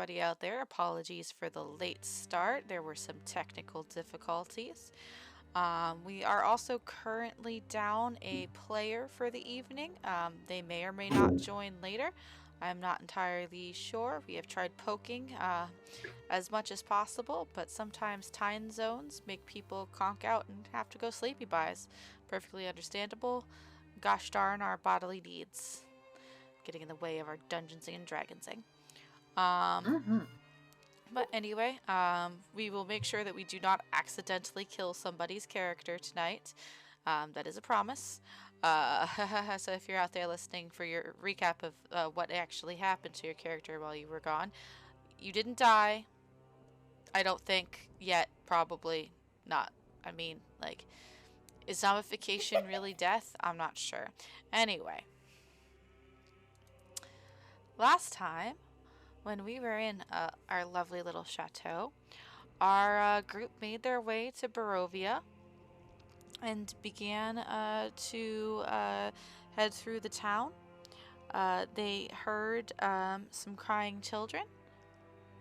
everybody out there. Apologies for the late start. There were some technical difficulties. We are also currently down a player for the evening. They may or may not join later. I'm not entirely sure. We have tried poking as much as possible, but sometimes time zones make people conk out and have to go sleepy buys. Perfectly understandable. Gosh darn our bodily needs getting in the way of our Dungeons and Dragonsing. But anyway, we will make sure that we do not accidentally kill somebody's character tonight. That is a promise. So if you're out there listening for your recap of what actually happened to your character while you were gone, you didn't die. I don't think yet. Probably not. I mean, like, is zombification really death? I'm not sure. Anyway, last time when we were in our lovely little chateau, our group made their way to Barovia and began to head through the town. They heard some crying children,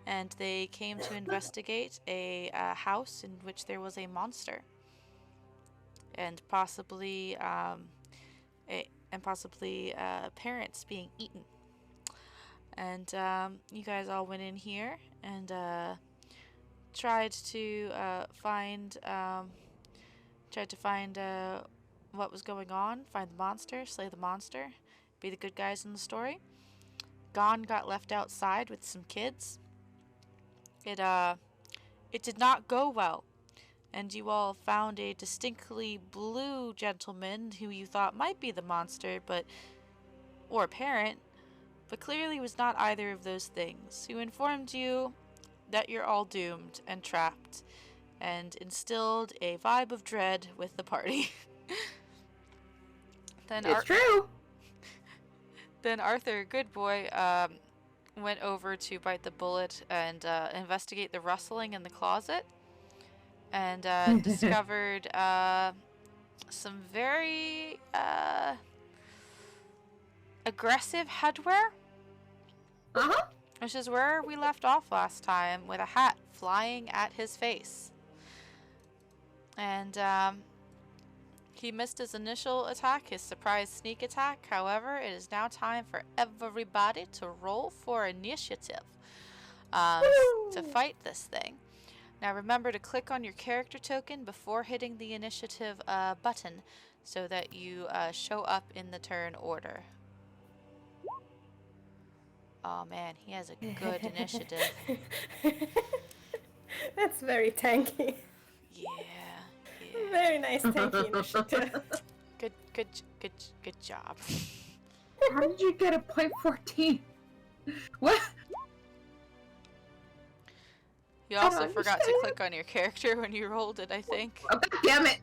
and they came to investigate a house in which there was a monster, and possibly parents being eaten. And you guys all went in here and tried to find what was going on, find the monster, slay the monster, be the good guys in the story. Gon got left outside with some kids. It did not go well, and you all found a distinctly blue gentleman who you thought might be the monster, or a parent, but clearly was not either of those things, who informed you that you're all doomed and trapped, and instilled a vibe of dread with the party. It's true! Then Arthur, good boy, went over to bite the bullet and investigate the rustling in the closet, and discovered some very aggressive headwear. Which is where we left off last time, with a hat flying at his face. And he missed his initial attack, his surprise sneak attack. However, it is now time for everybody to roll for initiative to fight this thing. Now remember to click on your character token before hitting the initiative button so that you show up in the turn order. Oh man, he has a good initiative. That's very tanky. Yeah. Very nice tanky initiative. Good job. How did you get a .14? What? You also forgot to click on your character when you rolled it, I think. Oh, God damn it!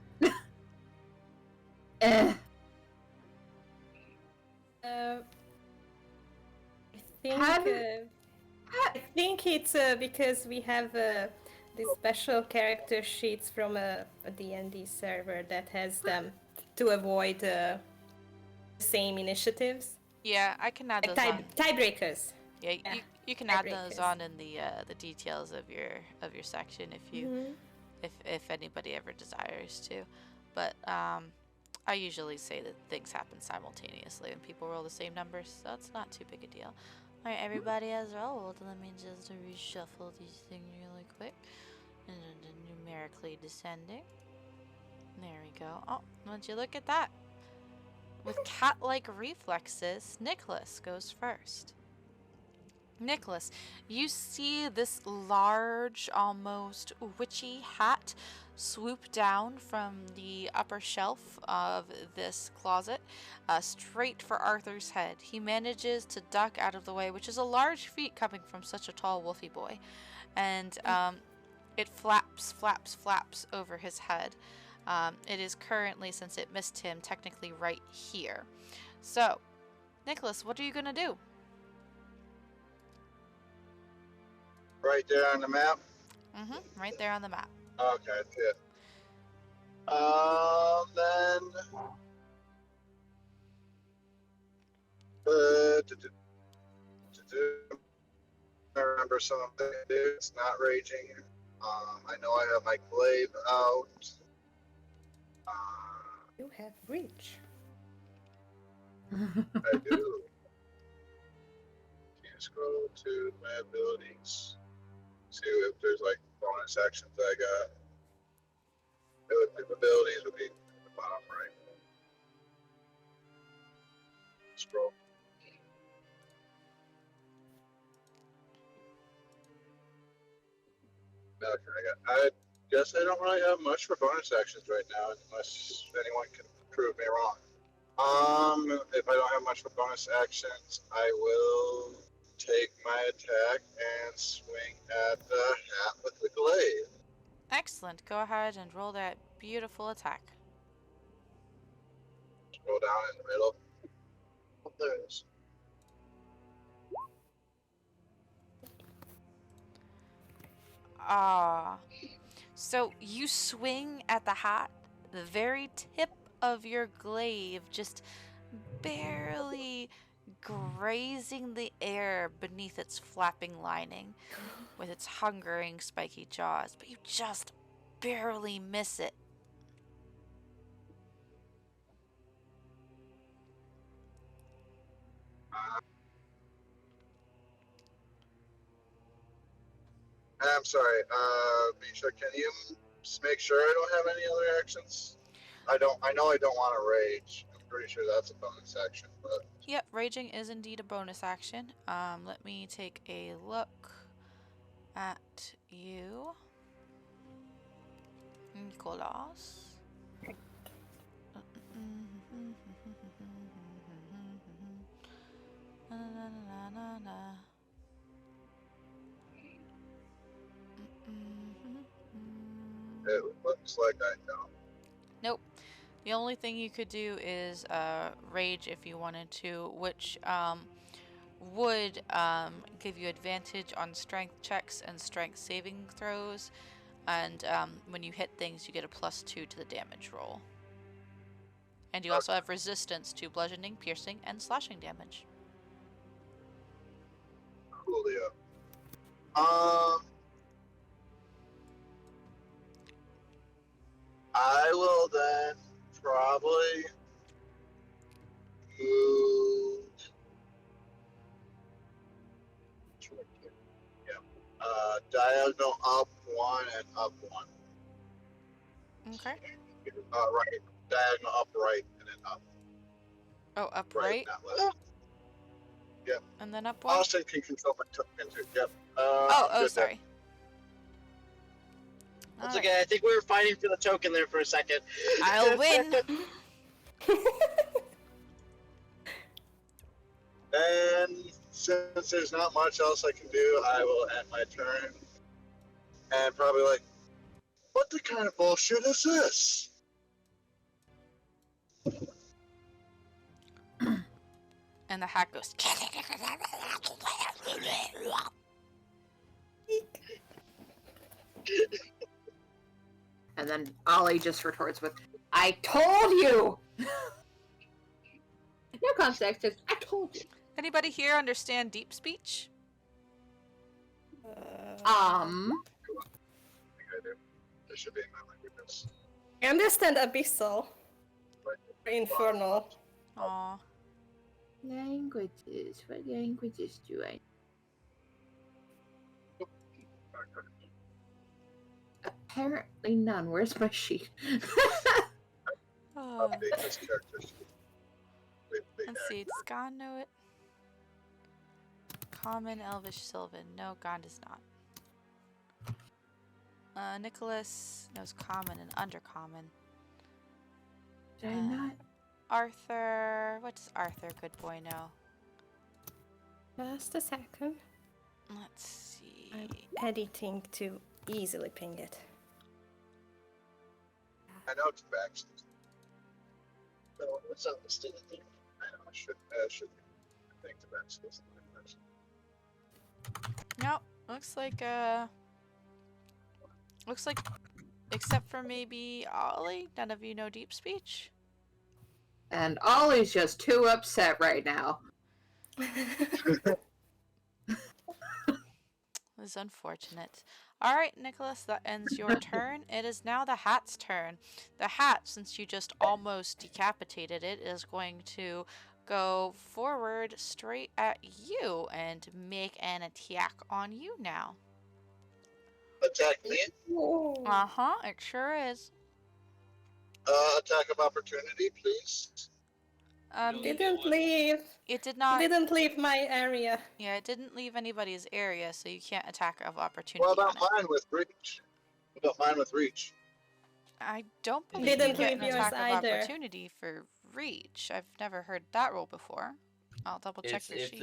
I think it's because we have these special character sheets from a D&D server that has them to avoid the same initiatives. Yeah, I can add those on. Tiebreakers. Yeah, you can add those on in the details of your section if anybody ever desires to. But I usually say that things happen simultaneously when people roll the same numbers, so it's not too big a deal. Alright, everybody has rolled. Let me just reshuffle these things really quick. And numerically descending. There we go. Oh, won't you look at that? With cat-like reflexes, Nicholas goes first. Nicholas, you see this large, almost witchy hat swoop down from the upper shelf of this closet, straight for Arthur's head. He manages to duck out of the way, which is a large feat coming from such a tall wolfy boy, and it flaps over his head. It is currently, since it missed him, technically right here. So, Nicholas, what are you gonna do? Right there on the map? Right there on the map. Okay, that's it. Then... remember some of the things. It's not raging. I know I have my glaive out. You have reach. I do. Can you scroll to my abilities? See if there's like bonus actions I got. The abilities would be at the bottom right. Scroll. Okay, I guess I don't really have much for bonus actions right now, unless anyone can prove me wrong. If I don't have much for bonus actions, I will take my attack and swing at the hat with the glaive. Excellent. Go ahead and roll that beautiful attack. Scroll down in the middle. Oh, there it is. Ah. So you swing at the hat, the very tip of your glaive just barely grazing the air beneath its flapping lining with its hungering, spiky jaws, but you just barely miss it. I'm sorry, Misha, can you just make sure I don't have any other actions? I know I don't want to rage. I'm pretty sure that's a bonus action, but Yep, raging is indeed a bonus action. Let me take a look at you, Nicolas. it looks like I don't. Nope. The only thing you could do is rage if you wanted to, which would give you advantage on strength checks and strength saving throws. And when you hit things, you get a +2 to the damage roll. And you also have resistance to bludgeoning, piercing, and slashing damage. Coolio. I will then probably move. Yeah. Diagonal up one and up one. Okay. Right. Diagonal up right and then up. Oh, up Right, right, not left. Yep. and then up one? Austin can control my token too. Yep. Oh, I'm good sorry. That's Alright. okay. I think we were fighting for the token there for a second. I'll win! And since there's not much else I can do, I will end my turn. And probably like, what the kind of bullshit is this? And the hat goes. And then Ollie just retorts with, I told you! No context, just, I told you. Anybody here understand deep speech? I think I do. This should be in my languages. I understand abyssal. Or infernal. Aw. Languages. What languages do I? Apparently none. Where's my sheet? Oh. Update this character sheet. Let's see, does Gon know it? Common, Elvish, Sylvan. No, Gon does not. Nicholas knows common and undercommon. Did I not? Arthur, what does Arthur, good boy, know? Just a second. Let's see. I'm editing to easily ping it. I know it's facts. So, what's up, Mr. Thing? I know I should think the facts. No, looks like except for maybe Ollie, none of you know deep speech. And Ollie's just too upset right now. is unfortunate. All right, Nicholas, that ends your turn. It is now the hat's turn. The hat, since you just almost decapitated it, is going to go forward straight at you and make an attack on you now. Attack me. Uh-huh, it sure is. Attack of opportunity, please. Didn't leave. It did not. Didn't leave my area. Yeah, it didn't leave anybody's area, so you can't attack of opportunity What about on it. mine with reach? What about mine with reach? I don't believe Didn't you get an leave yours attack of either. opportunity for reach. I've never heard that rule before. I'll double check It's your if sheet.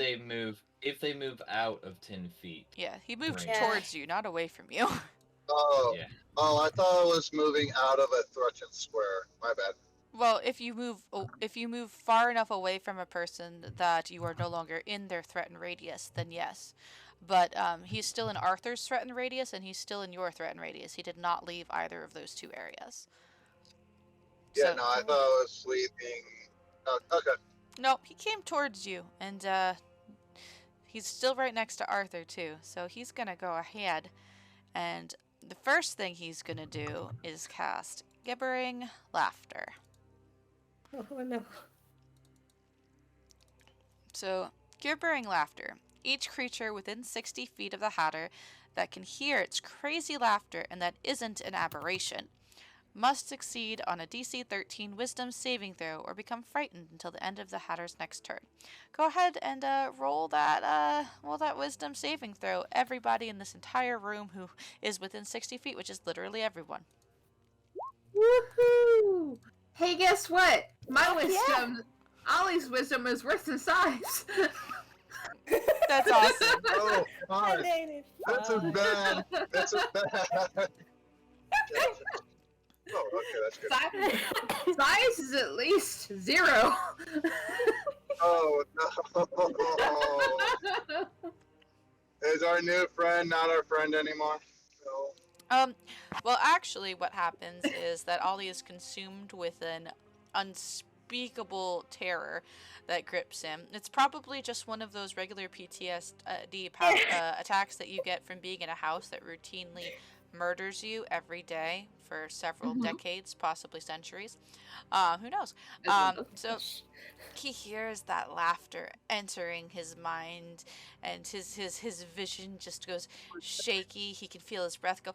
they move out of 10 feet. Yeah, he moved Right. towards you, not away from you. Oh, Yeah. oh, I thought I was moving out of a threatened square. My bad. Well, if you move far enough away from a person that you are no longer in their threatened radius, then yes. But he's still in Arthur's threatened radius, and he's still in your threatened radius. He did not leave either of those two areas. Yeah, So- no, I thought I was leaving. Oh, okay. Nope, he came towards you, and he's still right next to Arthur too. So he's gonna go ahead, and the first thing he's gonna do is cast Gibbering Laughter. Oh no. So, gibbering laughter. Each creature within 60 feet of the Hatter that can hear its crazy laughter and that isn't an aberration must succeed on a DC 13 Wisdom saving throw or become frightened until the end of the Hatter's next turn. Go ahead and roll that Wisdom saving throw. Everybody in this entire room who is within 60 feet, which is literally everyone. Woohoo! Hey, guess what? My wisdom, Ollie's wisdom is worse than Si's. That's awesome. Oh, I fine. made it. That's a fun. bad. That's a bad. Oh, okay, that's good. Si's is at least 0. Oh no! Is our new friend not our friend anymore? No. Well, actually, what happens is that Ollie is consumed with an unspeakable terror that grips him. It's probably just one of those regular PTSD attacks that you get from being in a house that routinely murders you every day for several decades, possibly centuries. Who knows? So he hears that laughter entering his mind, and his vision just goes shaky. He can feel his breath go,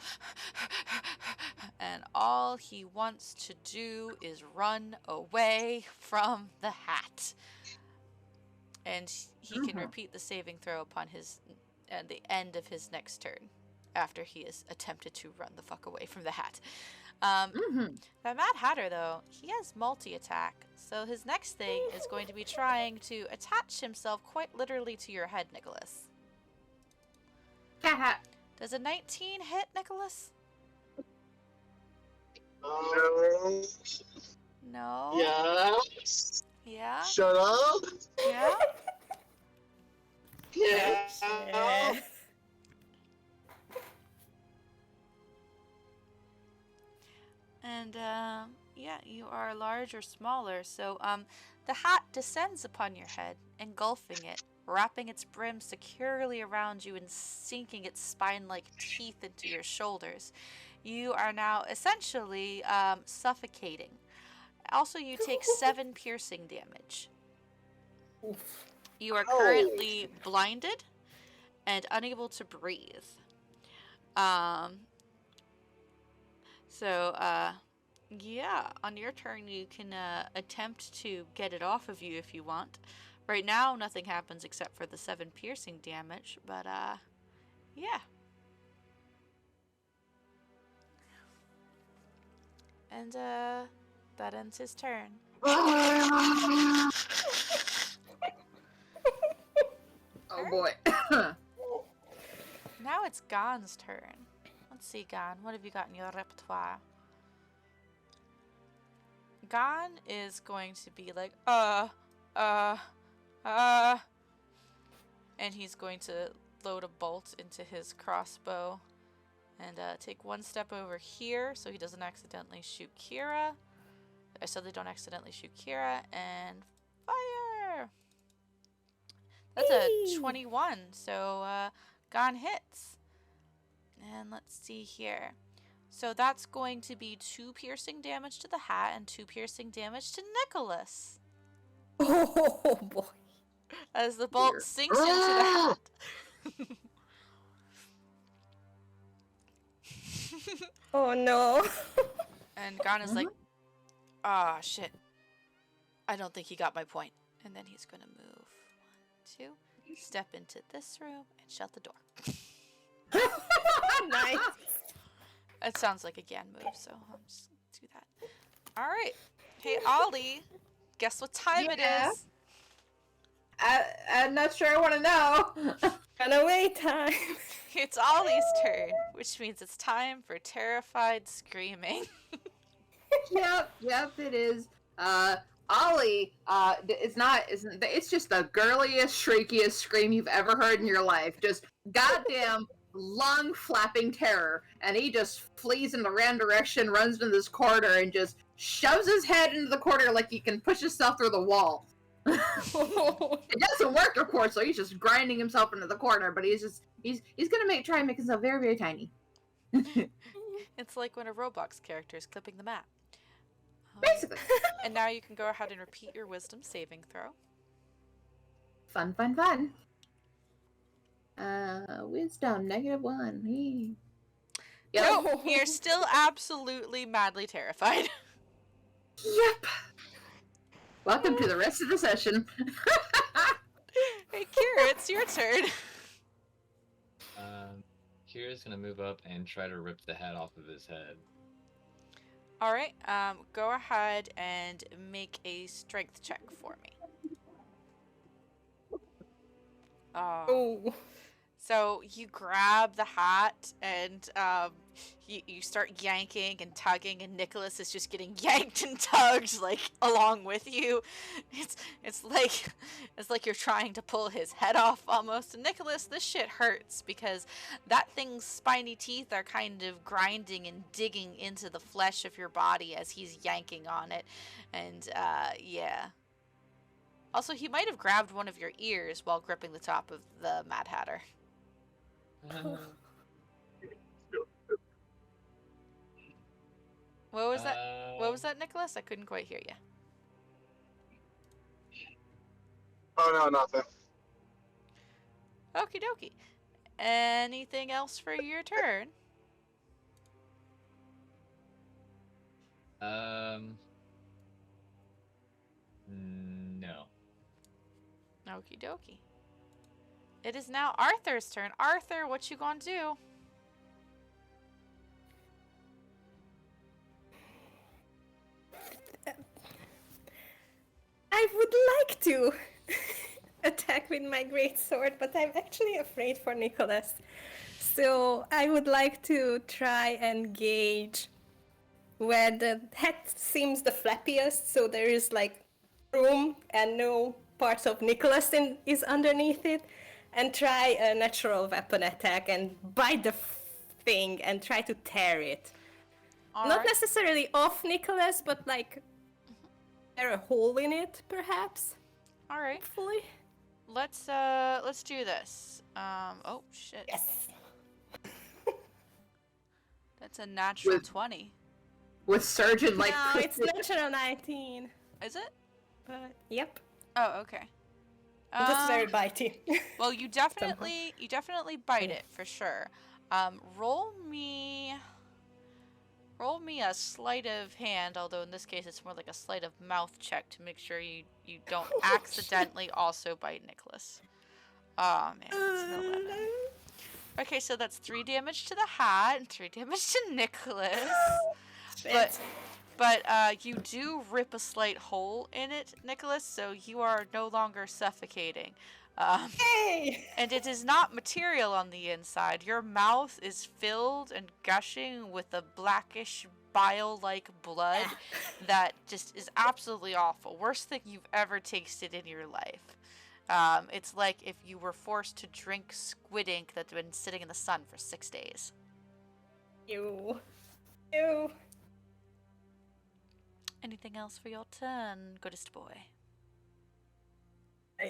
and all he wants to do is run away from the hat. And he can repeat the saving throw upon the end of his next turn, after he has attempted to run the fuck away from the hat. The Mad Hatter, though, he has multi-attack, so his next thing is going to be trying to attach himself quite literally to your head, Nicholas. Cat. Does a 19 hit, Nicholas? No. No? Yes. Yeah? Shut up. Yeah? Yeah. Yeah. And, yeah, you are large or smaller, so, the hat descends upon your head, engulfing it, wrapping its brim securely around you and sinking its spine-like teeth into your shoulders. You are now essentially, suffocating. Also, you take 7 piercing damage. Oof. You are currently blinded and unable to breathe. Yeah, on your turn you can attempt to get it off of you if you want. Right now, nothing happens except for the 7 piercing damage, but yeah. And that ends his turn. Oh boy. Now it's Gon's turn. Let's see, Gon, what have you got in your repertoire? Gon is going to be like, and he's going to load a bolt into his crossbow and take 1 step over here so he doesn't accidentally shoot Kira. I said they don't accidentally shoot Kira, and fire! That's a 21, so Gon hits. And let's see here. So that's going to be 2 piercing damage to the hat and 2 piercing damage to Nicholas. Oh boy. As the bolt Dear. sinks into the hat. Oh no. And Gana's like, ah, shit. I don't think he got my point. And then he's going to move 1, 2, step into this room and shut the door. Nice. It sounds like a Gan move, so I'll just do that. All right. Hey, Ollie, guess what time it Yeah. is? I'm not sure I want to know. Runaway time. It's Ollie's turn, which means it's time for terrified screaming. Yep, it is. Ollie, it's just the girliest, shriekiest scream you've ever heard in your life. Just goddamn lung flapping terror. And he just flees in the random direction, runs into this corridor, and just shoves his head into the corridor like he can push himself through the wall. It doesn't work, of course, so he's just grinding himself into the corner, but he's gonna try and make himself very, very tiny. It's like when a Roblox character is clipping the map. Basically. And now you can go ahead and repeat your wisdom saving throw. Fun. Wisdom, -1. Yep. No, you're still absolutely madly terrified. Yep. Welcome to the rest of the session. Hey, Kira, it's your turn. Kira's gonna move up and try to rip the hat off of his head. All right, go ahead and make a strength check for me. Oh. So you grab the hat and you start yanking and tugging, and Nicholas is just getting yanked and tugged like along with you. It's like you're trying to pull his head off almost. And Nicholas, this shit hurts because that thing's spiny teeth are kind of grinding and digging into the flesh of your body as he's yanking on it. And yeah. Also, he might have grabbed one of your ears while gripping the top of the Mad Hatter. What was that? What was that, Nicholas? I couldn't quite hear you. Oh no, nothing. Okie dokie. Anything else for your turn? No. Okie dokie. It is now Arthur's turn. Arthur, what you gonna do? I would like to attack with my great sword, but I'm actually afraid for Nicholas. So I would like to try and gauge where the head seems the flappiest, so there is like room and no parts of Nicholas is underneath it, and try a natural weapon attack and bite the thing and try to tear it. Not necessarily off Nicholas, but like tear a hole in it, perhaps. All right. Hopefully. Let's do this. Oh shit. Yes. That's a natural With- 20. With Surgeon, like... No, it's natural 19. Is it? Yep. Oh, okay. That's very bitey. Well, you definitely bite it for sure. Roll me a sleight of hand, although in this case it's more like a sleight of mouth check to make sure you don't accidentally also bite Nicholas. Oh man, that's an 11. Okay, so that's 3 damage to the hat and 3 damage to Nicholas. But you do rip a slight hole in it, Nicholas, so you are no longer suffocating. Hey! And it is not material on the inside. Your mouth is filled and gushing with a blackish bile-like blood that just is absolutely awful. Worst thing you've ever tasted in your life. It's like if you were forced to drink squid ink that's been sitting in the sun for 6 days. Ew. Ew. Anything else for your turn, goodest boy?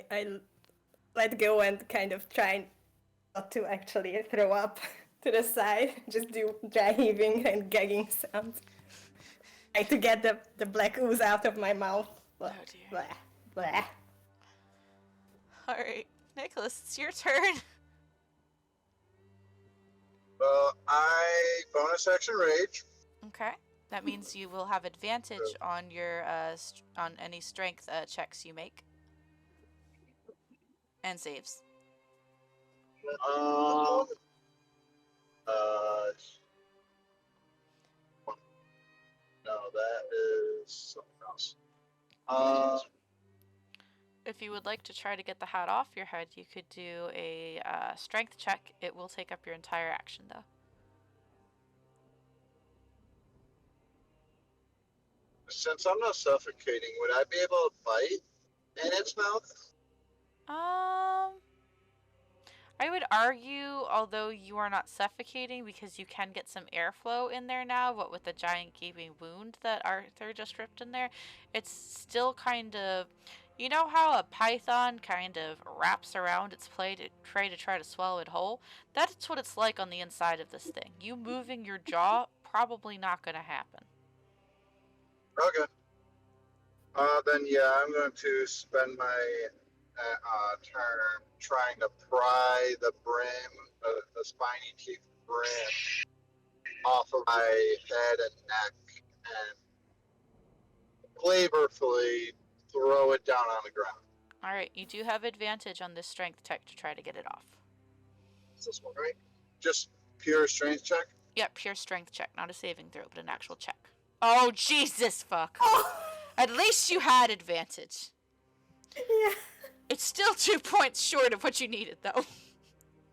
I let go and kind of try not to actually throw up to the side, just do dry heaving and gagging sounds. Try to get the black ooze out of my mouth. Blah, Oh dear. blah, blah. Alright, Nicholas, it's your turn. Well, I bonus action rage. Okay. That means you will have advantage on your on any strength checks you make. And saves. Uh, no, that is something else. If you would like to try to get the hat off your head, you could do a strength check. It will take up your entire action, though. Since I'm not suffocating, would I be able to bite in its mouth? I would argue, although you are not suffocating, because you can get some airflow in there now, but with the giant gaping wound that Arthur just ripped in there, it's still kind of, you know how a python kind of wraps around its prey to try to swallow it whole? That's what it's like on the inside of this thing. You moving your jaw, probably not going to happen. Okay. Then yeah, I'm going to spend my turn trying to pry the brim, the spiny teeth brim, off of my head and neck, and flavorfully throw it down on the ground. Alright, you do have advantage on this strength check to try to get it off. Is this one right? Just pure strength check? Yep, pure strength check, not a saving throw, but an actual check. Oh, Jesus, fuck. At least you had advantage. Yeah. It's still 2 points short of what you needed, though.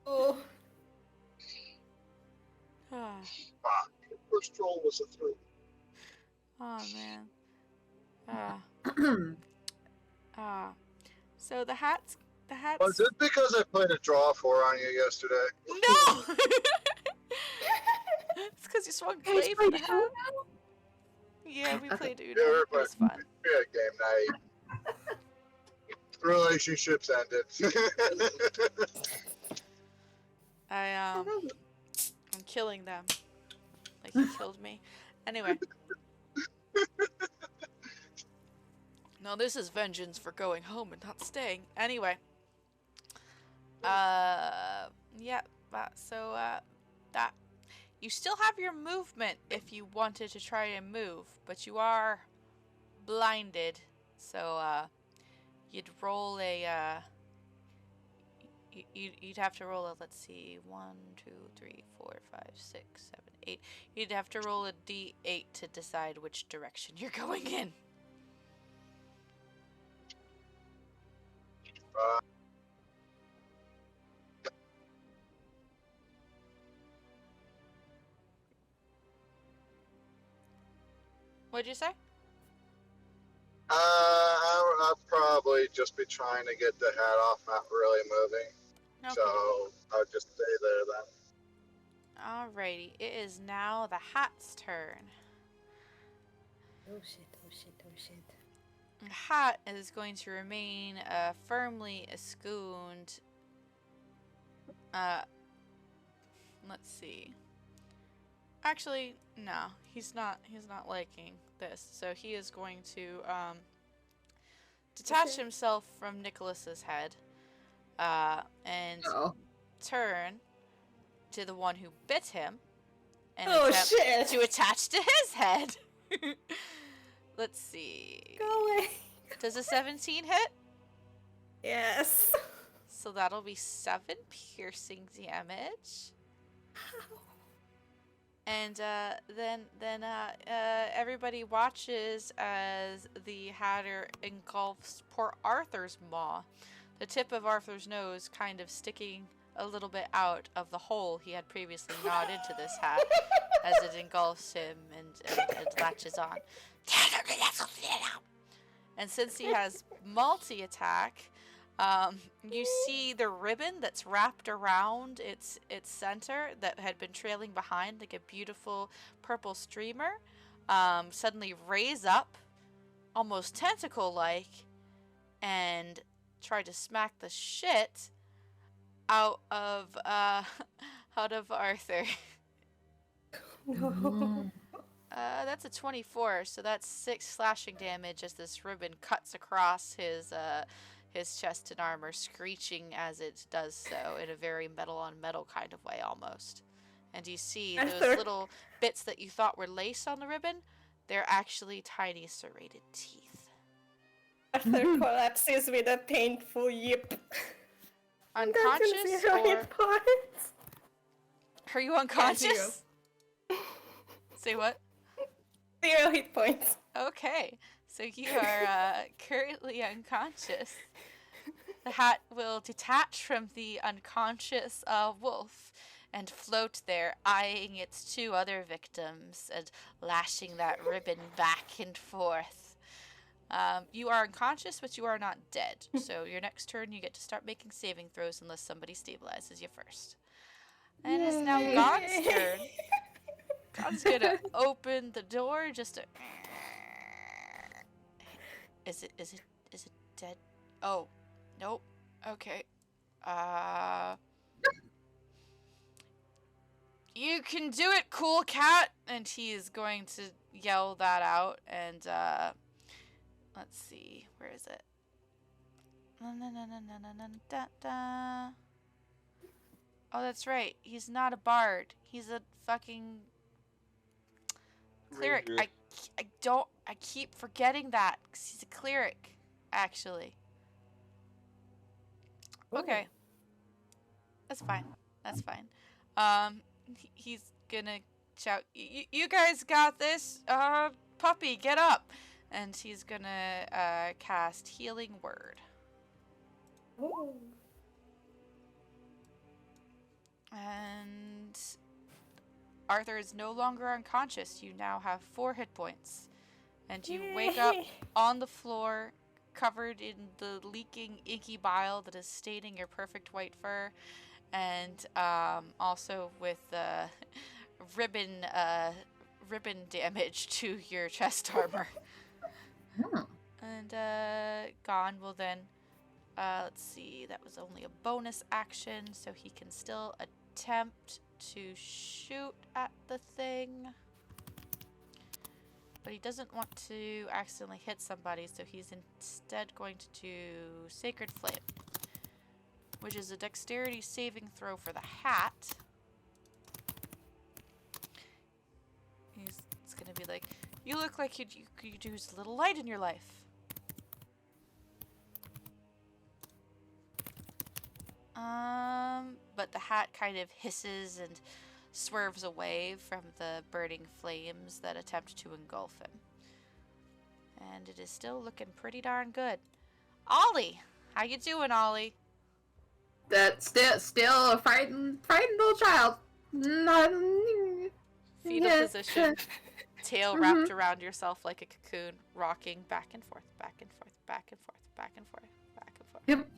Oh. The first roll was a 3. Oh, man. So the hat's... Was it because I played a draw 4 on you yesterday? No! It's because you swung clay for the hat. Yeah, we played Uno. Yeah, It was fun. We had game night. Relationships ended. I'm killing them. Like he killed me. Anyway. No, this is vengeance for going home and not staying. Anyway. Yeah, that you still have your movement if you wanted to try and move, but you are blinded. So you'd roll a you'd have to roll a, let's see, 1, 2, 3, 4, 5, 6, 7, 8. You'd have to roll a d8 to decide which direction you're going in. What'd you say? I'll probably just be trying to get the hat off, not really moving. Okay. So I'll just stay there then. Alrighty, it is now the hat's turn. Oh shit, oh shit, oh shit. The hat is going to remain firmly escooned. Let's see. Actually, no, he's not liking this. So he is going to detach himself from Nicholas's head and turn to the one who bit him and attempt to attach to his head. Let's see. Go away. Does a 17 hit? Yes. So that'll be 7 piercing damage. And then everybody watches as the Hatter engulfs poor Arthur's maw, the tip of Arthur's nose kind of sticking a little bit out of the hole he had previously gnawed into this hat as it engulfs him and latches on. And since he has multi-attack, you see the ribbon that's wrapped around its center that had been trailing behind like a beautiful purple streamer suddenly raise up, almost tentacle-like, and try to smack the shit out of out of Arthur. No. That's a 24, so that's 6 slashing damage as this ribbon cuts across his chest and armor, screeching as it does so in a very metal on metal kind of way almost. And you see those Arthur. little bits that you thought were lace on the ribbon, they're actually tiny serrated teeth. Arthur collapses with a painful yip. Unconscious Zero or hit points. are you unconscious? Say what? 0 hit points. Okay, so you are currently unconscious. The hat will detach from the unconscious wolf and float there, eyeing its 2 other victims and lashing that ribbon back and forth. You are unconscious, but you are not dead. So your next turn, you get to start making saving throws unless somebody stabilizes you first. And it's now Yay. Gon's turn. Gon's gonna open the door just to... Is it dead? Oh, nope. Okay. You can do it, cool cat! And he is going to yell that out, and, let's see. Where is it? Oh, that's right. He's not a bard. He's a fucking... cleric. Ranger. I keep forgetting that, because he's a cleric, actually. Okay. That's fine. That's fine. He's gonna shout, you guys got this! Puppy, get up! And he's gonna, cast Healing Word. Ooh. And Arthur is no longer unconscious. You now have 4 hit points. And you wake up on the floor, covered in the leaking, inky bile that is staining your perfect white fur. And also with ribbon damage to your chest armor. And Gon will then, let's see, that was only a bonus action, so he can still attempt to shoot at the thing. But he doesn't want to accidentally hit somebody, so he's instead going to do Sacred Flame, which is a dexterity saving throw for the hat. It's gonna be like, you look like you could use a little light in your life. But the hat kind of hisses and swerves away from the burning flames that attempt to engulf him. And it is still looking pretty darn good. Ollie! How you doing, Ollie? That's still a frightened little child. Fetal position. Tail wrapped around yourself like a cocoon, rocking back and forth, back and forth, back and forth, back and forth, back and forth. Yep.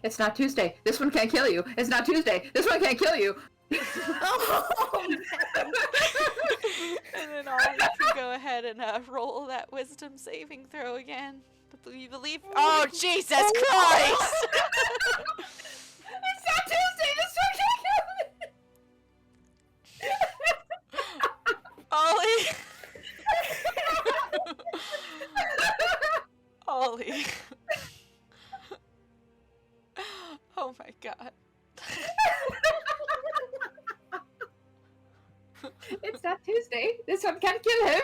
It's not Tuesday. This one can't kill you. It's not Tuesday. This one can't kill you. Oh, And then Ollie can go ahead and roll that wisdom saving throw again. You believe? Oh, Jesus Christ! It's not Tuesday. This one can't Ollie! Ollie. Oh my god. It's not Tuesday. This one can't kill him.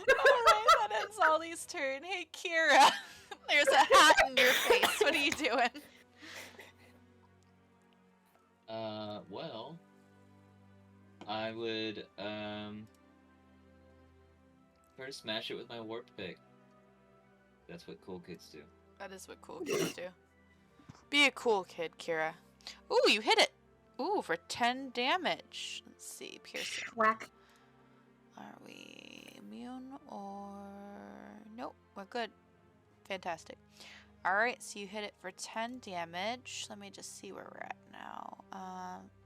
Alright, that ends Ollie's turn. Hey, Kira. There's a hat in your face. What are you doing? Well, I would, try to smash it with my warp pick. That's what cool kids do. That is what cool kids do. Be a cool kid, Kira. Ooh, you hit it. Ooh, for 10 damage. Let's see, piercing. Whack. Are we immune or... Nope, we're good. Fantastic. Alright, so you hit it for 10 damage. Let me just see where we're at now.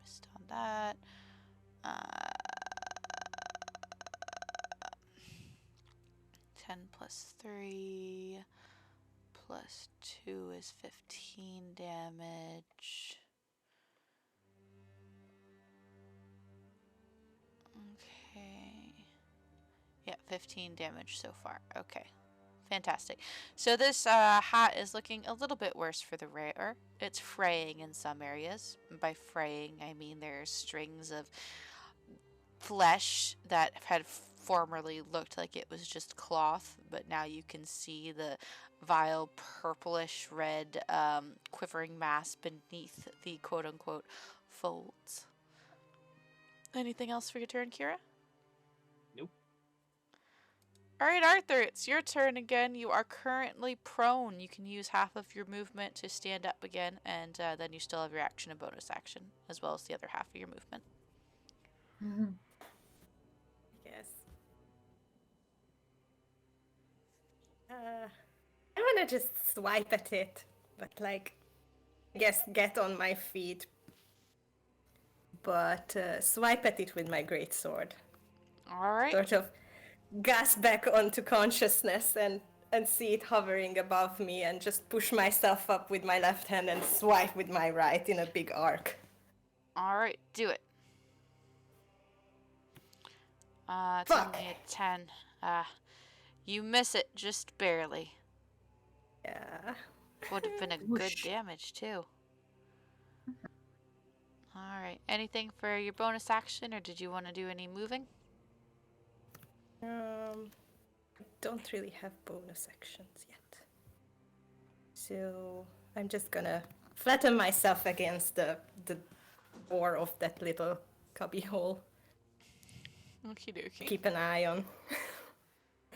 Missed on that. 10 plus 3 plus 2 is 15 damage. Okay. Yeah, 15 damage so far. Okay. Fantastic. So this hat is looking a little bit worse for the wearer. It's fraying in some areas. By fraying, I mean there's strings of flesh that had formerly looked like it was just cloth, but now you can see the vile purplish red quivering mass beneath the quote-unquote folds. Anything else for your turn, Kira? Nope. Alright, Arthur, it's your turn again. You are currently prone. You can use half of your movement to stand up again, and then you still have your action and bonus action, as well as the other half of your movement. Yes. I wanna just swipe at it, but like, I guess get on my feet. But swipe at it with my greatsword. Alright. Sort of gasp back onto consciousness and see it hovering above me and just push myself up with my left hand and swipe with my right in a big arc. Alright, do it. It's Fuck. only a 10. You miss it just barely. Yeah. Would have been a good damage, too. Alright, anything for your bonus action, or did you want to do any moving? I don't really have bonus actions yet. So I'm just gonna flatten myself against the door of that little cubby hole. Okie dokie. Keep an eye on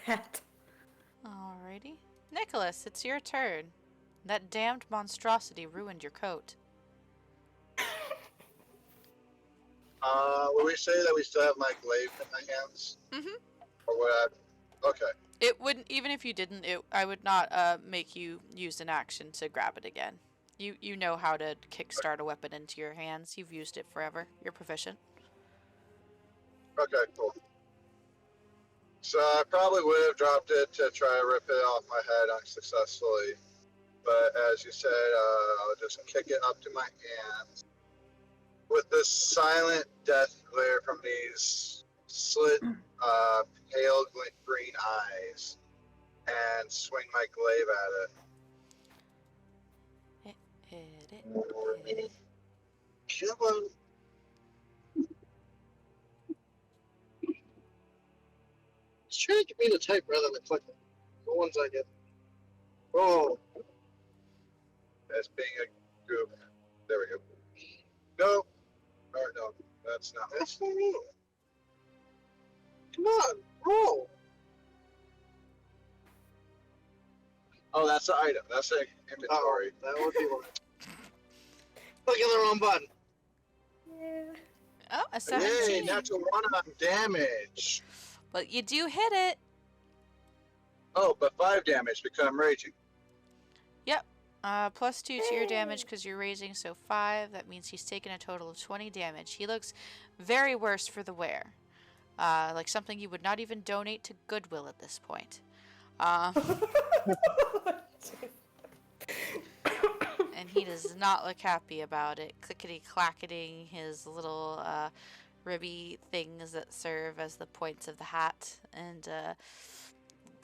hat. Alrighty. Nicholas, it's your turn. That damned monstrosity ruined your coat. Will we say that we still have my glaive in my hands? Mm-hmm. Or would I? Okay. It wouldn't, even if you didn't, I would not make you use an action to grab it again. You know how to kickstart a weapon into your hands. You've used it forever. You're proficient. Okay, cool. So I probably would have dropped it to try to rip it off my head unsuccessfully. But as you said, I'll just kick it up to my hands. With this silent death glare from these slit, pale green eyes, and swing my glaive at it. Come on. Just trying to give me the type rather than click the ones I get. Oh, As being a goof. There we go. No. Or no, that's not. that's for me. Come on, roll. Oh, that's the item. That's the Oh, inventory. that would be one. Clicking the wrong button. Yeah. Oh, a Yay, 17. natural 1 on damage. But you do hit it. Oh, but 5 damage because I'm raging. Yep. Plus 2 to your damage because you're raging, so 5. That means he's taken a total of 20 damage. He looks very worse for the wear. Like something you would not even donate to Goodwill at this point. And he does not look happy about it. Clickety-clacketing his little ribby things that serve as the points of the hat, and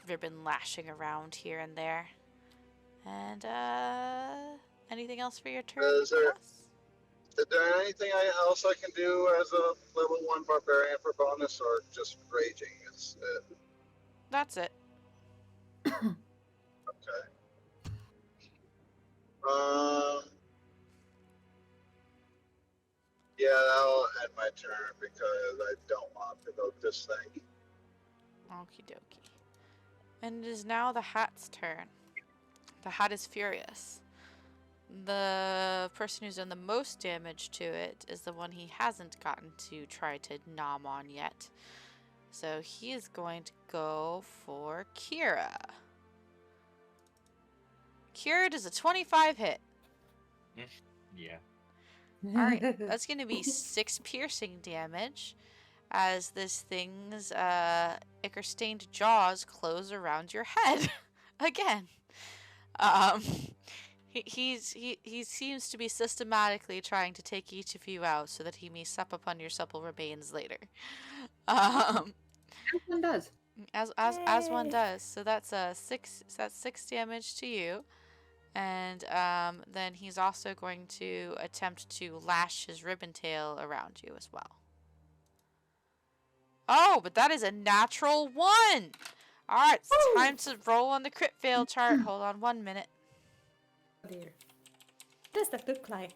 ribbon lashing around here and there. And anything else for your turn? Is there- Nicholas? Is there anything else I can do as a level 1 barbarian for bonus, or just raging is it? That's it. Okay. Yeah, that'll end my turn because I don't want to go this thing. Okie dokie. And it is now the hat's turn. The hat is furious. The person who's done the most damage to it is the one he hasn't gotten to try to nom on yet. So he is going to go for Kira. Kira does a 25 hit. Yeah. Alright, that's going to be 6 piercing damage as this thing's ichor-stained jaws close around your head. Again. Um, he seems to be systematically trying to take each of you out so that he may sup upon your supple remains later. Um, As one does. as one Yay. does. So that's that's 6 damage to you. And then he's also going to attempt to lash his ribbon tail around you as well. Oh, but that is a natural 1! Alright, it's time to roll on the crit fail chart. Hold on 1 minute. Oh dear. What does that look like?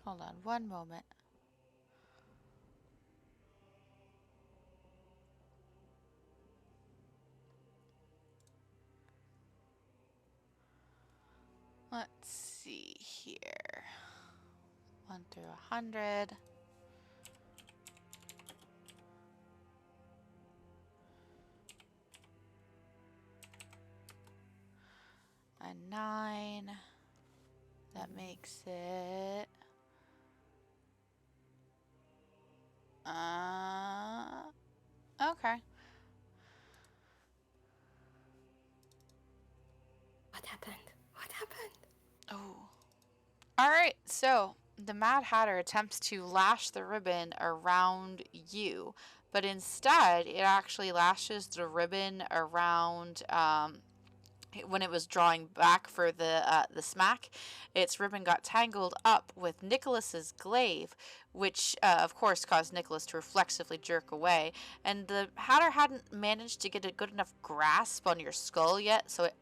Hold on 1 moment. Let's see here. 1 through 100. A 9. That makes it. Okay. What happened? What happened? Oh. Alright, so the Mad Hatter attempts to lash the ribbon around you, but instead it actually lashes the ribbon around when it was drawing back for the smack. Its ribbon got tangled up with Nicholas's glaive, which of course caused Nicholas to reflexively jerk away, and the Hatter hadn't managed to get a good enough grasp on your skull yet, so it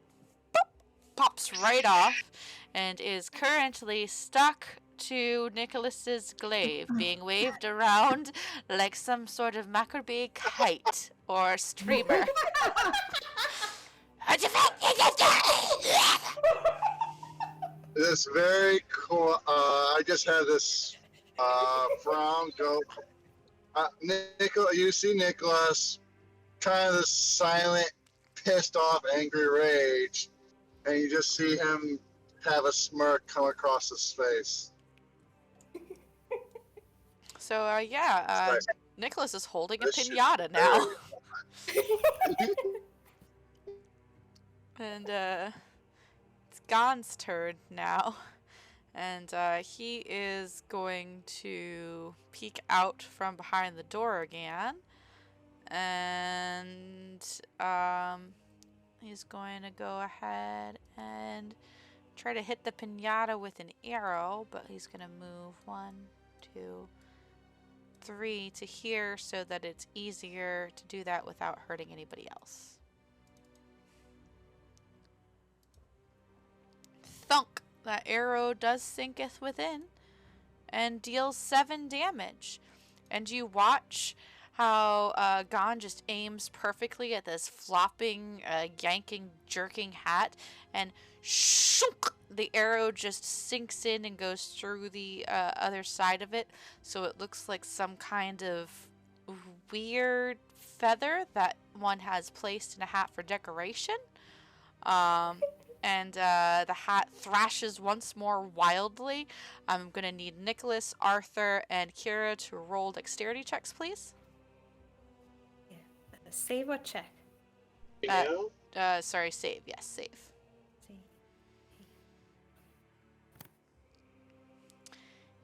pops right off and is currently stuck to Nicholas's glaive, being waved around like some sort of Maccabee kite or streamer. This very cool. I just had this frown go. You see Nicholas, kind of this silent, pissed off, angry rage, and you just see him have a smirk come across his face. So Nice. Nicholas is holding a This shit's pinata now. And it's Gon's turn now. And he is going to peek out from behind the door again. And he's going to go ahead and try to hit the pinata with an arrow, but he's going to move 1, 2, 3 to here so that it's easier to do that without hurting anybody else. Thunk! That arrow does sinketh within and deals 7 damage. And you watch how Gon just aims perfectly at this flopping, yanking, jerking hat, and shunk! The arrow just sinks in and goes through the other side of it, so it looks like some kind of weird feather that one has placed in a hat for decoration. And the hat thrashes once more wildly. I'm going to need Nicholas, Arthur, and Kira to roll dexterity checks, please. Yeah. Save or check? Sorry, save. Yes, save. See.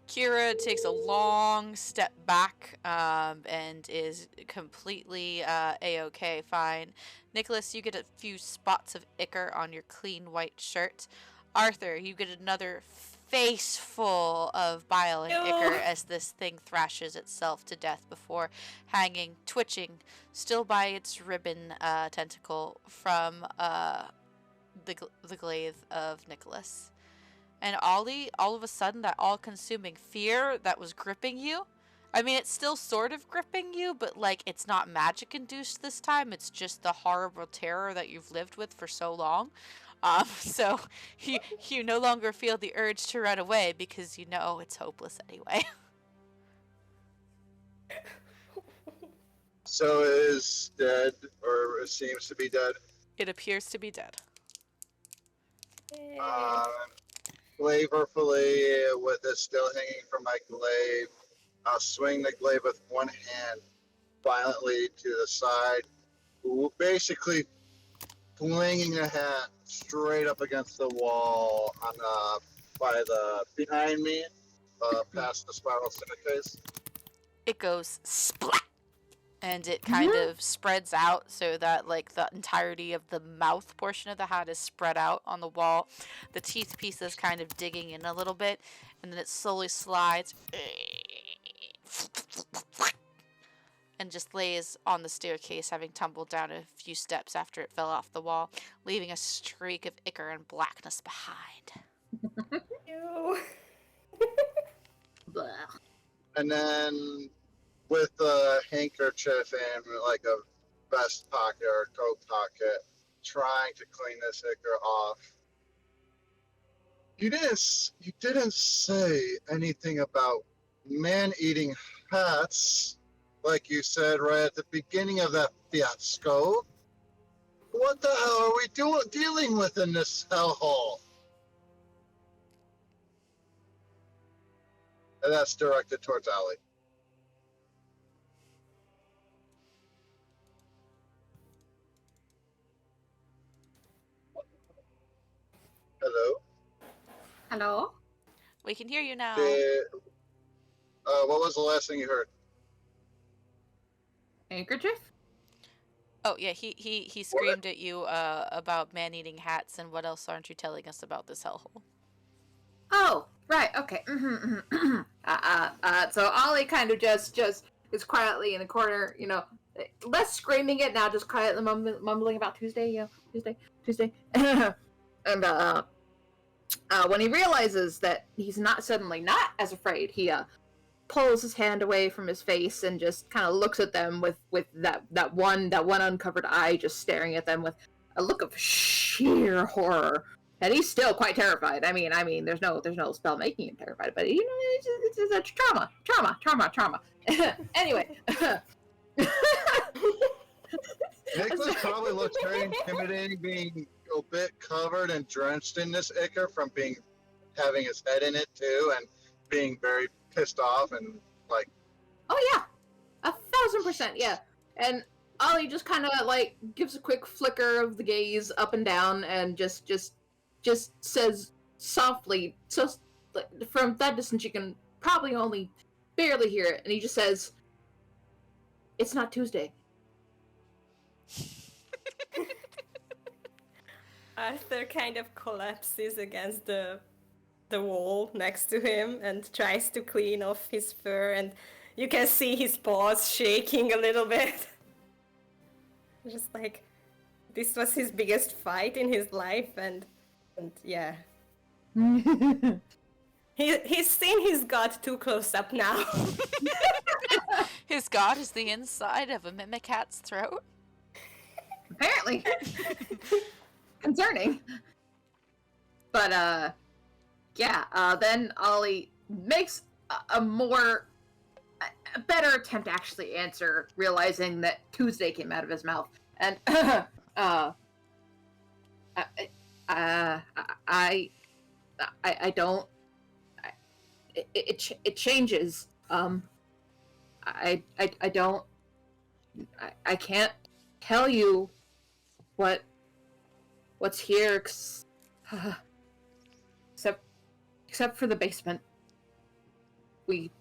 Kira takes a long step back and is completely A-okay, fine. Nicholas, you get a few spots of ichor on your clean white shirt. Arthur, you get another face full of bile and ichor as this thing thrashes itself to death before hanging, twitching, still by its ribbon tentacle from the glaive of Nicholas. And Ollie, all of a sudden, that all-consuming fear that was gripping you, I mean, it's still sort of gripping you, but, like, it's not magic-induced this time. It's just the horrible terror that you've lived with for so long. So you no longer feel the urge to run away because you know it's hopeless anyway. So it is dead, or it seems to be dead. It appears to be dead. Flavorfully, with it still hanging from my glaive, I'll swing the glaive with one hand violently to the side, basically flinging the hat straight up against the wall on by the behind me, past the spiral staircase. It goes splat, and it kind of spreads out so that like the entirety of the mouth portion of the hat is spread out on the wall. The teeth piece is kind of digging in a little bit, and then it slowly slides and just lays on the staircase, having tumbled down a few steps after it fell off the wall, leaving a streak of ichor and blackness behind. Ew. And then with a handkerchief in like a vest pocket or coat pocket, trying to clean this ichor off. You didn't say anything about man-eating hats, like you said right at the beginning of that fiasco. What the hell are we dealing with in this hellhole? And that's directed towards Allie. Hello? Hello? We can hear you now. What was the last thing you heard? Handkerchief? Oh yeah, he screamed at you about man-eating hats, and what else aren't you telling us about this hellhole? Oh, right, okay. So Ollie kind of just is quietly in the corner, you know, less screaming it now, just quietly mumbling about Tuesday, Tuesday. And when he realizes that he's not as afraid, he pulls his hand away from his face and just kind of looks at them with that one uncovered eye, just staring at them with a look of sheer horror. And he's still quite terrified. I mean, there's no spell making him terrified, but you know, it's a trauma. Anyway. Nicholas probably looks very intimidating, being a bit covered and drenched in this ichor from having his head in it too, and being very pissed off and like. Oh yeah, 1,000%, yeah. And Ollie just kind of like gives a quick flicker of the gaze up and down, and just says softly, so from that distance you can probably only barely hear it, and he just says, "It's not Tuesday." Arthur kind of collapses against the wall next to him and tries to clean off his fur, and you can see his paws shaking a little bit. Just like this was his biggest fight in his life, and yeah. He's seen his god too close up now. His god is the inside of a mimic hat's throat? Apparently. Concerning. But, yeah, then Ollie makes a better attempt to actually answer, realizing that Tuesday came out of his mouth. And, I don't. It changes. I don't. I can't tell you what's here, except for the basement. We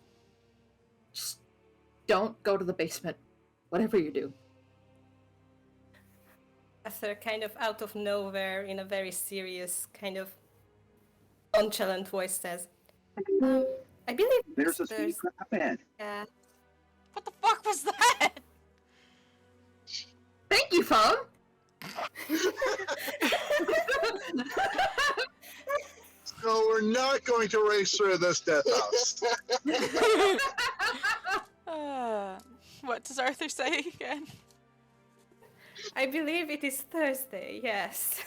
just don't go to the basement, whatever you do. Arthur, kind of out of nowhere, in a very serious, kind of nonchalant voice, says, I believe there's a speed trap ahead. Yeah. What the fuck was that? Thank you, phone. So we're not going to race through this death house. What does Arthur say again? I believe it is Thursday, yes.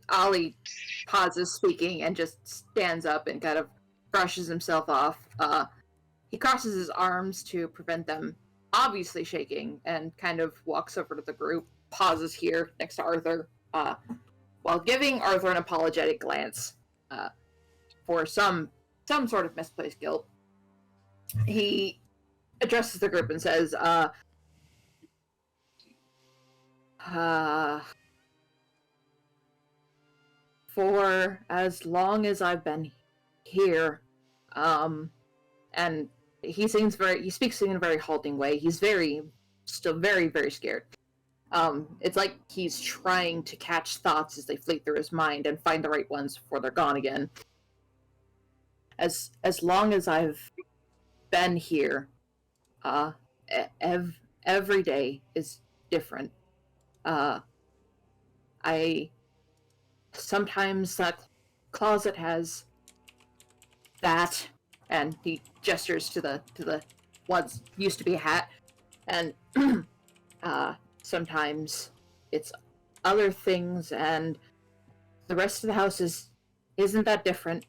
Ollie pauses speaking and just stands up and kind of brushes himself off. He crosses his arms to prevent them obviously shaking and kind of walks over to the group, pauses here next to Arthur, while giving Arthur an apologetic glance for some sort of misplaced guilt. He addresses the group and says, for as long as I've been here, and he speaks in a very halting way. He's still very, very scared. It's like he's trying to catch thoughts as they fleet through his mind and find the right ones before they're gone again. As long as I've been here, every day is different. Sometimes that closet has that, and he gestures to the what used to be a hat, and sometimes it's other things, and the rest of the house isn't that different.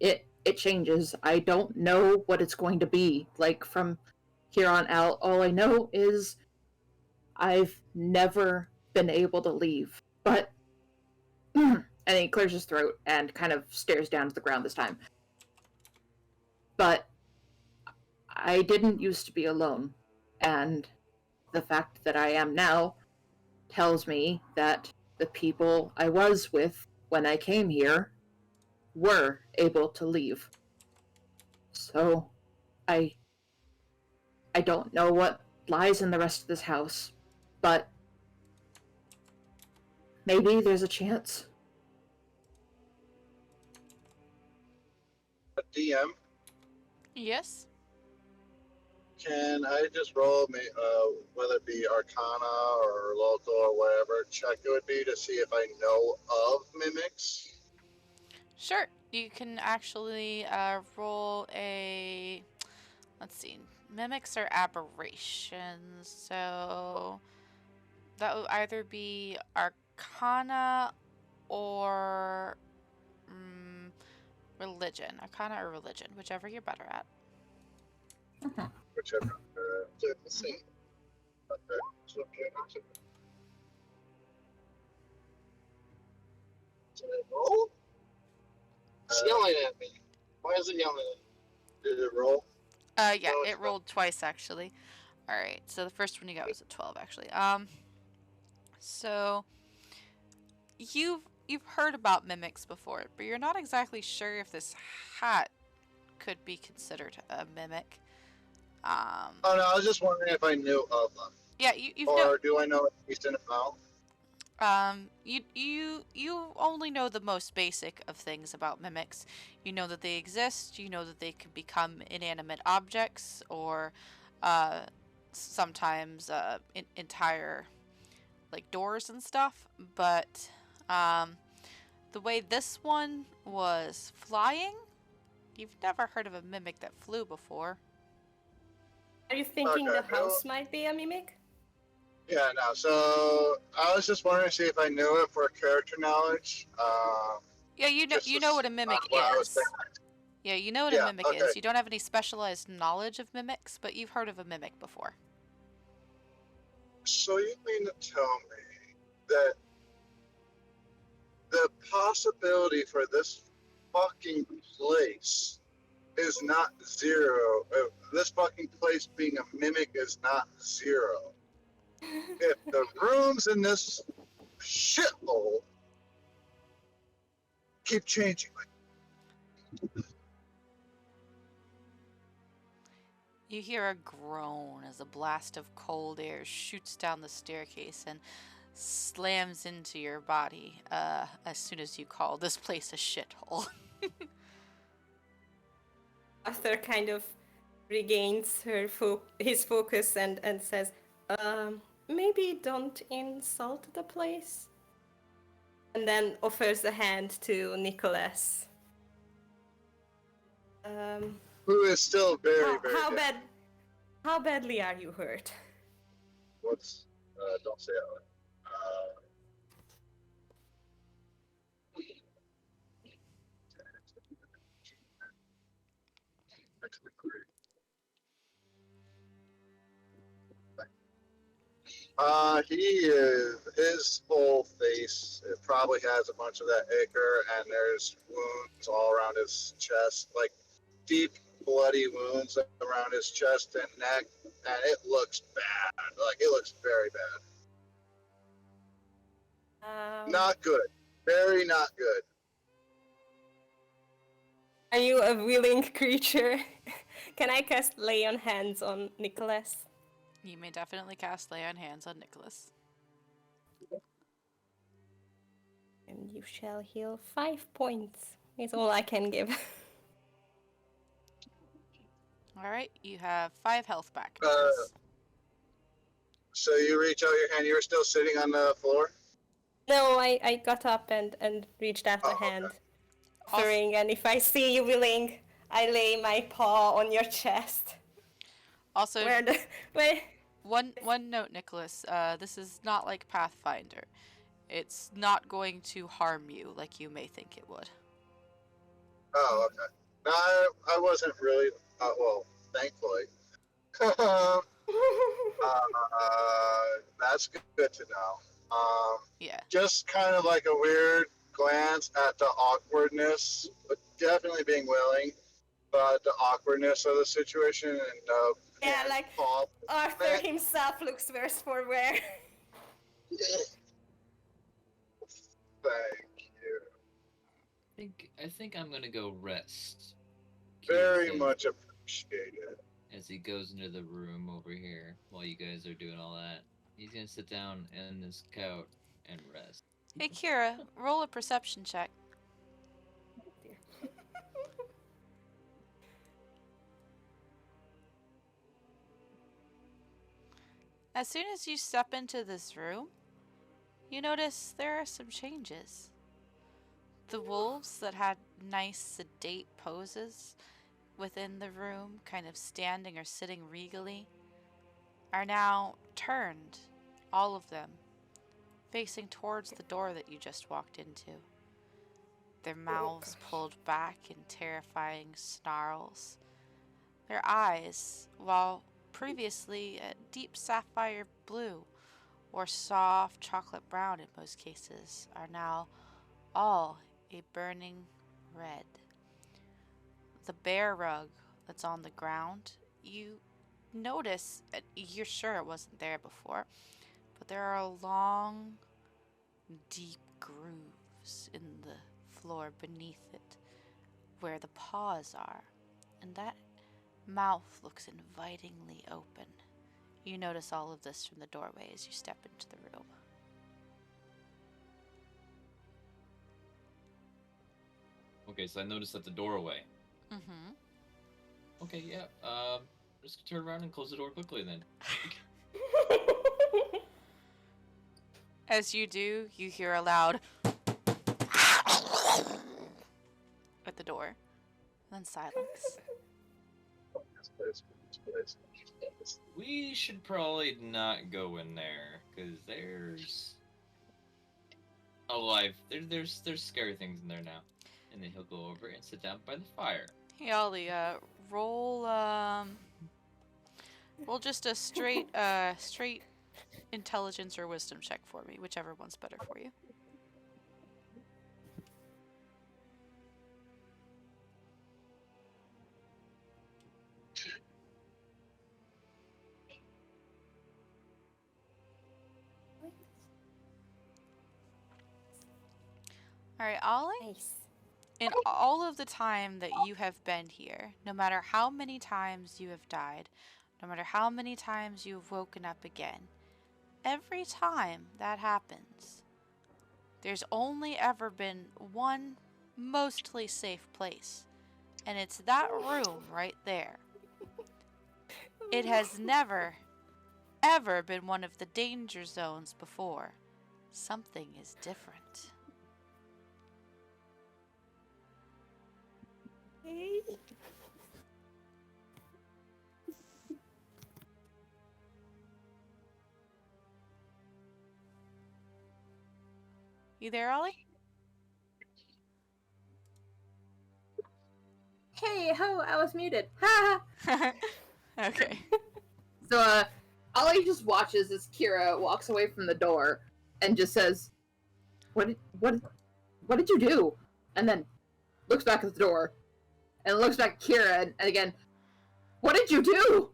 It changes. I don't know what it's going to be like from here on out. All I know is I've never been able to leave. But and he clears his throat and kind of stares down to the ground this time. But I didn't used to be alone, and the fact that I am now tells me that the people I was with when I came here were able to leave. So I don't know what lies in the rest of this house, but maybe there's a chance. DM, Yes. can I just roll whether it be Arcana or local or whatever check it would be to see if I know of mimics? Sure. You can actually roll a. Let's see. Mimics are aberrations, so that would either be Arcana or religion. Arcana or religion, whichever you're better at. Whichever. Let's see. Okay. So, so I roll? It's yelling at me. Why is it yelling at me? Did it roll? Yeah, No, it it's rolled twice actually. All right, so the first one you got was a 12 actually. So you've heard about mimics before, but you're not exactly sure if this hat could be considered a mimic. Oh no, I was just wondering if I knew of them. Yeah, you've or do I know at least an amount? you only know the most basic of things about mimics. You know that they exist. You know that they can become inanimate objects, or sometimes entire like doors and stuff. But the way this one was flying, you've never heard of a mimic that flew before. Are you thinking Okay, the house might be a mimic? Yeah, no. So I was just wondering to see if I knew it for character knowledge. Yeah, you know what a mimic is. Yeah, you know what a mimic is. You don't have any specialized knowledge of mimics, but you've heard of a mimic before. So you mean to tell me that the possibility for this fucking place is not zero? This fucking place being a mimic is not zero. If the rooms in this shithole keep changing. You hear a groan as a blast of cold air shoots down the staircase and slams into your body as soon as you call this place a shithole. Arthur kind of regains his focus and says, maybe don't insult the place. And then offers a hand to Nicholas. Who is still very How badly are you hurt? What's don't say it. He is, his whole face, it probably has a bunch of that ichor, and there's wounds all around his chest, like deep bloody wounds around his chest and neck, and it looks bad. Like, it looks very bad. Not good. Very not good. Are you a willing creature? Can I cast Lay on Hands on Nicholas? You may definitely cast Lay on Hands on Nicholas. And you shall heal 5 points. Is all I can give. Alright, you have 5 health back, Uh, Nicholas. So you reach out your hand. You were still sitting on the floor? No, I got up and reached out a hand, offering, and if I see you willing, I lay my paw on your chest. Also, where... One note, Nicholas. This is not like Pathfinder. It's not going to harm you like you may think it would. Oh, okay. No, I wasn't really. Well, thankfully. That's good to know. Yeah. Just kind of like a weird glance at the awkwardness, but definitely being willing, but the awkwardness of the situation and yeah, like Arthur himself looks worse for wear. Thank you. I think I'm gonna go rest. Very much appreciated. As he goes into the room over here while you guys are doing all that, he's gonna sit down in this couch and rest. Hey Kira, roll a perception check. As soon as you step into this room, you notice there are some changes. The wolves that had nice sedate poses within the room, kind of standing or sitting regally, are now turned, all of them, facing towards the door that you just walked into. Their mouths pulled back in terrifying snarls. Their eyes, while previously a deep sapphire blue or soft chocolate brown in most cases, are now all a burning red. The bear rug that's on the ground, you notice, you're sure it wasn't there before, but there are long, deep grooves in the floor beneath it where the paws are, and that mouth looks invitingly open. You notice all of this from the doorway as you step into the room. Okay, so I noticed at the doorway. Mm-hmm. Okay, yeah. Just turn around and close the door quickly then. As you do, you hear a loud at the door, and then silence. We should probably not go in there, because there's there's scary things in there now. And then he'll go over and sit down by the fire. Hey Ollie, roll just a straight intelligence or wisdom check for me, whichever one's better for you. Alright, Ollie? Nice. In all of the time that you have been here, no matter how many times you have died, no matter how many times you have woken up again, every time that happens, there's only ever been one mostly safe place, and it's that room right there. It has never, ever been one of the danger zones before. Something is different. Hey. You there, Ollie? Hey, Hey ho, I was muted. Ha! Okay. So, Ollie just watches as Kira walks away from the door and just says, what did you do? And then looks back at the door and looks back at Kira and again, what did you do?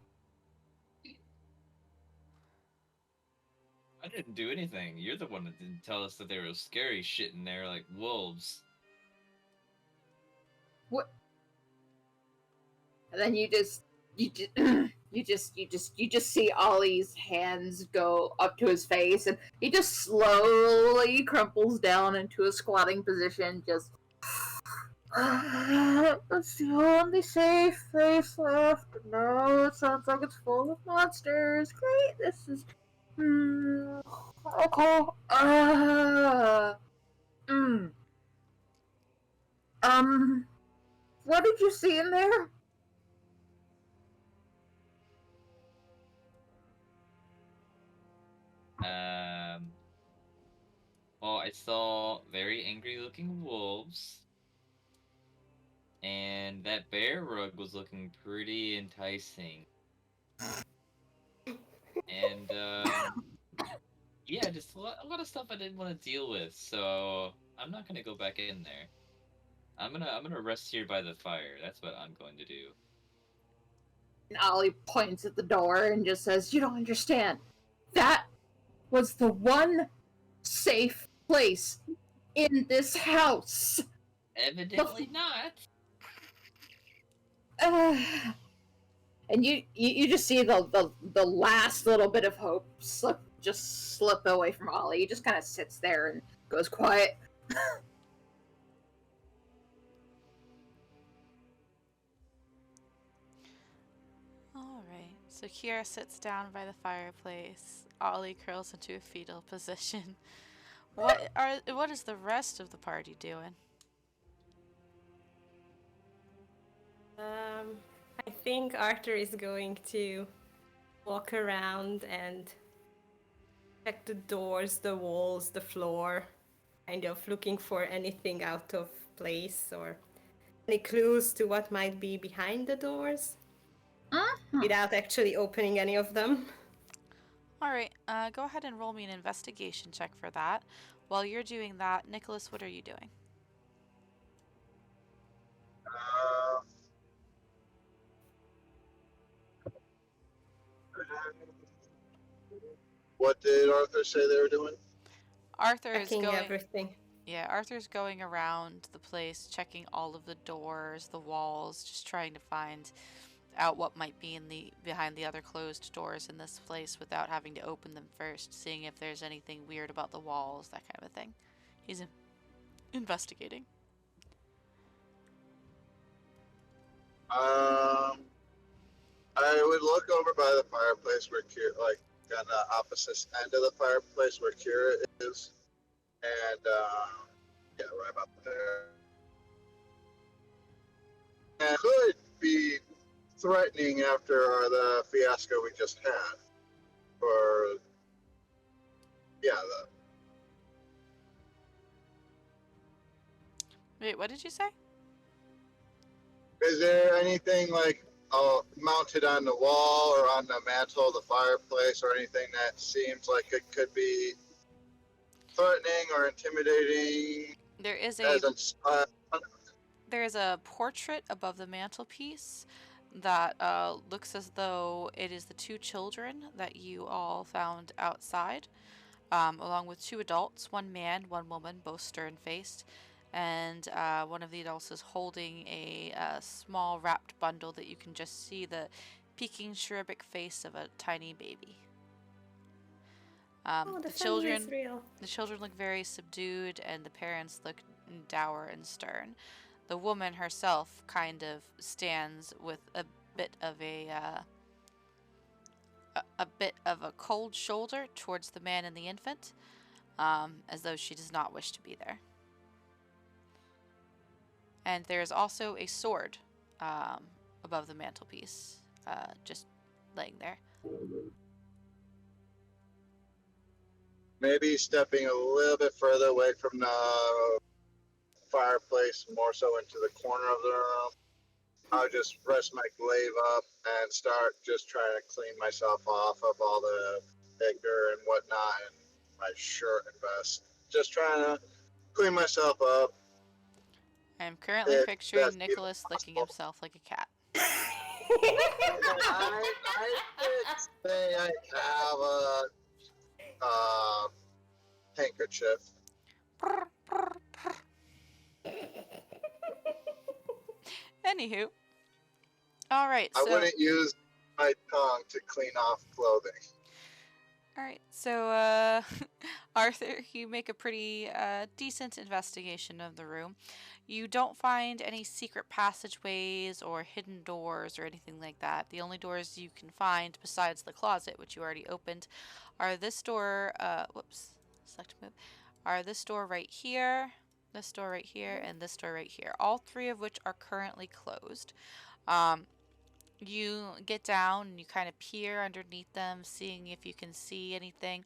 I didn't do anything. You're the one that didn't tell us that there was scary shit in there, like wolves. What? And then you just see Ollie's hands go up to his face, and he just slowly crumples down into a squatting position. Just that's the only safe place left. No, it sounds like it's full of monsters. Great, this is okay. What did you see in there? Well, I saw very angry-looking wolves, and that bear rug was looking pretty enticing. And yeah, just a lot of stuff I didn't want to deal with, so I'm not gonna go back in there. I'm gonna rest here by the fire. That's what I'm going to do. And Ollie points at the door and just says, "You don't understand. That was the one safe place in this house." Evidently not. And you just see the last little bit of hope slip away from Ollie. He just kind of sits there and goes quiet. Alright, so Kira sits down by the fireplace. Ollie curls into a fetal position. What is the rest of the party doing? I think Arthur is going to walk around and check the doors, the walls, the floor, kind of looking for anything out of place or any clues to what might be behind the doors without actually opening any of them. Alright, go ahead and roll me an investigation check for that. While you're doing that, Nicholas, what are you doing? What did Arthur say they were doing? Arthur is Checking going. everything. Yeah, Arthur's going around the place, checking all of the doors, the walls, just trying to find out what might be behind the other closed doors in this place without having to open them first, seeing if there's anything weird about the walls, that kind of thing. He's investigating. I would look over by the fireplace where Kira, like on the opposite end of the fireplace where Kira is, and yeah, right about there. And could be threatening after the fiasco we just had. Or yeah, Wait, what did you say? is there anything like mounted on the wall or on the mantle of the fireplace or anything that seems like it could be threatening or intimidating? There is a portrait above the mantelpiece that looks as though it is the two children that you all found outside, along with two adults, one man, one woman, both stern-faced, and one of the adults is holding a small wrapped bundle that you can just see the peeking cherubic face of a tiny baby. The family is real. The children look very subdued, and the parents look dour and stern. The woman herself kind of stands with a bit of a cold shoulder towards the man and the infant, as though she does not wish to be there. And there is also a sword above the mantelpiece, just laying there. Maybe stepping a little bit further away from the fireplace, more so into the corner of the room, I'll just rest my glaive up and start just trying to clean myself off of all the ichor and whatnot and my shirt and vest. Just trying to clean myself up I'm currently if picturing that's even Nicholas licking possible. himself like a cat. I did say I have a handkerchief. Anywho, all right. I So wouldn't use my tongue to clean off clothing. all right. So Arthur, you make a pretty decent investigation of the room. You don't find any secret passageways or hidden doors or anything like that. The only doors you can find, besides the closet, which you already opened, are this door. Whoops. Select move. Are this door right here, this door right here, and this door right here. All three of which are currently closed. You get down and you kind of peer underneath them, seeing if you can see anything.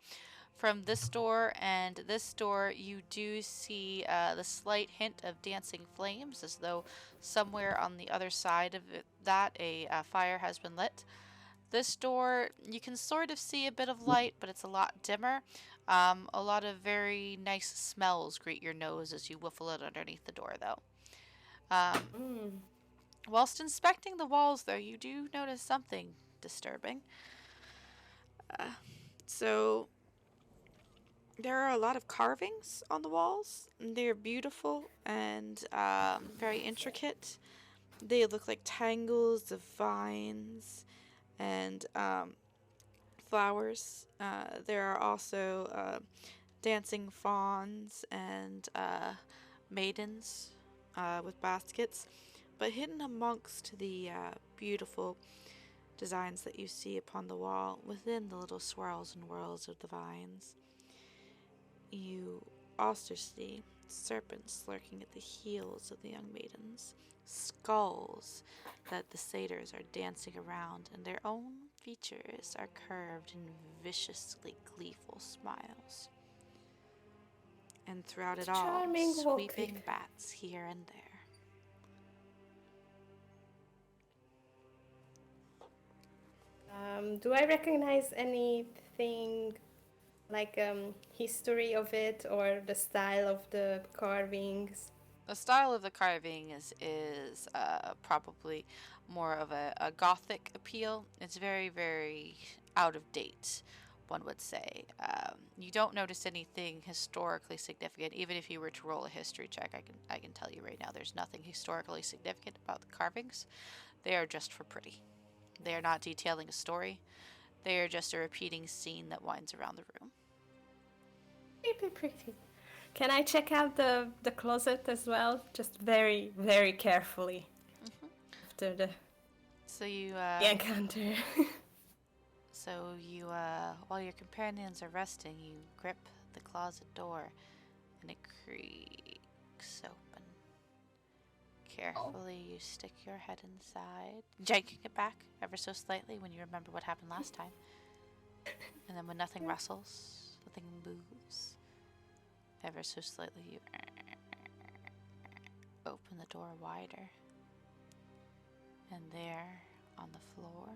From this door and this door, you do see the slight hint of dancing flames, as though somewhere on the other side of that a fire has been lit. This door, you can sort of see a bit of light, but it's a lot dimmer. A lot of very nice smells greet your nose as you whiffle it underneath the door, though. Whilst inspecting the walls, though, you do notice something disturbing. So, there are a lot of carvings on the walls. They're beautiful and very intricate. They look like tangles of vines and flowers. There are also dancing fawns and maidens with baskets. But hidden amongst the beautiful designs that you see upon the wall, within the little swirls and whirls of the vines, you also see serpents lurking at the heels of the young maidens, skulls that the satyrs are dancing around, and their own features are curved in viciously gleeful smiles. And throughout it all, Charming sweeping wallpaper. bats here and there. Do I recognize anything like history of it or the style of the carvings? The style of the carving is probably more of a gothic appeal. It's very, very out of date, one would say. You don't notice anything historically significant. Even if you were to roll a history check, I can tell you right now, there's nothing historically significant about the carvings. They are just for pretty. They are not detailing a story. They are just a repeating scene that winds around the room. Pretty. Can I check out the closet as well? Just very, very carefully after the encounter. So you, while your companions are resting, you grip the closet door, and it creaks open. Carefully, you stick your head inside, janking it back ever so slightly when you remember what happened last time. And then when nothing rustles, nothing moves, ever so slightly you open the door wider. And there, on the floor,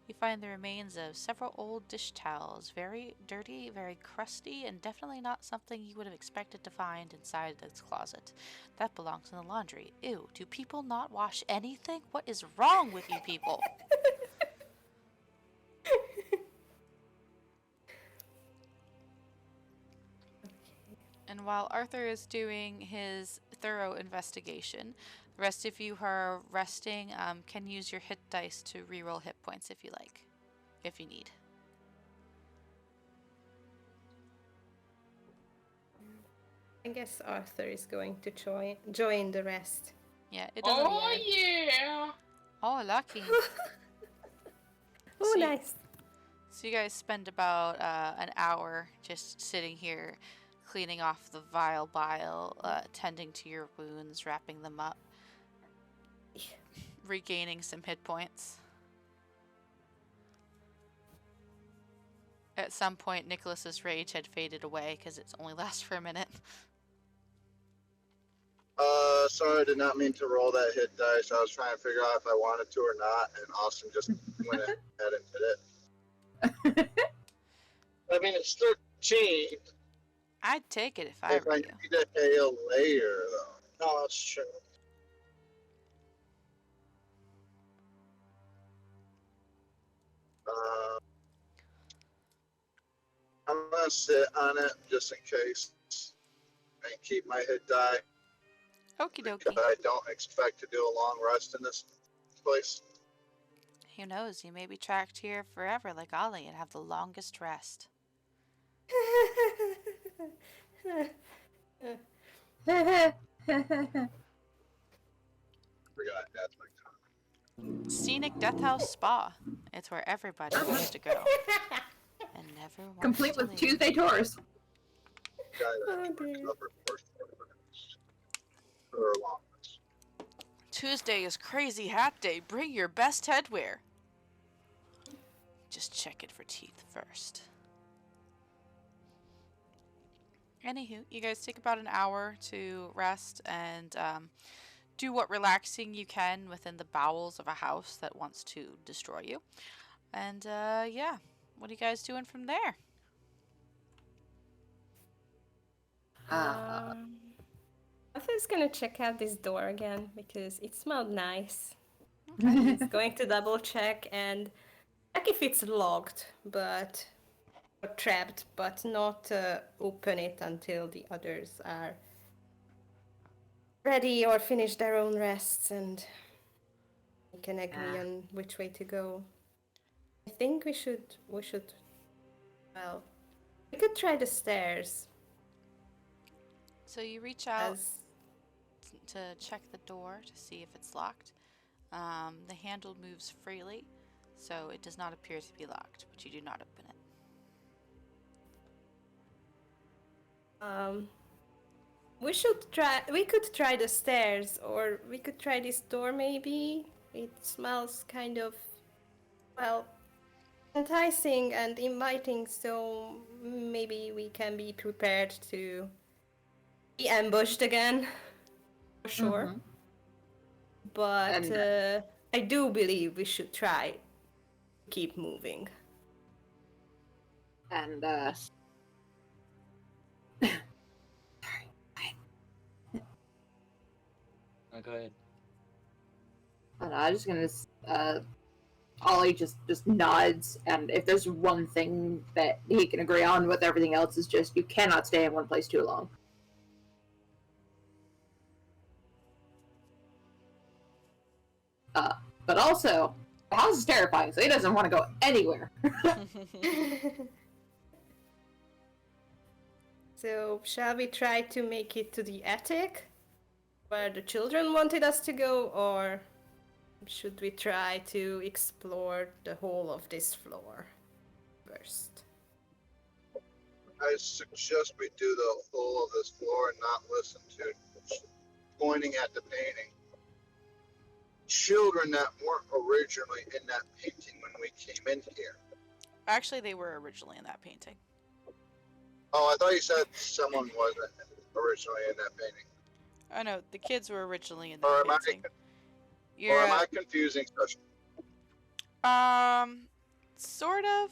you find the remains of several old dish towels, very dirty, very crusty, and definitely not something you would have expected to find inside this closet. That belongs in the laundry. Ew, do people not wash anything? What is wrong with you people? And while Arthur is doing his thorough investigation, the rest of you who are resting can use your hit dice to reroll hit points if you like, if you need. I guess Arthur is going to join the rest. Yeah, it doesn't. Oh yeah! Oh, lucky. Oh, So nice. So you guys spend about an hour just sitting here, cleaning off the vile bile, tending to your wounds, wrapping them up, regaining some hit points. At some point, Nicholas's rage had faded away because it only lasts for a minute. Sorry, I did not mean to roll that hit dice. I was trying to figure out if I wanted to or not, and Austin just went ahead and did it. I mean, it's 13. I'd take it if I If were I you. need to hail later, though. No, that's true. I'm gonna sit on it just in case and keep my hit die Okie because dokie. I don't expect to do a long rest in this place. Who knows? You may be tracked here forever like Ollie and have the longest rest. Forgot that's my time. Scenic Death House Spa. It's where everybody wants to go and never wants Complete to with leave. Tuesday tours. Guy that Oh, works dear. up for 4 minutes or a long rest. Tuesday is Crazy Hat Day. Bring your best headwear. Just check it for teeth first. Anywho, you guys take about an hour to rest and do what relaxing you can within the bowels of a house that wants to destroy you. And yeah, what are you guys doing from there? Arthur's gonna check out this door again because it smelled nice. Okay. He's going to double check and check if it's locked, but or trapped, but not open it until the others are ready or finish their own rests and we can agree on which way to go. I think we should well, we could try the stairs So you reach out as to check the door to see if it's locked. The handle moves freely, so it does not appear to be locked, but you do not open it. we could try the stairs or we could try this door maybe. It smells kind of well enticing and inviting, so maybe we can be prepared to be ambushed again for sure. Mhm. But And- I do believe we should try to keep moving. And Oh, go ahead. I don't know, I'm just gonna Ollie just nods, and if there's one thing that he can agree on with everything else is just you cannot stay in one place too long. But also, the house is terrifying, so he doesn't want to go anywhere. So, shall we try to make it to the attic where the children wanted us to go, or should we try to explore the whole of this floor first? I suggest we do the whole of this floor and not listen to pointing at the painting. Children that weren't originally in that painting when we came in here. Actually, they were originally in that painting. Oh, I thought you said someone wasn't originally in that painting. Oh no, the kids were originally in the Or am painting. or am I confusing stuff? Sort of.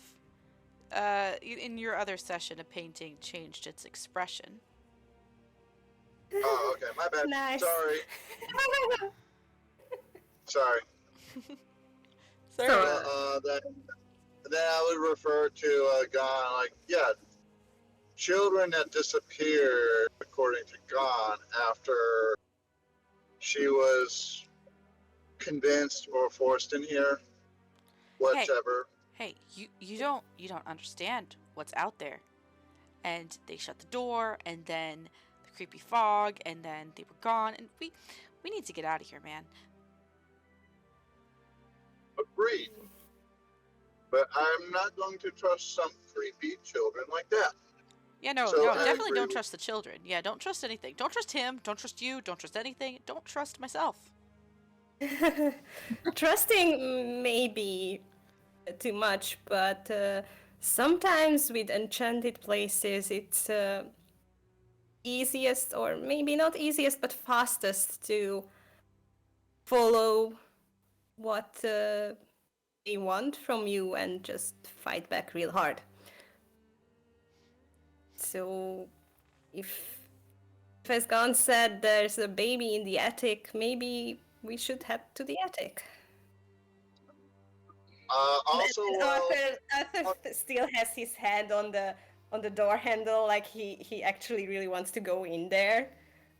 In your other session, a painting changed its expression. Oh, okay, my bad. Nice. Sorry. Sorry. Sorry. Then I would refer to Gon, like, yeah, children that disappeared, according to Gon, after she was convinced or forced in here, whichever. Hey, you don't understand what's out there. And they shut the door, and then the creepy fog, and then they were gone, and we need to get out of here, man. Agreed. But I'm not going to trust some creepy children like that. Yeah, no, So I definitely agree don't with- trust the children. Yeah, don't trust anything. Don't trust him. Don't trust you. Don't trust anything. Don't trust myself. Trusting may be too much, but sometimes with enchanted places, it's easiest, or maybe not easiest, but fastest to follow what they want from you and just fight back real hard. So, if as Gon said, there's a baby in the attic, maybe we should head to the attic. Also, And Arthur still has his hand on the door handle, like he actually really wants to go in there,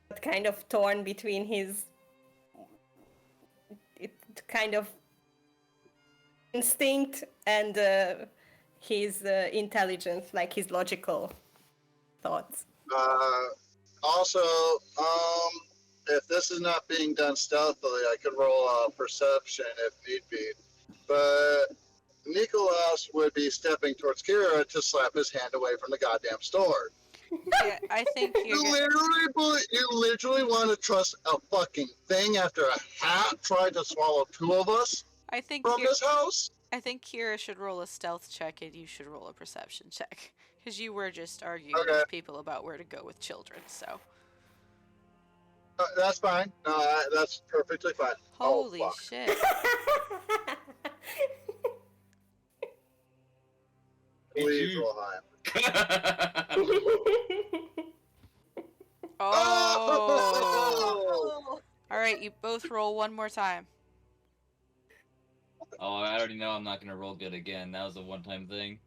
but kind of torn between his kind of instinct and his intelligence, like his logical thoughts. also, if this is not being done stealthily, I could roll perception if need be. But Nicholas would be stepping towards Kira to slap his hand away from the goddamn sword. Yeah, I think You literally want to trust a fucking thing after a hat tried to swallow two of us I think from this house? I think Kira should roll a stealth check and you should roll a perception check. Because you were just arguing Okay. with people about where to go with children, so. That's fine. No, that's perfectly fine. Holy fuck. shit. Please roll high. Oh! Alright, you both roll one more time. Oh, I already know I'm not gonna roll good again. That was a one-time thing.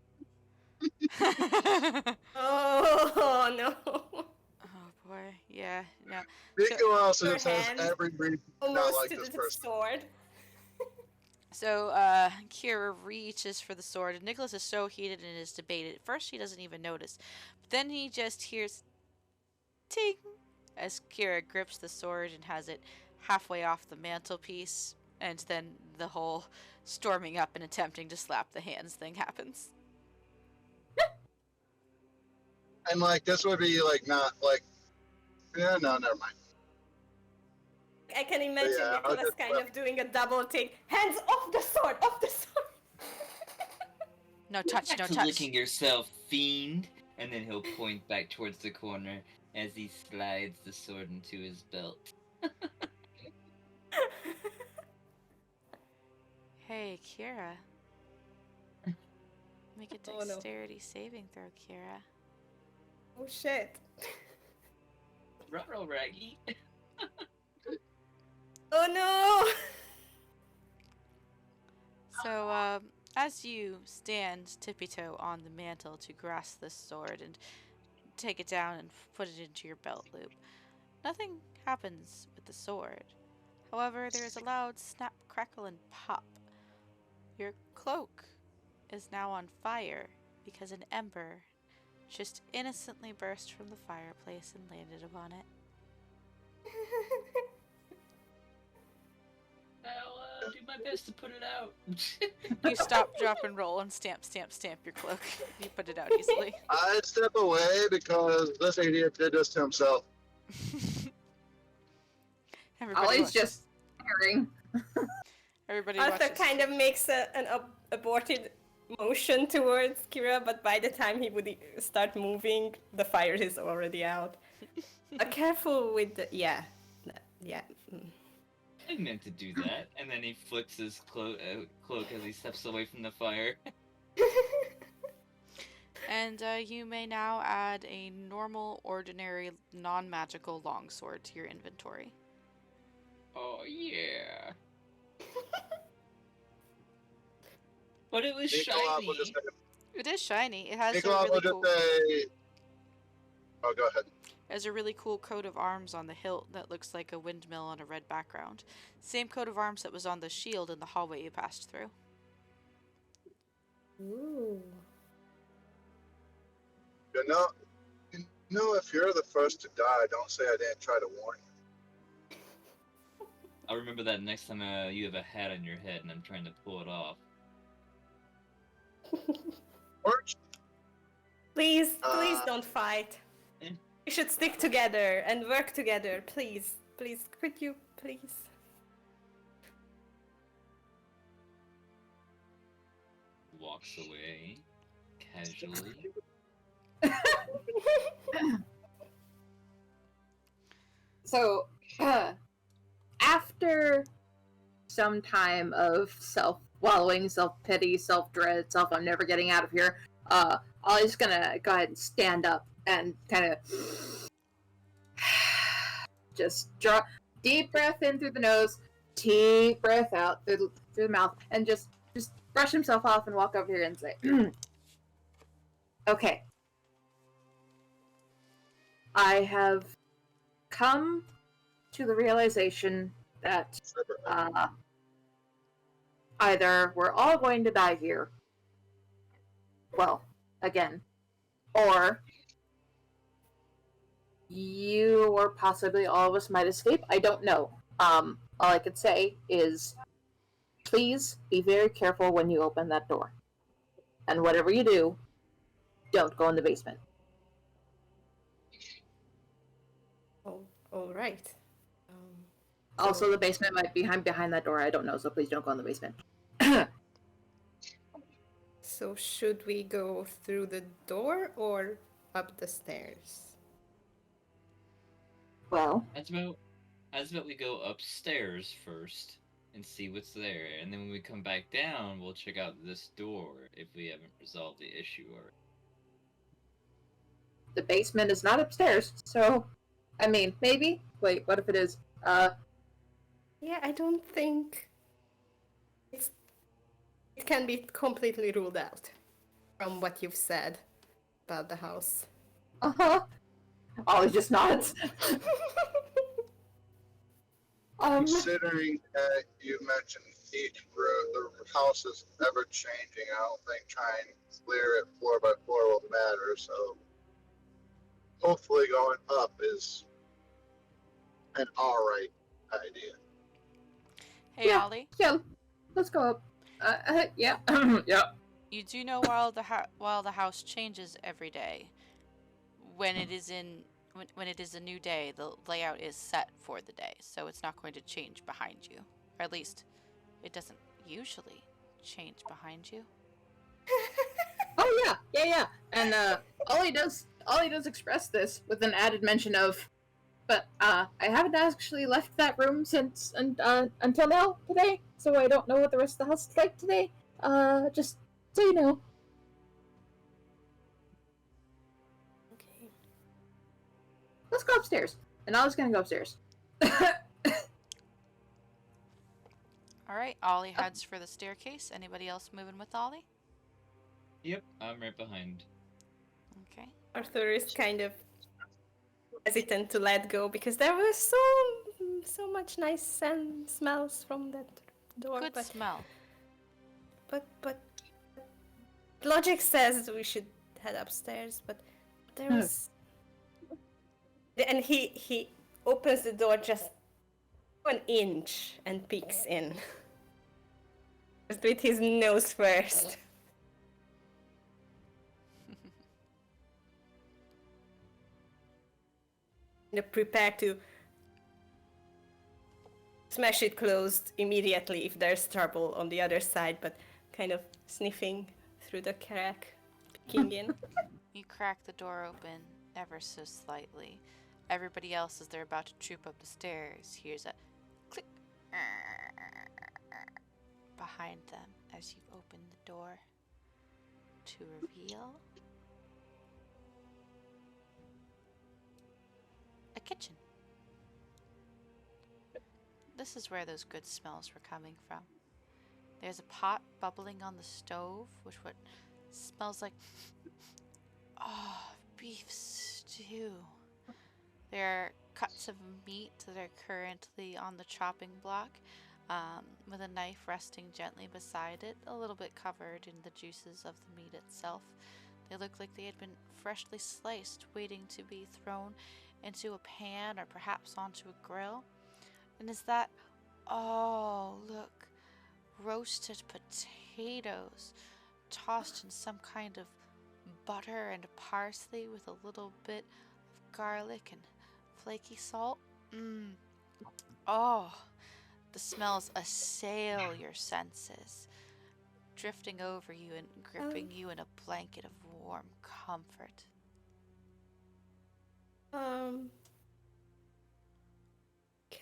Oh no! Oh boy, yeah, no. Nicholas Your has hand every reason not Almost like to this the person. sword. So, Kira reaches for the sword, and Nicholas is so heated in his debate. At first, he doesn't even notice. But then he just hears ting as Kira grips the sword and has it halfway off the mantelpiece, and then the whole storming up and attempting to slap the hands thing happens. And like this would be like not like yeah, no, never mind. I can imagine Yeah, I'll Nicholas just kind flip. of doing a double take. Hands off the sword! Off the sword! No touch, no Back to touch. licking yourself, fiend. And then he'll point back towards the corner as he slides the sword into his belt. Hey, Kira. Make a Oh, no. dexterity saving throw, Kira. Oh shit. Ruh-roh, Raggy. Oh no! So, as you stand tippy-toe on the mantle to grasp this sword and take it down and put it into your belt loop, nothing happens with the sword. However, there is a loud snap, crackle, and pop. Your cloak is now on fire because an ember just innocently burst from the fireplace and landed upon it. I'll do my best to put it out. You stop, drop, and roll and stamp, stamp, stamp your cloak. You put it out easily. I'd step away because this idiot did this to himself. Everybody Ollie's watches. just staring. Everybody Arthur watches. kind of makes an aborted motion towards Kira, but by the time he would start moving, the fire is already out. Careful with the... Yeah. Yeah. I meant to do that. And then he flicks his cloak as he steps away from the fire. And you may now add a normal, ordinary, non-magical longsword to your inventory. Oh, yeah. But it was Nicholas shiny. will just It is shiny. It has a Nicholas really will just cool. say. Oh, go ahead. It has a really cool coat of arms on the hilt that looks like a windmill on a red background. Same coat of arms that was on the shield in the hallway you passed through. Ooh. You know, if you're the first to die, don't say I didn't try to warn you. I'll remember that next time you have a hat on your head and I'm trying to pull it off. Weren't Please don't fight. Eh. We should stick together and work together. Please. Please, could you please? Walks away casually. So, after some time of self-wallowing, self-pity, self-dread, I'm never getting out of here, Ollie's gonna go ahead and stand up and kind of just draw deep breath in through the nose, deep breath out through the mouth, and just brush himself off and walk over here and say, okay, I have come to the realization that either we're all going to die here, well, again, or you or possibly all of us might escape. I don't know. All I could say is please be very careful when you open that door. And whatever you do, don't go in the basement. Oh, all right. Also, the basement might be behind that door. I don't know, so please don't go in the basement. So should we go through the door or up the stairs? Well, As about we go upstairs first and see what's there, and then when we come back down, we'll check out this door if we haven't resolved the issue already. the basement is not upstairs, so I mean, maybe. Wait, what if it is? Yeah, I don't think it can be completely ruled out from what you've said about the house. Uh-huh. Ollie just nods. Considering that you mentioned each room, the house is ever changing, I don't think trying to clear it floor by floor will matter, so hopefully going up is an alright idea. Hey, Yeah. Ollie. Yeah, let's go up. Yeah. Yeah. You do know while the house changes every day, when it is a new day, the layout is set for the day, so it's not going to change behind you, or at least it doesn't usually change behind you. Oh yeah. And Ollie does express this with an added mention of, but I haven't actually left that room since until now today, so I don't know what the rest of the house is like today. Just so you know. Okay. Let's go upstairs. And I was gonna go upstairs. All right, Ollie heads for the staircase. Anybody else moving with Ollie? Yep, I'm right behind. Okay. Arthur is kind of hesitant to let go because there was so much nice scent smells from that door. Good smell. But logic says we should head upstairs, but there was and he opens the door just 1 inch and peeks in. Just with his nose first. Prepare to smash it closed immediately if there's trouble on the other side, but kind of sniffing through the crack, peeking in. You crack the door open ever so slightly. Everybody else, as they're about to troop up the stairs, hears a click behind them as you open the door to reveal a kitchen. This is where those good smells were coming from. There's a pot bubbling on the stove, which what smells like beef stew. There are cuts of meat that are currently on the chopping block, with a knife resting gently beside it, a little bit covered in the juices of the meat itself. They look like they had been freshly sliced, waiting to be thrown into a pan or perhaps onto a grill. And is that, oh look, roasted potatoes tossed in some kind of butter and parsley with a little bit of garlic and flaky salt. Oh, the smells assail your senses, drifting over you and gripping you in a blanket of warm comfort.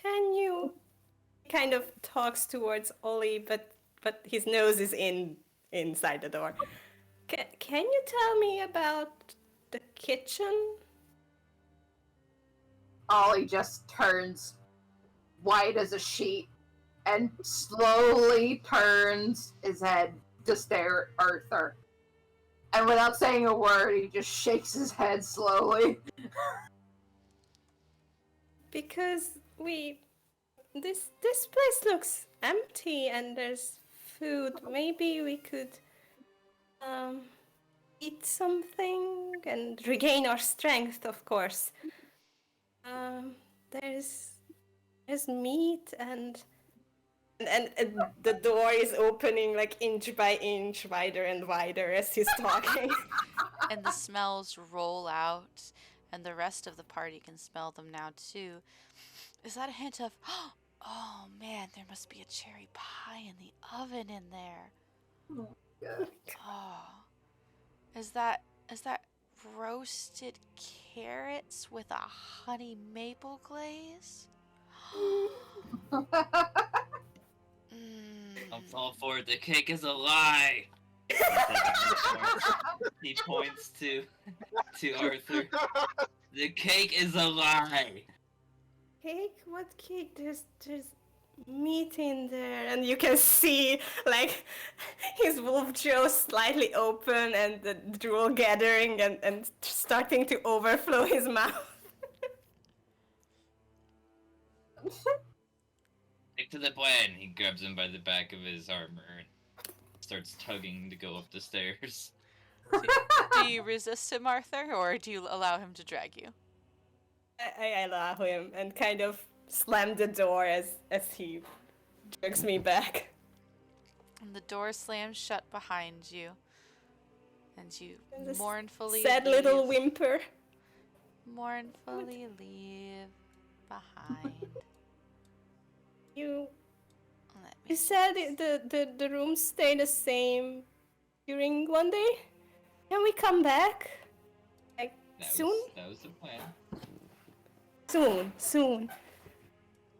can you? He kind of talks towards Ollie, but his nose is inside the door. Can you tell me about the kitchen? Ollie just turns white as a sheet and slowly turns his head to stare at Arthur. And without saying a word, he just shakes his head slowly. Because this place looks empty and there's food. Maybe we could eat something and regain our strength, of course. There's meat and the door is opening like inch by inch, wider and wider as he's talking. And the smells roll out, and the rest of the party can smell them now too. Is that a hint of, oh man, there must be a cherry pie in the oven in there? Oh, is that roasted carrots with a honey maple glaze? I'm all for it. The cake is a lie. He points to Arthur. The cake is a lie. Cake? What cake? There's meat in there, and you can see like his wolf jaw slightly open and the drool gathering and starting to overflow his mouth. Stick to the plan. He grabs him by the back of his armor and starts tugging to go up the stairs. Do you resist him, Arthur, or do you allow him to drag you? I allow him and kind of slam the door as he jerks me back. And the door slams shut behind you, and you This mournfully sad leave, little whimper. mournfully leave behind. You Let me You said the rooms stay the same during one day? Can we come back? Like, soon? That was the plan. Soon.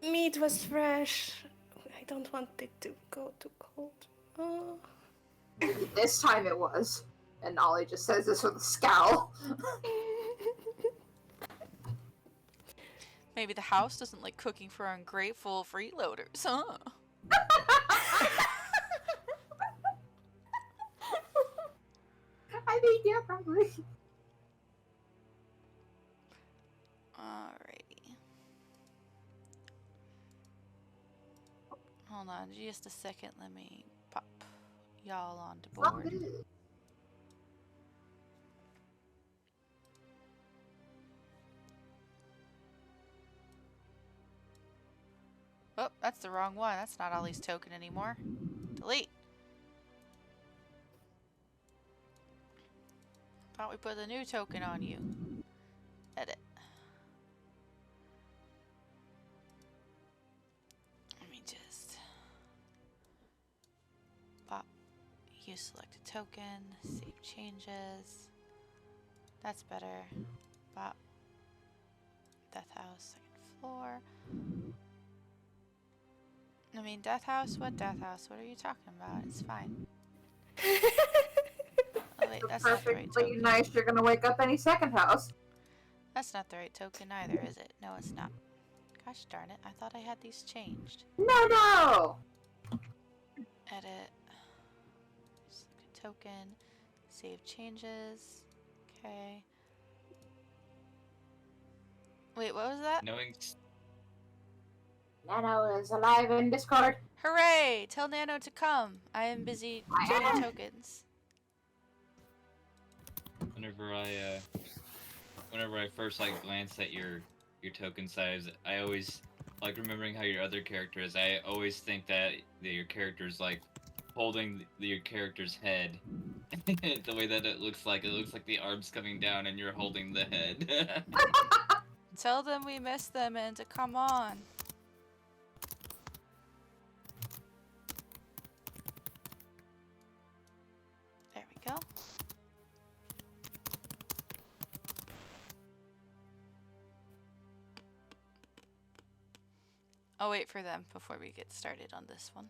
Meat was fresh. I don't want it to go too cold. Oh. This time it was. And Ollie just says this with a scowl. Maybe the house doesn't like cooking for ungrateful freeloaders, huh? I mean, yeah, probably. Alrighty. Hold on just a second. Let me pop y'all onto board. Oh, that's the wrong one. That's not Ollie's token anymore. Delete. Thought we put a new token on you. Edit. Let me just pop. You select a token. Save changes. That's better. Pop. Death house, second floor. I mean, death house? What death house? What are you talking about? It's fine. Oh wait, that's not the right Perfectly token. nice. You're gonna wake up any second house. That's not the right token either, is it? No, it's not. Gosh darn it, I thought I had these changed. No. Edit. Select a token. Save changes. Okay. Wait, what was that? Knowing Nano is alive in Discord. Hooray! Tell Nano to come. I am busy doing tokens. whenever I first like glance at your token size, I always like remembering how your other character is. I always think that your character's like holding your character's head. The way that it looks like the arms coming down and you're holding the head. Tell them we miss them and to come on. There we go. I'll wait for them before we get started on this one.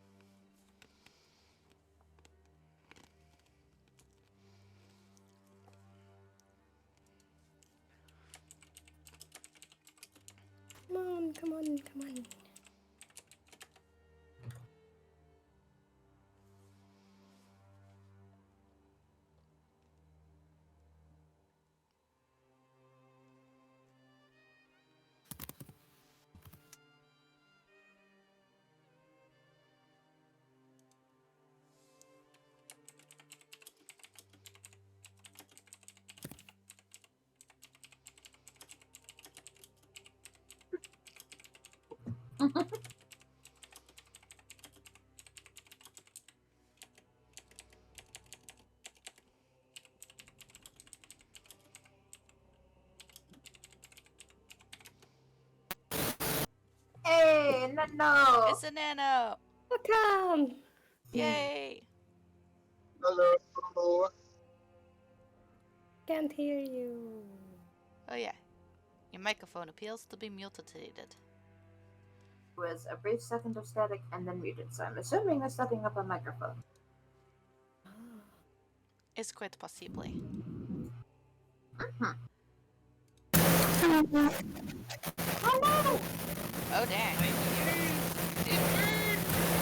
Come on, come on, come on. Hey, no. It's a nano! Welcome! Yay! Hello. Can't hear you. Oh yeah. Your microphone appears to be mutated. Was a brief second of static and then muted, so I'm assuming they're setting up a microphone. It's quite possibly. Oh no! Oh dang.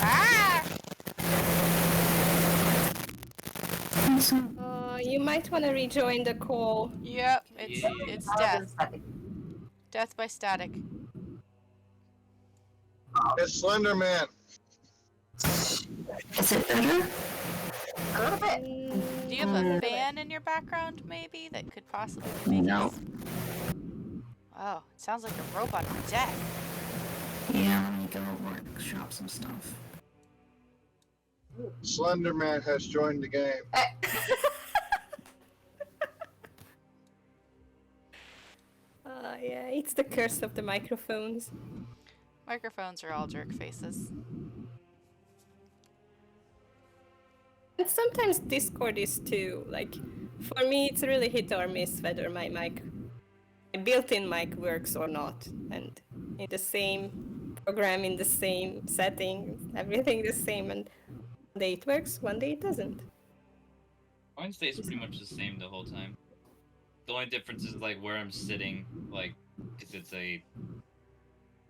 Ah! You might want to rejoin the call. Yep, it's death. Static. Death by static. It's Slender Man. Is it better? A little bit. Do you have a fan in your background, maybe, that could possibly make No. it? Oh, it sounds like a robot of death. Yeah, let me go workshop some stuff. Slender Man has joined the game. Yeah, it's the curse of the microphones. Microphones are all jerk faces. And sometimes Discord is too. Like, for me, it's really hit or miss whether my built-in mic works or not. And in the same program, in the same setting, everything the same. And one day it works, one day it doesn't. Mine stays pretty much the same the whole time. The only difference is like where I'm sitting, like, because it's a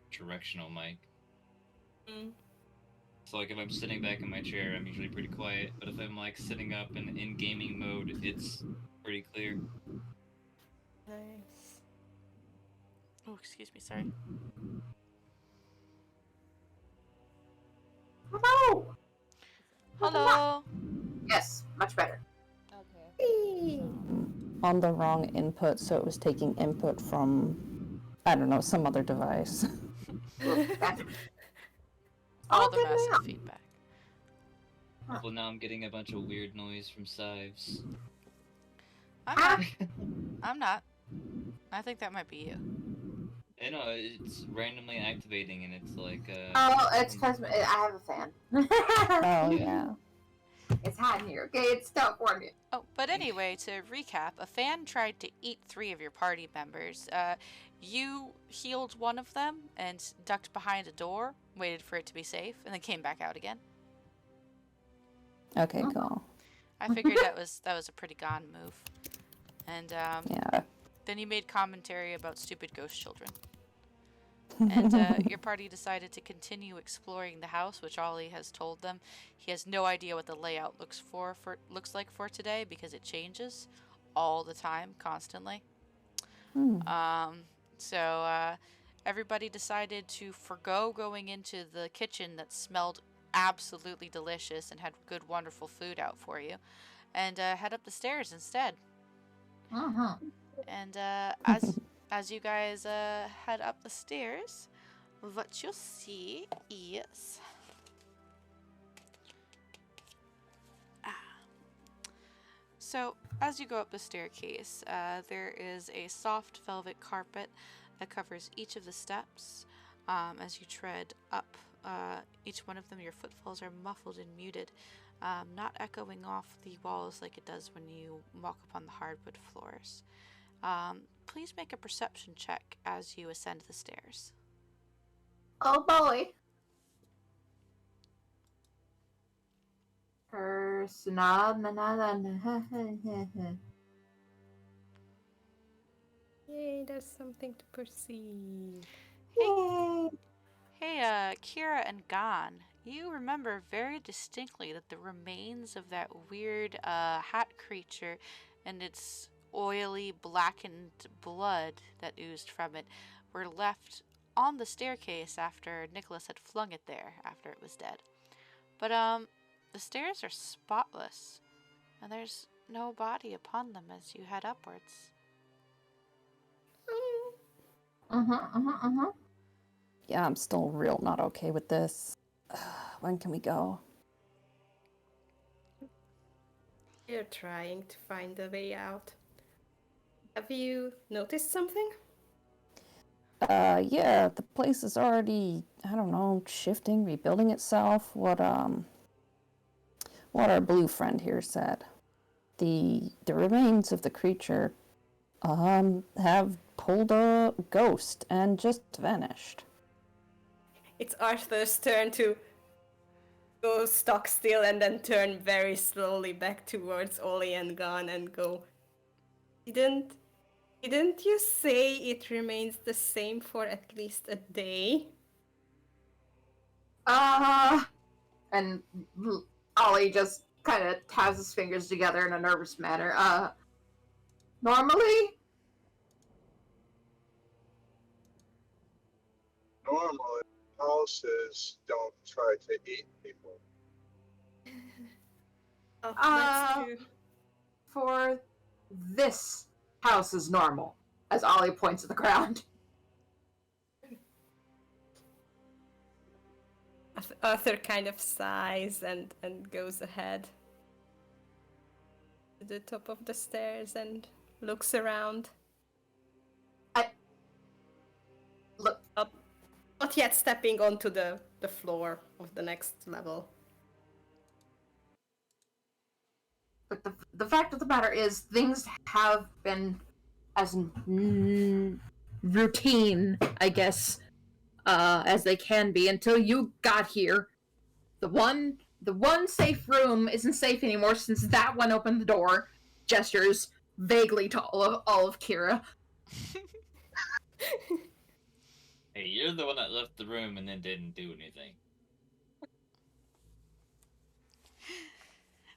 directional mic. Mm. So like if I'm sitting back in my chair, I'm usually pretty quiet. But if I'm like sitting up and in gaming mode, it's pretty clear. Nice. Oh, excuse me, sorry. Hello. Hello! Yes, much better. Whee! On the wrong input, so it was taking input from, I don't know, some other device. Gotcha. All Oh, the good massive now. feedback. Well, now I'm getting a bunch of weird noise from Sives. I'm not. I'm not. I think that might be you. I know, it's randomly activating and it's like, Oh, it's because I have a fan. Oh, yeah. It's hot in here, okay? It's California. Oh, but anyway, to recap, a fan tried to eat 3 of your party members. You healed one of them and ducked behind a door, waited for it to be safe, and then came back out again. Okay, cool. I figured that was a pretty gone move. And Yeah. then you made commentary about stupid ghost children. And your party decided to continue exploring the house, which Ollie has told them. He has no idea what the layout looks like for today because it changes all the time, constantly. So everybody decided to forgo going into the kitchen that smelled absolutely delicious and had good, wonderful food out for you, and head up the stairs instead. And as you guys head up the stairs, what you'll see is so as you go up the staircase, there is a soft velvet carpet that covers each of the steps. As you tread up each one of them, your footfalls are muffled and muted, not echoing off the walls like it does when you walk upon the hardwood floors. Please make a perception check as you ascend the stairs. Oh boy. Personal. Yay, there's something to perceive. Hey, Yay. hey, Kira and Gon, you remember very distinctly that the remains of that weird hat creature and its oily, blackened blood that oozed from it were left on the staircase after Nicholas had flung it there after it was dead. But, the stairs are spotless, and there's no body upon them as you head upwards. Yeah, I'm still real not okay with this. When can we go? You're trying to find a way out. Have you noticed something? Yeah, the place is already, I don't know, shifting, rebuilding itself. What our blue friend here said. The remains of the creature, have pulled a ghost and just vanished. It's Arthur's turn to go stock still and then turn very slowly back towards Ollie and Gon and go, Didn't you say it remains the same for at least a day? And Ollie just kind of ties his fingers together in a nervous manner. Normally? Normally, houses don't try to eat people. Oh, that's Uh, true. For this house is normal, as Ollie points at the ground. Arthur kind of sighs and goes ahead to the top of the stairs and looks around. Look, Up, not yet stepping onto the floor of the next level. but the fact of the matter is, things have been as routine, I guess, as they can be until you got here. The one safe room isn't safe anymore since that one opened the door. Gestures vaguely to all of Kira. Hey, you're the one that left the room and then didn't do anything.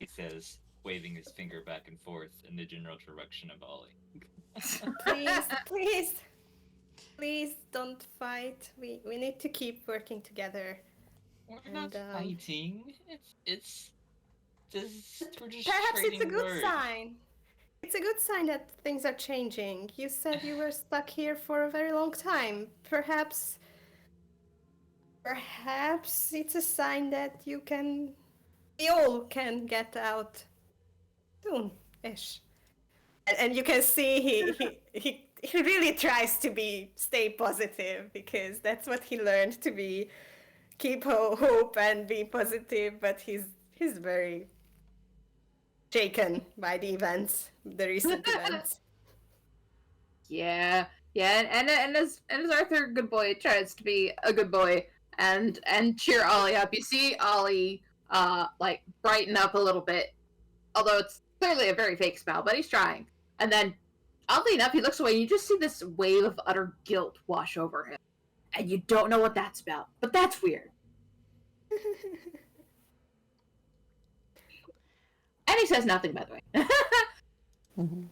He says, waving his finger back and forth in the general direction of Ollie. Please don't fight. We need to keep working together. We're not fighting. It's just we're just Perhaps it's a trading good words. sign. It's a good sign that things are changing. You said you were stuck here for a very long time. Perhaps it's a sign that we all can get out soon-ish. And you can see he really tries to stay positive because that's what he learned to be. Keep hope and be positive, but he's very shaken by the recent events. Yeah, and as Arthur, good boy, tries to be a good boy and cheer Ollie up. You see Ollie like brighten up a little bit, although it's clearly a very fake smile, but he's trying. And then, oddly enough, he looks away. And you just see this wave of utter guilt wash over him, and you don't know what that's about. But that's weird. And he says nothing, by the way. Mm-hmm.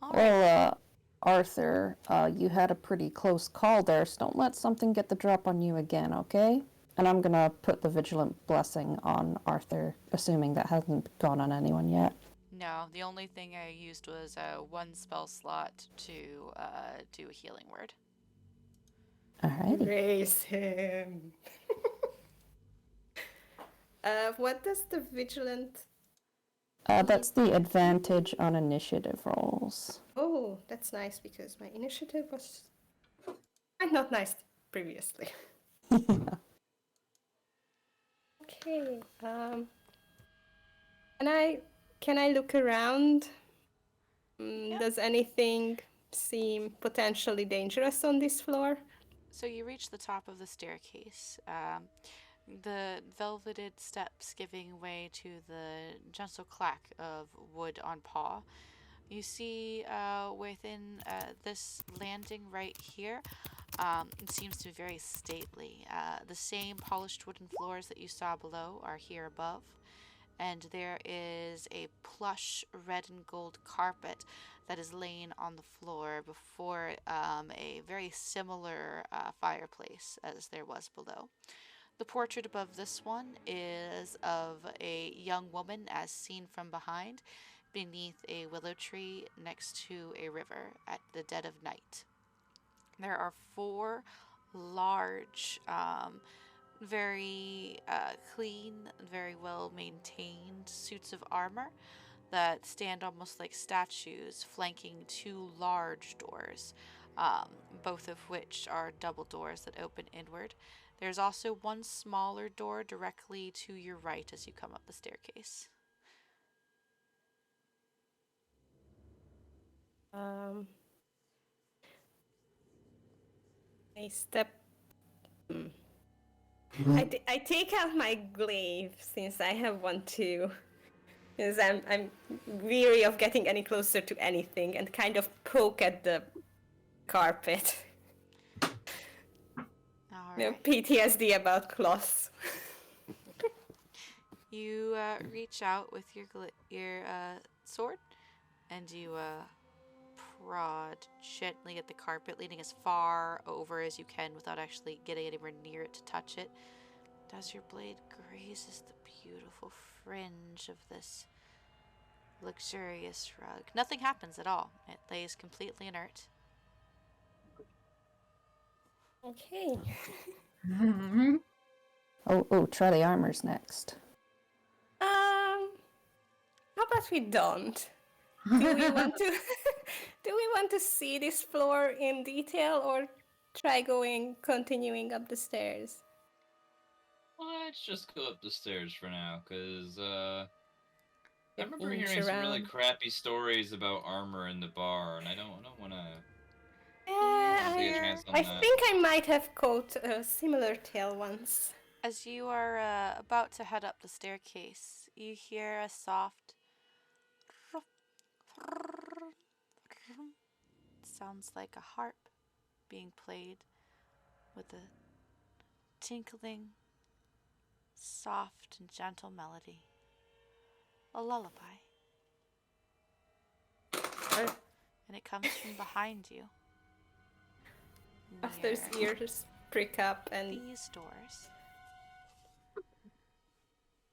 All right. Well, Arthur, you had a pretty close call there, so don't let something get the drop on you again, okay? And I'm gonna put the Vigilant Blessing on Arthur, assuming that hasn't gone on anyone yet. No, the only thing I used was one spell slot to do a healing word. Alrighty. Raise him. What does the vigilant? That's the advantage on initiative rolls. Oh, that's nice because my initiative was not nice previously. Okay. Can I look around? Yeah. Does anything seem potentially dangerous on this floor? So you reach the top of the staircase. The velveted steps giving way to the gentle clack of wood on paw. You see within this landing right here, it seems to be very stately. The same polished wooden floors that you saw below are here above, and there is a plush red and gold carpet that is laying on the floor before a very similar fireplace as there was below. The portrait above this one is of a young woman as seen from behind beneath a willow tree next to a river at the dead of night. There are four large, very clean, very well maintained suits of armor that stand almost like statues, flanking two large doors, um, both of which are double doors that open inward. There's also one smaller door directly to your right as you come up the staircase. Um, I step. I take out my glaive since I have one too. Because I'm weary of getting any closer to anything and kind of poke at the carpet. All No right. PTSD about cloths. You reach out with your sword, and you prod gently at the carpet, leaning as far over as you can without actually getting anywhere near it to touch it. As your blade grazes the beautiful fringe of this luxurious rug, nothing happens at all. It lays completely inert. Okay. Oh, try the armors next. How about we don't? Do we want to do we want to see this floor in detail or try continuing up the stairs? Let's just go up the stairs for now, because I remember Inch hearing some really around. crappy stories about armor in the bar, and I don't want to Yeah, take a chance on I that. think I might have caught a similar tale once. As you are about to head up the staircase, you hear a soft sounds like a harp being played with a tinkling, soft and gentle melody. A lullaby. And it comes from behind you. After's Near ears prick up and these doors.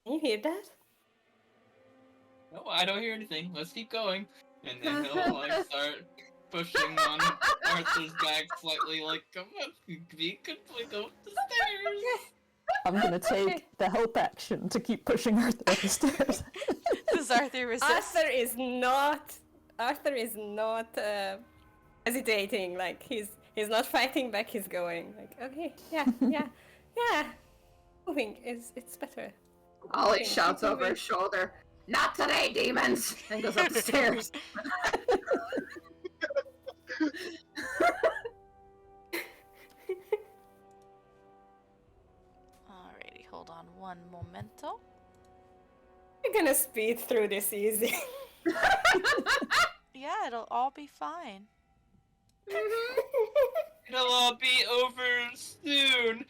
can you hear that? No, I don't hear anything. Let's keep going. And then he'll like start pushing on Arthur's back slightly, like, come on, be good, go up the stairs. I'm gonna take the help action to keep pushing Arthur up the stairs. Does Arthur resist? Arthur is not hesitating. Like he's not fighting back. He's going like, okay, yeah. Moving it's better. Ollie shouts over his shoulder, "Not today, demons!" and goes up the stairs. Alrighty, hold on one momento. We're gonna speed through this easy. Yeah, it'll all be fine. It'll all be over soon.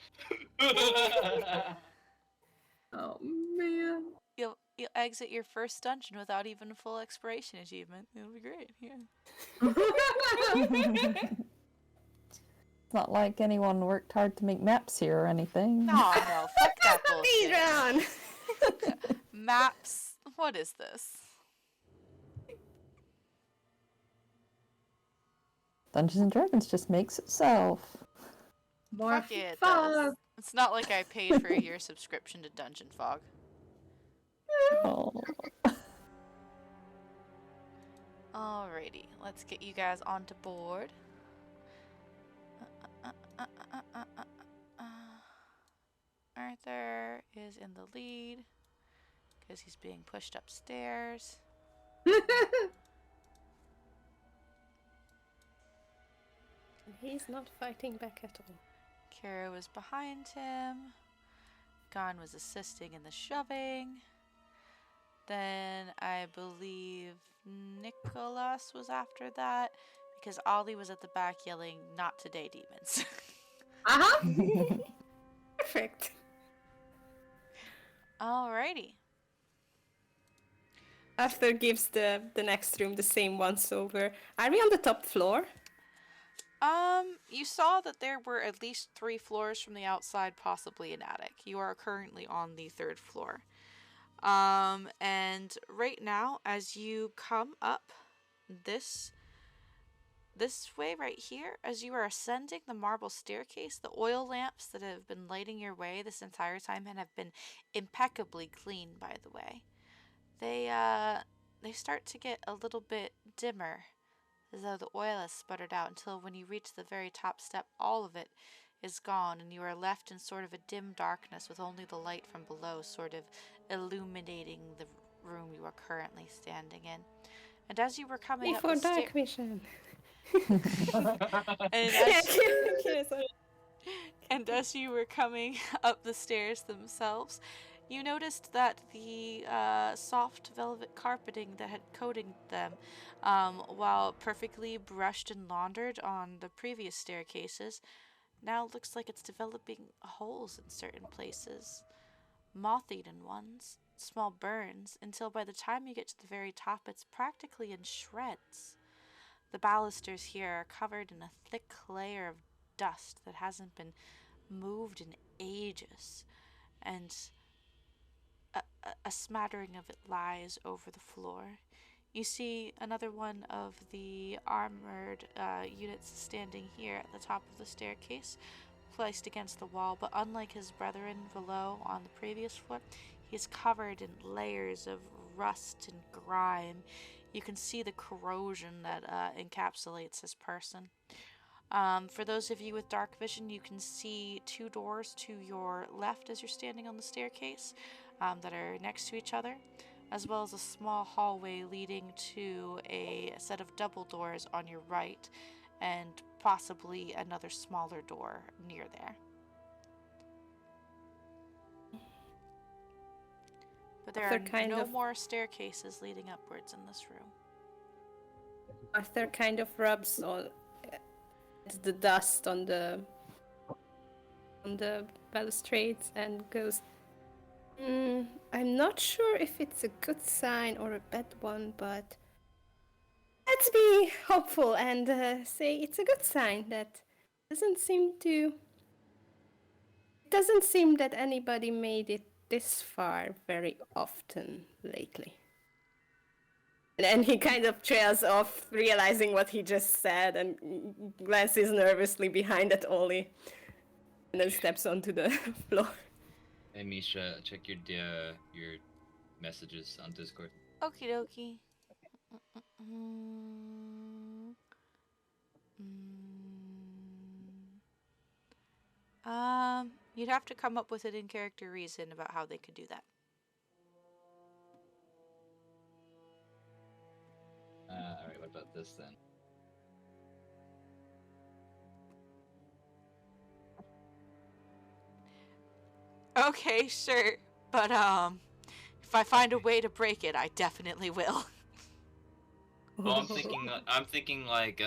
Oh man. You'll exit your first dungeon without even a full exploration achievement. It'll be great. Yeah. It's not like anyone worked hard to make maps here or anything. No, fuck that Speed bullshit. round. Maps. What is this? Dungeons and Dragons just makes itself. More Fuck yeah, it fog. does. It's not like I paid for a year subscription to Dungeon Fog. Oh. Alrighty, let's get you guys onto board. Arthur is in the lead because he's being pushed upstairs. He's not fighting back at all. Kara was behind him. Gon was assisting in the shoving. Then I believe Nicholas was after that because Ollie was at the back yelling, "Not today, demons." Perfect. Alrighty. Arthur gives the next room the same once over. Are we on the top floor? You saw that there were at least 3 floors from the outside, possibly an attic. You are currently on the 3rd floor. And right now, as you come up this way right here, as you are ascending the marble staircase, the oil lamps that have been lighting your way this entire time and have been impeccably clean, by the way, they start to get a little bit dimmer, as though the oil has sputtered out, until when you reach the very top step, all of it is gone, and you are left in sort of a dim darkness with only the light from below sort of illuminating the room you are currently standing in. And as you were coming up Before the dark vision. and as you were coming up the stairs themselves, you noticed that the soft velvet carpeting that had coated them, while perfectly brushed and laundered on the previous staircases, now looks like it's developing holes in certain places, moth-eaten ones, small burns, until by the time you get to the very top, it's practically in shreds. The balusters here are covered in a thick layer of dust that hasn't been moved in ages, and a smattering of it lies over the floor. You see another one of the armored units standing here at the top of the staircase, placed against the wall, but unlike his brethren below on the previous floor, he is covered in layers of rust and grime. You can see the corrosion that encapsulates his person. For those of you with dark vision, you can see 2 doors to your left as you're standing on the staircase that are next to each other, as well as a small hallway leading to a set of double doors on your right, and possibly another smaller door near there. But there are no more staircases leading upwards in this room. Arthur kind of rubs all the dust on the balustrades and goes, I'm not sure if it's a good sign or a bad one, but let's be hopeful and say it's a good sign. That doesn't seem that anybody made it this far very often lately. And he kind of trails off, realizing what he just said, and glances nervously behind at Ollie, and then steps onto the floor. Hey Misha, check your messages on Discord. Okie dokie. You'd have to come up with an in-character reason about how they could do that. Alright, what about this then? Okay, sure. But, if I find a way to break it, I definitely will. Well, I'm thinking like,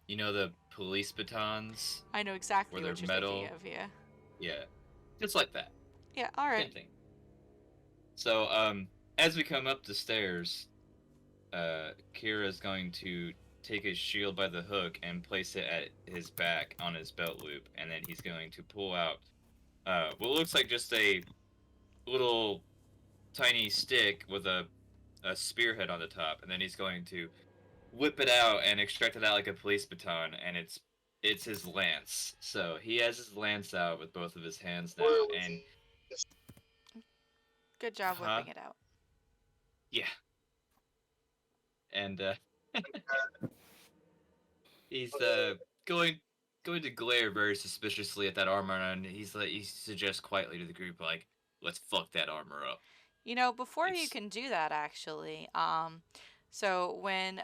you know the police batons? I know exactly where what they're you're metal? thinking of, yeah. Yeah. Just like that. Yeah, alright. Same thing. So, as we come up the stairs, Kira's going to take his shield by the hook and place it at his back on his belt loop, and then he's going to pull out what looks like just a little tiny stick with a spearhead on the top, and then he's going to whip it out and extract it out like a police baton, and it's his lance. So he has his lance out with both of his hands now, and good job whipping it out. Yeah. And he's going to glare very suspiciously at that armor, and he suggests quietly to the group, like, let's fuck that armor up. You know, before you can do that, actually, so when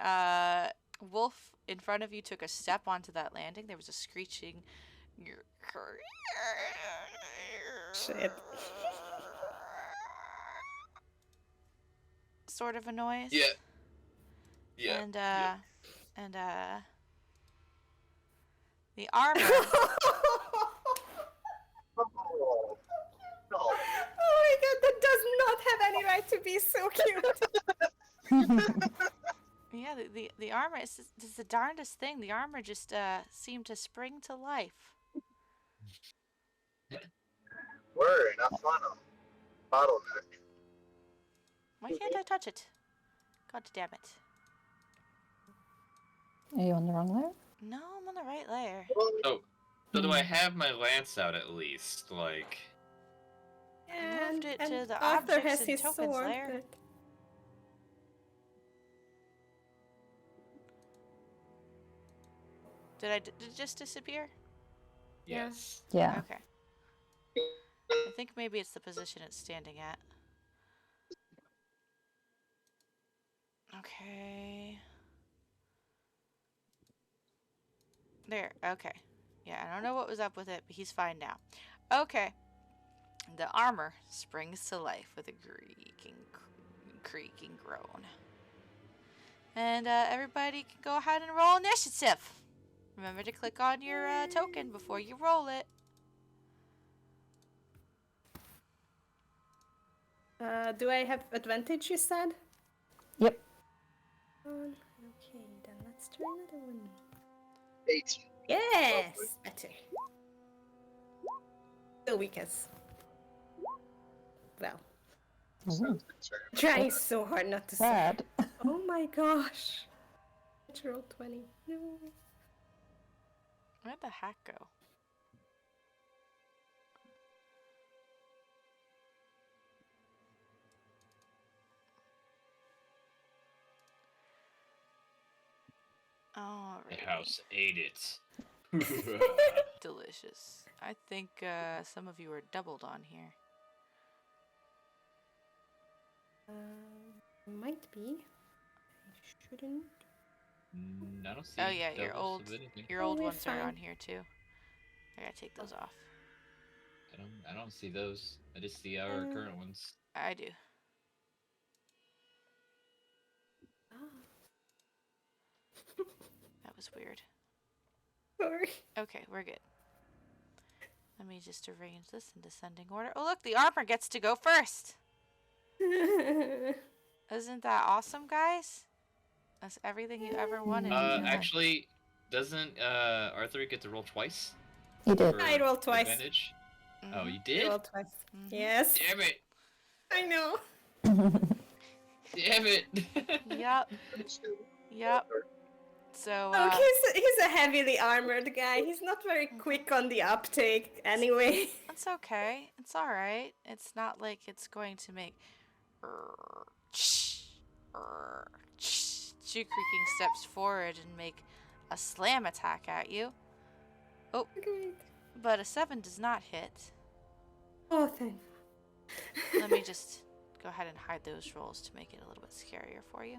Wolf in front of you took a step onto that landing. There was a screeching Shit. sort of a noise. Yeah. Yeah. And yeah. and the armor. Oh, no. Oh my god, that does not have any right to be so cute. Yeah, the armor is the darndest thing. The armor just seemed to spring to life. Worry, not fun. Bottleneck. Why can't I touch it? God damn it. Are you on the wrong layer? No, I'm on the right layer. So do I have my lance out at least? Like, I moved it to the Arthur objects has and his tokens sword. layer. But... Did it just disappear? yes. Yeah. Okay. I think maybe it's the position it's standing at. Okay. There, okay. Yeah, I don't know what was up with it, but he's fine now. Okay. The armor springs to life with a creaking groan. And everybody can go ahead and roll initiative. Remember to click on your token before you roll it. Do I have advantage, you said? Yep. Okay, then let's try another one. 18. Yes! Better. Still weak as... Well. Sounds concerned. Trying so hard not to say. Sad. Oh my gosh. Natural 20. No. Where'd the hack go? The Alright. house ate it. Delicious. I think some of you are doubled on here. Might be. I shouldn't. I don't see. Oh yeah, your doubles old of anything. your old we're ones are fine. on here too. I gotta take those off. I don't see those. I just see our current ones. I do. That was weird. Sorry. Okay, we're good. Let me just arrange this in descending order. Oh look, the armor gets to go first! Isn't that awesome, guys? That's everything you ever wanted to do. Actually, doesn't Arthur get to roll twice? You did. for I rolled twice. Advantage? Mhm. Oh, you I did? rolled twice. Mhm. Yes. Damn it! I know. Damn it! Yup. Yup. So, Oh, he's a heavily armored guy. He's not very quick on the uptake anyway. that's okay. It's alright. It's not like it's going to make two creaking steps forward and make a slam attack at you. Oh, Great. but a 7 does not hit. Oh, thank. Let me just go ahead and hide those rolls to make it a little bit scarier for you.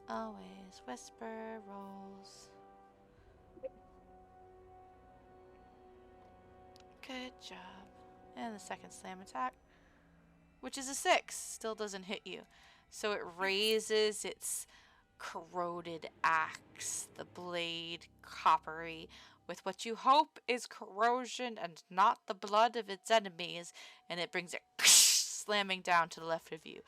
Always whisper rolls. Good job. And the second slam attack, which is a 6, still doesn't hit you. So it raises its corroded axe, the blade coppery, with what you hope is corrosion and not the blood of its enemies, and it brings it slamming down to the left of you,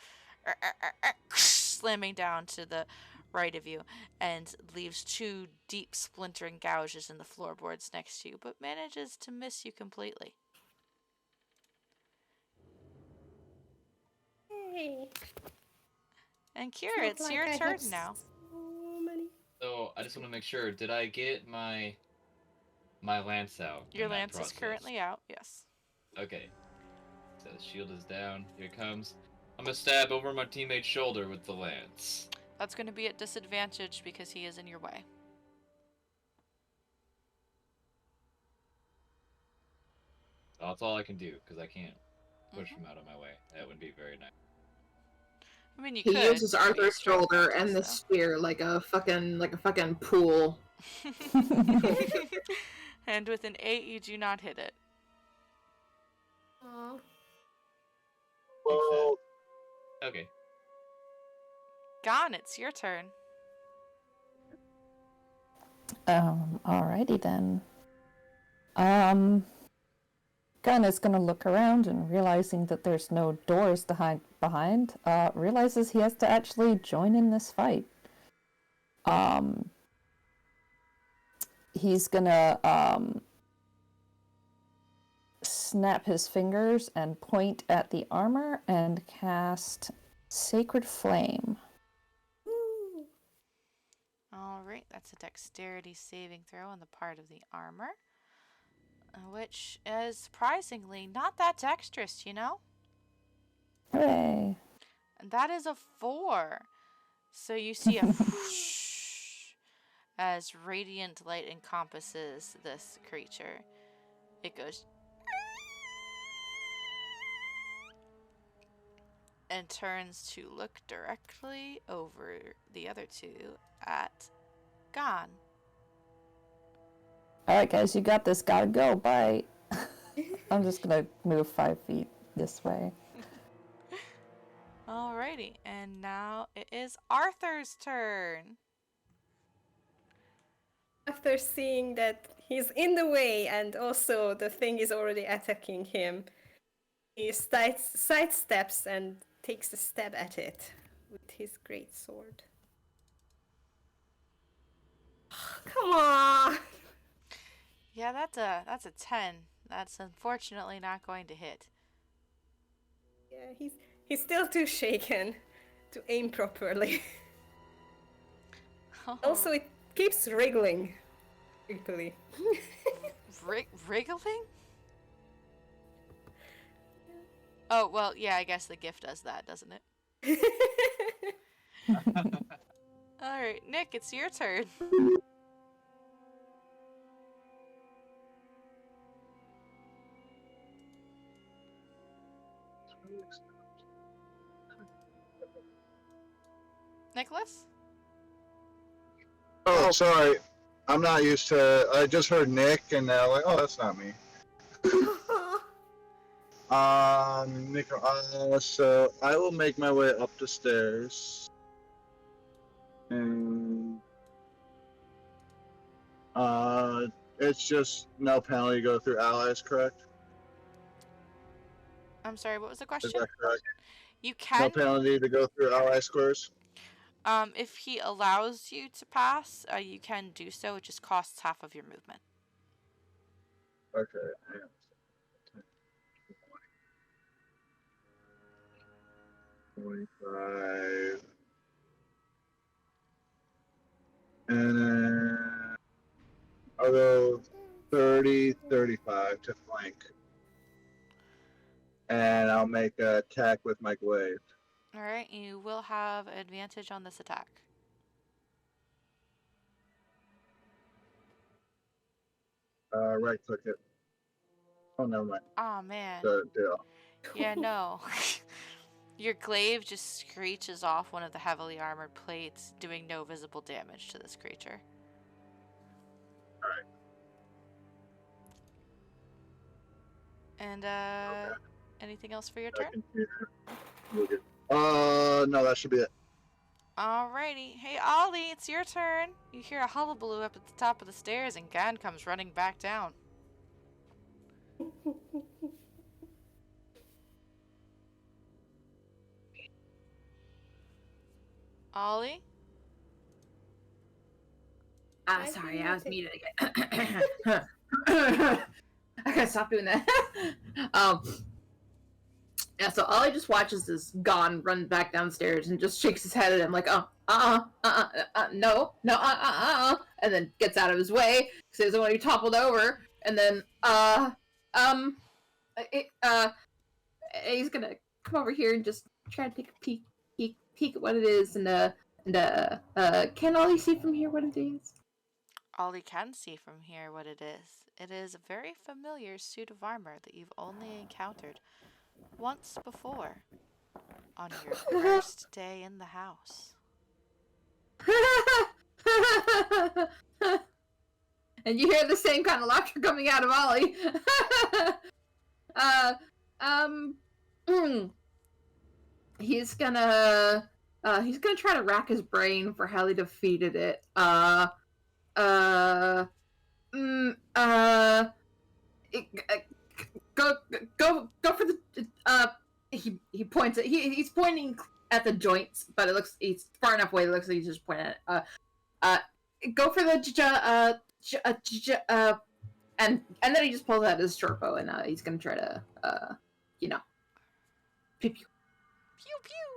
slamming down to the right of you, and leaves 2 deep splintering gouges in the floorboards next to you, but manages to miss you completely. Hey. And Kira, it's your turn now. So many. So I just want to make sure. Did I get my lance out? Your in that lance is process? currently out, yes. Okay. So the shield is down. Here it comes. I'm gonna stab over my teammate's shoulder with the lance. That's going to be at disadvantage because he is in your way. That's all I can do because I can't push him out of my way. That would be very nice. I mean, you He could. uses You could be a Arthur's strength shoulder and the contest, spear like a fucking pool. though. And with an 8, you do not hit it. Aw. Well, Okay. Gone, it's your turn. Alrighty then. Gun is gonna look around and realizing that there's no doors behind, realizes he has to actually join in this fight. He's gonna, snap his fingers and point at the armor and cast Sacred Flame. Woo. Alright, that's a dexterity saving throw on the part of the armor. Which is surprisingly not that dexterous, you know? Hooray! And that is a 4. So you see a whoosh as radiant light encompasses this creature. It goes and turns to look directly over the other two at Gon. Alright, guys, you got this. Gotta go. Bye. I'm just gonna move 5 feet this way. Alrighty, and now it is Arthur's turn. After seeing that he's in the way and also the thing is already attacking him, he sidesteps and takes a stab at it with his great sword. Come on! Yeah, that's a 10. That's unfortunately not going to hit. Yeah, he's still too shaken to aim properly. Also, it keeps wriggling. Wiggly. Wriggling? Oh, well, yeah, I guess the gift does that, doesn't it? Alright, Nick, it's your turn. Nicholas? oh, sorry. I'm not used to. I just heard Nick, and like, oh, that's not me. Nick. So I will make my way up the stairs, and it's just no penalty to go through allies, correct? I'm sorry, what was the Is question? that correct? You No can, penalty to go through ally squares. if he allows you to pass, you can do so. It just costs half of your movement. Okay. Hang on. 25. And then I'll go 30, 35 to flank. And I'll make an attack with my glaive. Alright, you will have advantage on this attack. Right click it. Oh, never mind. Aw, man. The deal. Yeah, no. Your glaive just screeches off one of the heavily armored plates, doing no visible damage to this creature. Alright. And, Okay. anything else for your I turn? can see that. No, that should be it. Alrighty. Hey, Ollie, it's your turn. You hear a hullabaloo up at the top of the stairs, and Gan comes running back down. Ollie? Sorry, I was muted again. I gotta stop doing that. Yeah, so Ollie just watches this Gon run back downstairs and just shakes his head at him like, no, and then gets out of his way because he doesn't want to be toppled over, and then, he's gonna come over here and just try to take a peek at what it is, and can Ollie see from here what it is? Ollie can see from here what it is. It is a very familiar suit of armor that you've only encountered once before. on your first day in the house. And you hear the same kind of laughter coming out of Ollie. Um, he's gonna try to rack his brain for how he defeated it. Uh, mm, uh, go for the he points at he's pointing at the joints, but it looks he's far enough away. It looks like he's just pointing at go for the and then he just pulls out his short bow and he's gonna try to pew pew Pew pew.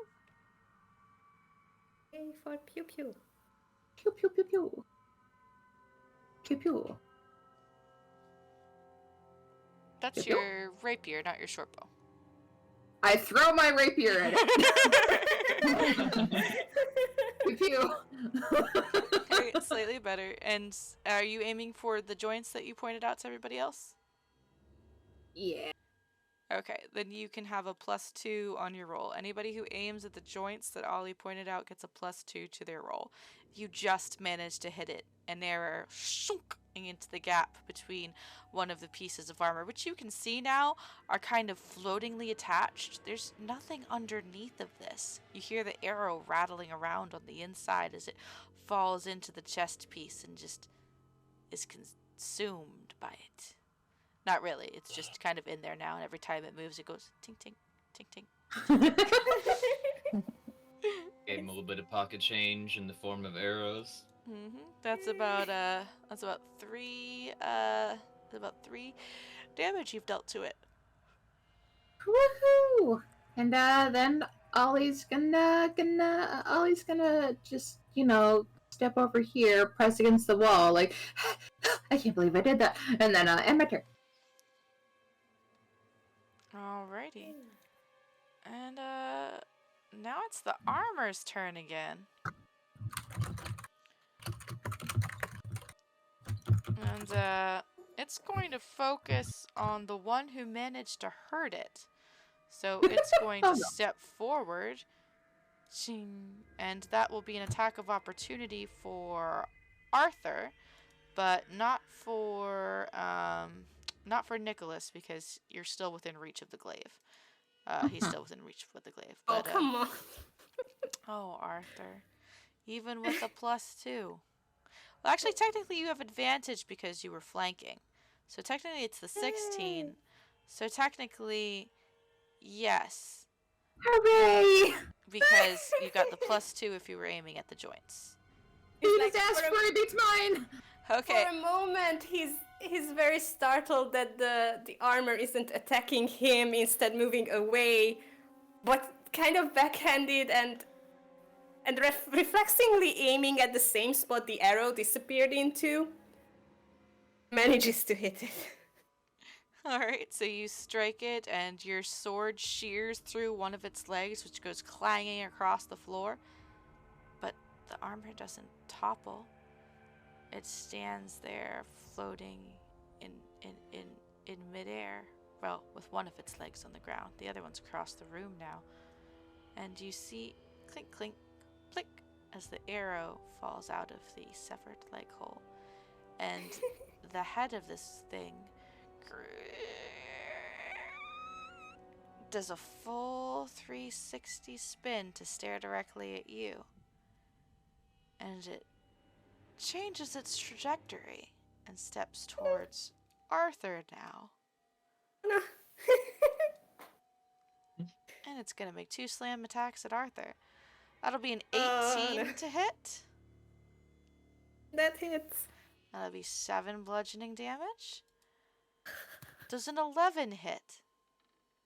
Yay for pew pew. pew pew pew pew pew pew. That's Pew, pew. your rapier, not your short bow. I throw my rapier at it. Pew pew. Alright, slightly better. And are you aiming for the joints that you pointed out to everybody else? Yeah. Okay, then you can have a +2 on your roll. Anybody who aims at the joints that Ollie pointed out gets a +2 to their roll. You just managed to hit it, an arrow shunking into the gap between one of the pieces of armor, which you can see now are kind of floatingly attached. There's nothing underneath of this. You hear the arrow rattling around on the inside as it falls into the chest piece and just is consumed by it. Not really, it's just kind of in there now, and every time it moves, it goes tink tink, tink tink. Gave him a little bit of pocket change in the form of arrows. That's about 3 damage you've dealt to it. Woohoo! And then Ollie's gonna just step over here, press against the wall, like I can't believe I did that, and then end my turn. Alrighty. And now it's the armor's turn again. And it's going to focus on the one who managed to hurt it. So it's going to step forward. And that will be an attack of opportunity for Arthur, but not for Nicholas, because you're still within reach of the glaive. He's still within reach of the glaive. But, Oh, come on. Oh, Arthur. Even with a +2. Well, actually, technically you have advantage because you were flanking. So technically it's the 16. So technically, yes. Hooray! Because you got the +2 if you were aiming at the joints. His aspirin beats mine! Okay. For a moment, he's very startled that the armor isn't attacking him, instead moving away, but kind of backhanded and reflexively aiming at the same spot the arrow disappeared into, manages to hit it. Alright, so you strike it and your sword shears through one of its legs, which goes clanging across the floor. But the armor doesn't topple. It stands there floating in midair. Well, with one of its legs on the ground. The other one's across the room now. And you see clink clink click as the arrow falls out of the severed leg hole. And the head of this thing does a full 360 spin to stare directly at you. And it changes its trajectory and steps towards Arthur now. No. And it's going to make 2 slam attacks at Arthur. That'll be an 18 to hit. That hits. That'll be 7 bludgeoning damage. Does an 11 hit?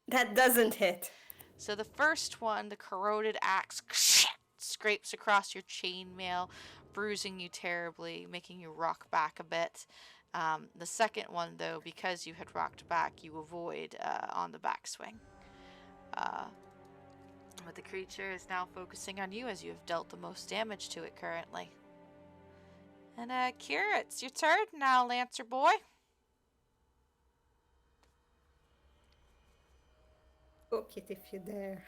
That doesn't hit. So the first one, the corroded axe, scrapes across your chainmail, bruising you terribly, making you rock back a bit. The second one, though, because you had rocked back, you avoid on the backswing. But the creature is now focusing on you as you have dealt the most damage to it currently. And Kira, it's your turn now, Lancer boy. Poke it if you dare.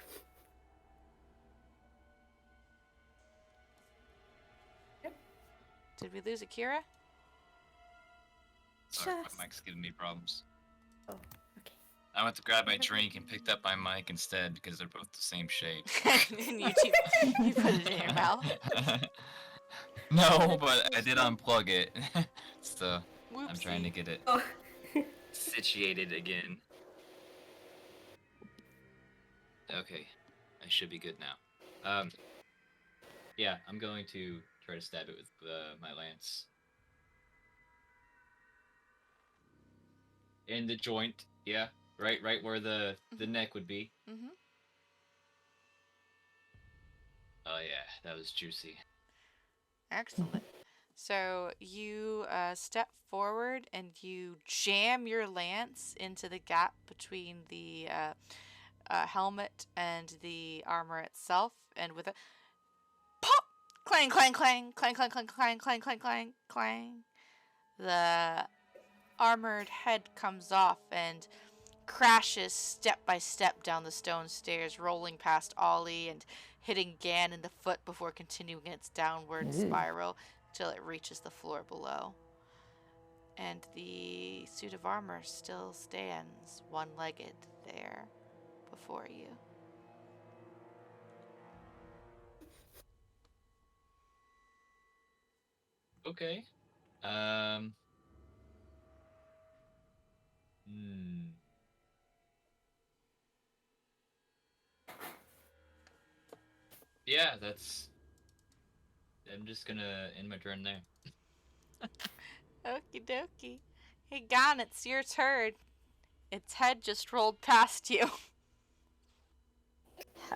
Did we lose Akira? Sorry, Just- my mic's giving me problems. Oh, okay. I went to grab my drink and picked up my mic instead because they're both the same shape. And you put it in your mouth. No, but I did unplug it. So Whoopsie. I'm trying to get it Oh. situated again. Okay, I should be good now. Yeah, I'm going to try to stab it with my lance. In the joint, yeah, right where the neck would be. Mm-hmm. Oh yeah, that was juicy. Excellent. So you step forward and you jam your lance into the gap between the helmet and the armor itself, and with a pop, clang, clang, clang, clang, clang, clang, clang, clang, clang, clang, clang, the armored head comes off and crashes step by step down the stone stairs, rolling past Ollie and hitting Gan in the foot before continuing its downward spiral till it reaches the floor below. And the suit of armor still stands one-legged there before you. Okay. Yeah, that's. I'm just gonna end my turn there. Okie dokie. Hey, Gan, it's your turn. Its head just rolled past you.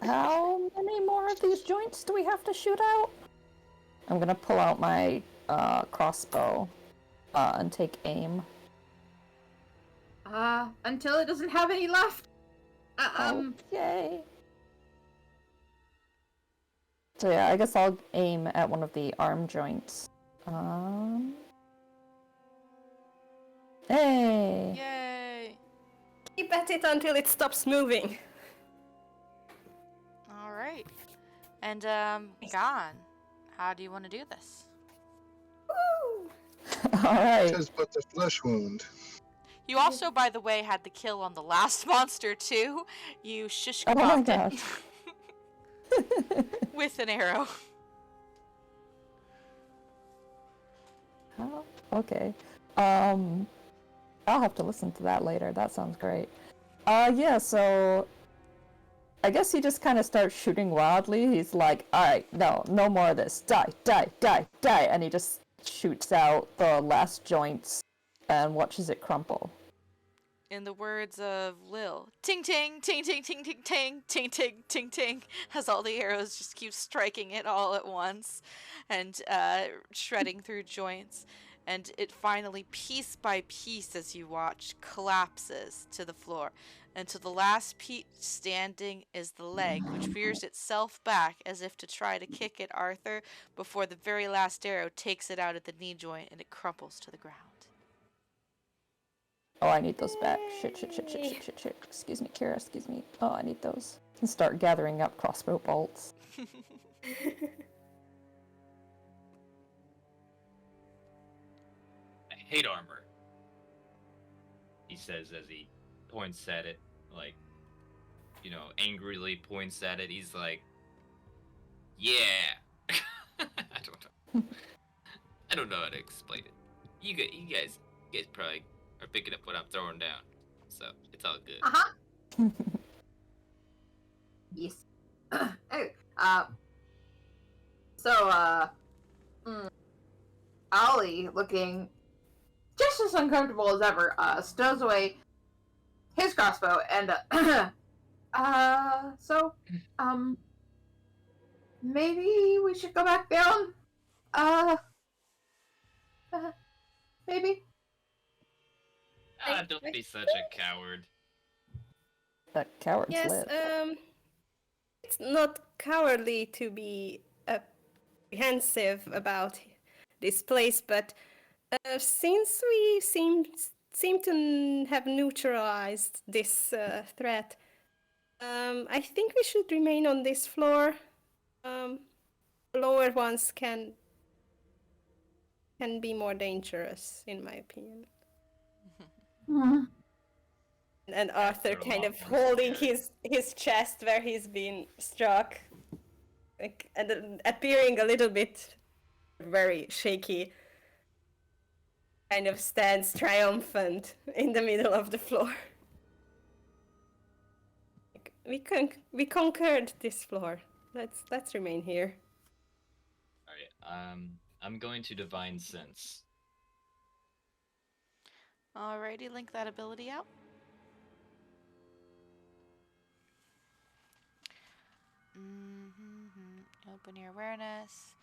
How many more of these joints do we have to shoot out? I'm gonna pull out my crossbow and take aim. Until it doesn't have any left. Okay. So yeah, I guess I'll aim at one of the arm joints. Hey! Yay! Keep at it until it stops moving. All right. And Gan, how do you want to do this? Woo! Alright. Tis but the flesh wound. You also, by the way, had the kill on the last monster too. You shish Oh my kebabbed gosh. it with an arrow. Oh, okay. I'll have to listen to that later. That sounds great. Yeah, so I guess he just kind of starts shooting wildly. He's like, alright, no more of this. Die, die, die, die. And he just shoots out the last joints and watches it crumple. In the words of Lil, ting ting, ting ting ting ting ting, ting ting ting ting, as all the arrows just keep striking it all at once and shredding through joints. And it finally, piece by piece, as you watch, collapses to the floor. Until the last piece standing is the leg, which rears itself back as if to try to kick at Arthur before the very last arrow takes it out at the knee joint and it crumples to the ground. Oh, I need those back. Shit. Excuse me, Kira, excuse me. Oh, I need those. And start gathering up crossbow bolts. I hate armor. He says as he points at it, like, angrily points at it. He's like, yeah. I don't know how to explain it. You guys probably are picking up what I'm throwing down, so it's all good. Yes. Hey, Ollie, looking just as uncomfortable as ever, stows away his crossbow and, maybe we should go back down? Maybe? Don't be such a coward. That coward's Yes, live. it's not cowardly to be apprehensive about this place, but since we seem to have neutralized this threat, I think we should remain on this floor. Lower ones can can be more dangerous, in my opinion. And Arthur They're a kind lot of more holding scary. his chest where he's been struck, like, and then appearing a little bit very shaky, kind of stands triumphant in the middle of the floor. Like, we conquered this floor. Let's remain here. Alright, I'm going to Divine Sense. Alrighty, link that ability out. Open your awareness.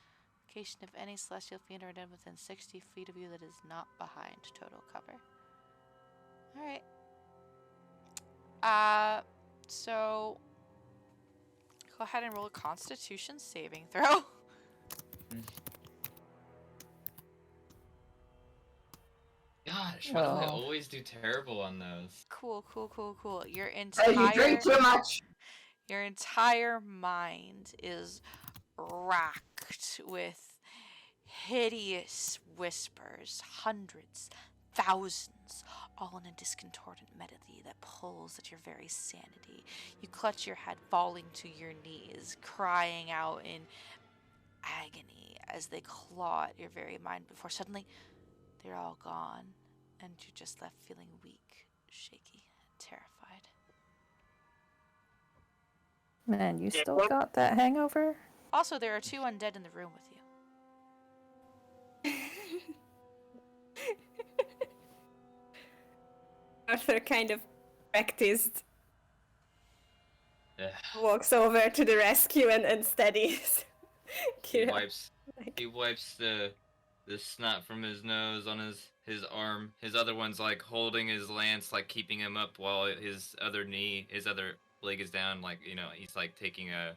Location of any celestial fiend or den within 60 feet of you that is not behind total cover. Alright. So go ahead and roll a Constitution saving throw. Gosh, why do I Oh. always do terrible on those? Cool. Your You drink too much. Your entire mind is racked with hideous whispers, hundreds, thousands, all in a discontorted melody that pulls at your very sanity. You clutch your head, falling to your knees, crying out in agony as they claw at your very mind before suddenly they're all gone and you're just left feeling weak, shaky, and terrified. Man, you still got that hangover? Also, there are 2 undead in the room with you. Arthur kind of practiced, Ugh. walks over to the rescue and steadies. He Kira. wipes the snot from his nose on his arm. His other one's like holding his lance, like keeping him up while his other leg is down. Like, you know, he's like taking a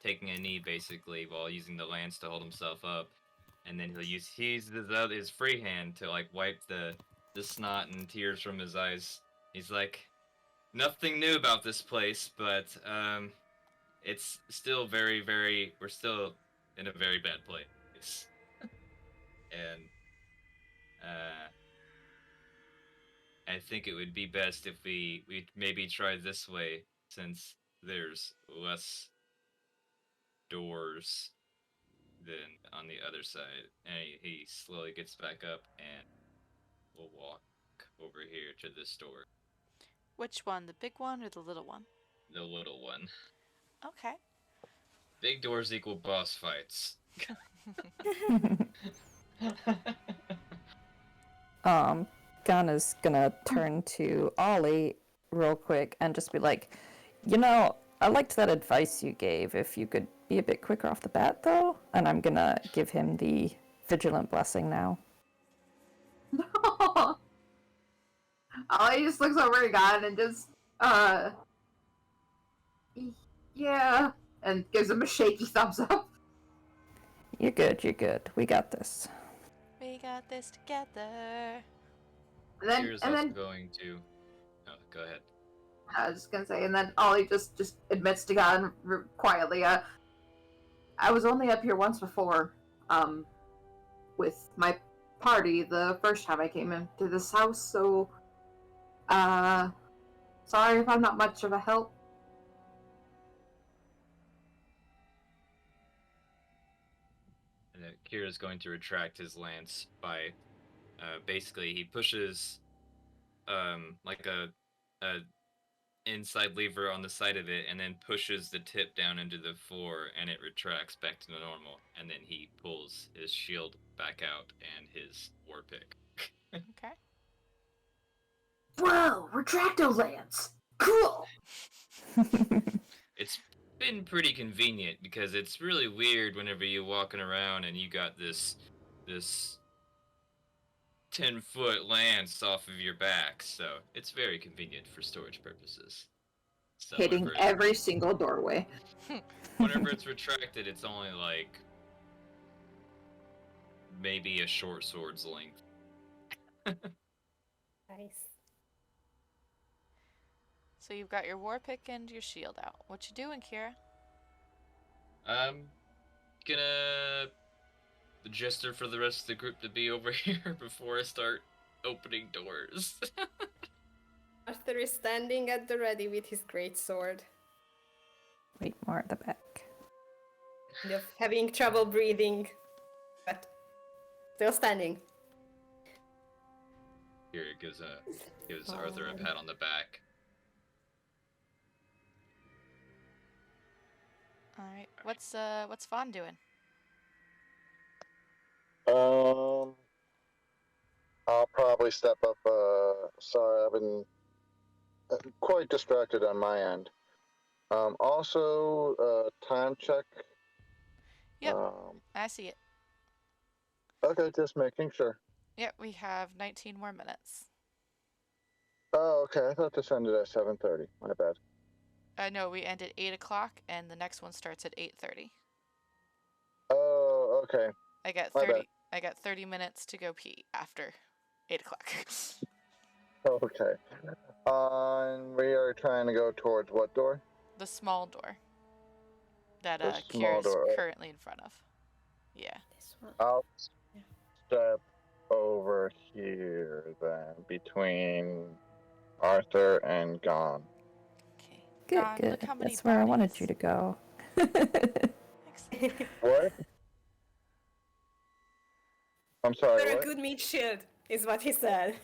knee basically while using the lance to hold himself up. And then he uses his free hand to like wipe the snot and tears from his eyes. He's like, nothing new about this place, but it's still very, very. We're still in a very bad place, and I think it would be best if we maybe try this way, since there's less doors than on the other side. And he slowly gets back up and we'll walk over here to this door. Which one, the big one or the little one? The little one. Okay. Big doors equal boss fights. Gun is gonna turn to Ollie real quick and just be like, you know, I liked that advice you gave. If you could be a bit quicker off the bat, though. And I'm gonna give him the vigilant blessing now. Ollie just looks over at God and just, yeah, and gives him a shaky thumbs up. You're good. We got this. We got this together. Here's also going to. Oh, go ahead. I was just gonna say, and then Ollie just admits to God quietly, I was only up here once before, with my party the first time I came into this house, so, sorry if I'm not much of a help. And Kira's going to retract his lance by, basically he pushes, like a inside lever on the side of it, and then pushes the tip down into the floor, and it retracts back to normal. And then he pulls his shield back out and his war pick. Okay. Whoa, retracto lance! Cool! It's been pretty convenient because it's really weird whenever you're walking around and you got this 10-foot lance off of your back, so it's very convenient for storage purposes. So Hitting every single doorway. Whenever it's retracted, it's only like maybe a short sword's length. Nice. So you've got your war pick and your shield out. What you doing, Kira? I'm gonna the jester for the rest of the group to be over here before I start opening doors. Arthur is standing at the ready with his great sword. Wait, more at the back. Kind of having trouble breathing, but still standing. Here, it gives Arthur a pat on the back. All right. What's Vaughn doing? I'll probably step up. Sorry, I've been quite distracted on my end. Also, time check. Yep. I see it. Okay, just making sure. Yep, we have 19 more minutes. Oh, okay. I thought this ended at 7:30. My bad. No, we end at 8 o'clock, and the next one starts at 8:30. Oh, okay. I got My 30. bad. I got 30 minutes to go pee after 8 o'clock. Okay. And we are trying to go towards what door? The small door that The Kira's small door. currently in front of. Yeah. This one. I'll step over here then, between Arthur and Gon. Okay. Good, Gon, good. look how many That's where I wanted brownies. you to go. Excellent. What? I'm sorry, You're a what? good meat shield, is what he said.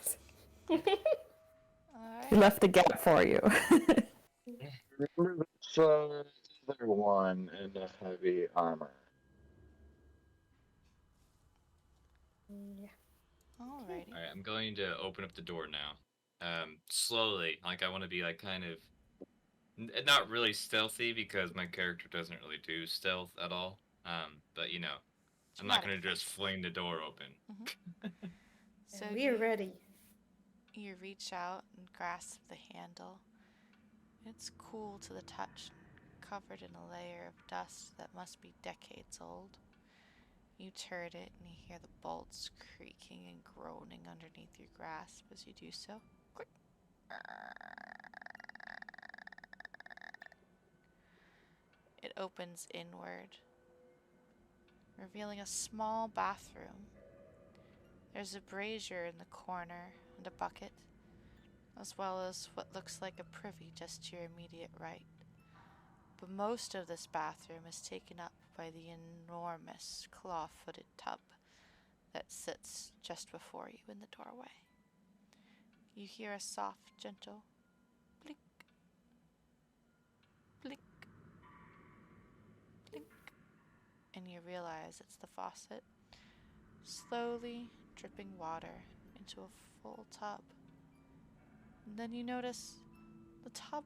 All He right. left a gap for you. Remember this other one in the heavy armor. Yeah. Alrighty. Alright, I'm going to open up the door now. Slowly. Like, I want to be, like, kind of... not really stealthy, because my character doesn't really do stealth at all. But, you know, I'm not going to just fling the door open. So We're ready. you reach out and grasp the handle. It's cool to the touch, covered in a layer of dust that must be decades old. You turn it and you hear the bolts creaking and groaning underneath your grasp as you do so. Click. It opens inward, revealing a small bathroom. There's a brazier in the corner and a bucket, as well as what looks like a privy just to your immediate right. But most of this bathroom is taken up by the enormous claw-footed tub that sits just before you in the doorway. You hear a soft, gentle blink, blink, blink, and you realize it's the faucet, slowly dripping water into a full tub. And then you notice the tub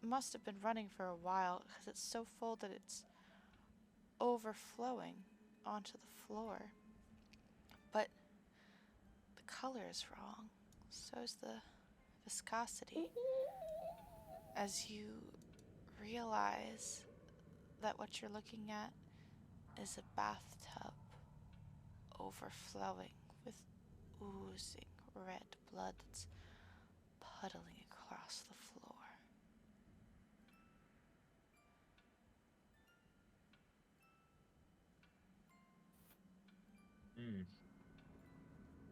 must have been running for a while because it's so full that it's overflowing onto the floor. But the color is wrong. So is the viscosity. As you realize that what you're looking at is a bathtub overflowing with oozing red blood that's puddling across the floor.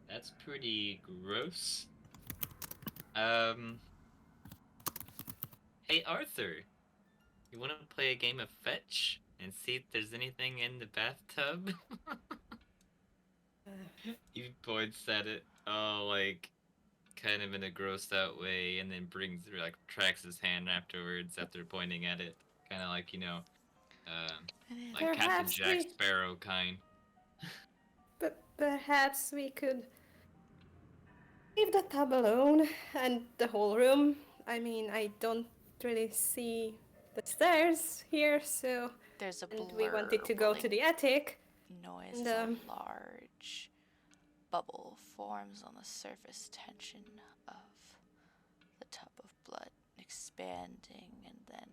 That's pretty gross. Hey Arthur, you want to play a game of fetch and see if there's anything in the bathtub? He points at it, like, kind of in a grossed out way, and then tracks his hand afterwards after pointing at it. Kind of like, you know, like Captain Jack Sparrow kind. But perhaps we could leave the tub alone and the whole room. I mean, I don't really see the stairs here, so... There's a blur. And we wanted to go to the attic. Noise And, as a large bubble forms on the surface tension of the tub of blood, expanding and then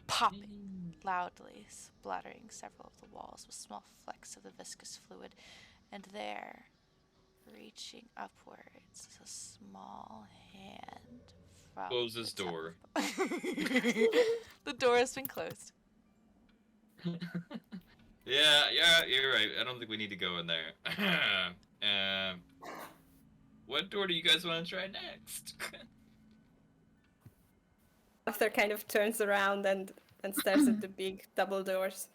popping loudly, splattering several of the walls with small flecks of the viscous fluid. And there, reaching upwards, is a small hand from Close this door. The door has been closed. Yeah, you're right. I don't think we need to go in there. um, what door do you guys want to try next? Arthur kind of turns around and stares at the big double doors.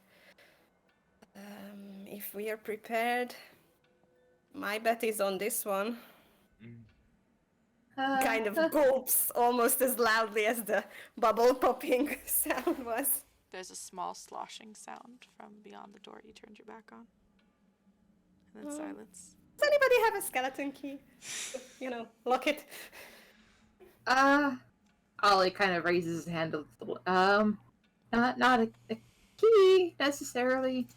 If we are prepared, my bet is on this one. Kind of gulps almost as loudly as the bubble popping sound was. There's a small sloshing sound from beyond the door you turned your back on. And then silence. Does anybody have a skeleton key? Lock it. Ollie kind of raises his hand a little. Not a key necessarily.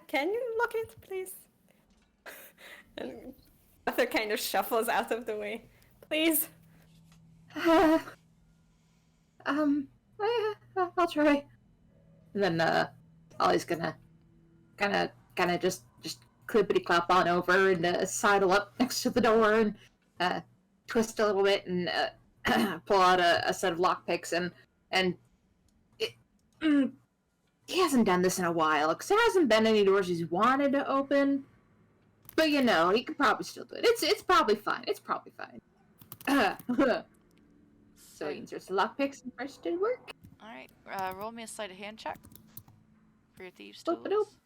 Can you lock it, please? And Arthur kind of shuffles out of the way. Please. I'll try. And then Ollie's gonna kind of just clippity clop on over and sidle up next to the door and twist a little bit and pull out a set of lockpicks and he hasn't done this in a while because there hasn't been any doors he's wanted to open. But he could probably still do it. It's probably fine. It's probably fine. So he inserts the lockpicks and first did work. Alright, roll me a sleight of hand check for your thieves' Doop-a-doop. tools.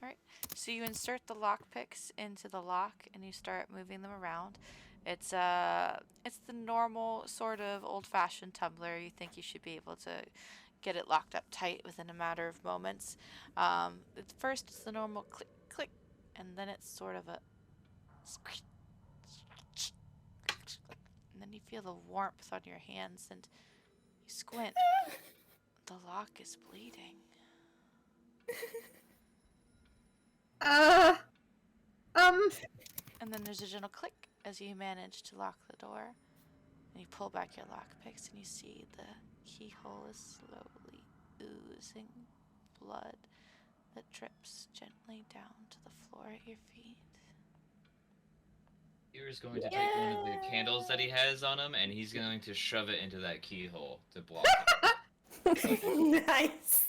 Alright, so you insert the lockpicks into the lock and you start moving them around. It's the normal sort of old-fashioned tumbler. You think you should be able to get it locked up tight within a matter of moments. At first, it's the normal click, click, and then it's sort of a squish, and then you feel the warmth on your hands, and you squint. The lock is bleeding. And then there's a gentle click as you manage to lock the door. And you pull back your lockpicks and you see the keyhole is slowly oozing blood that drips gently down to the floor at your feet. Kira's going to take one of the candles that he has on him, and he's going to shove it into that keyhole to block it. Nice.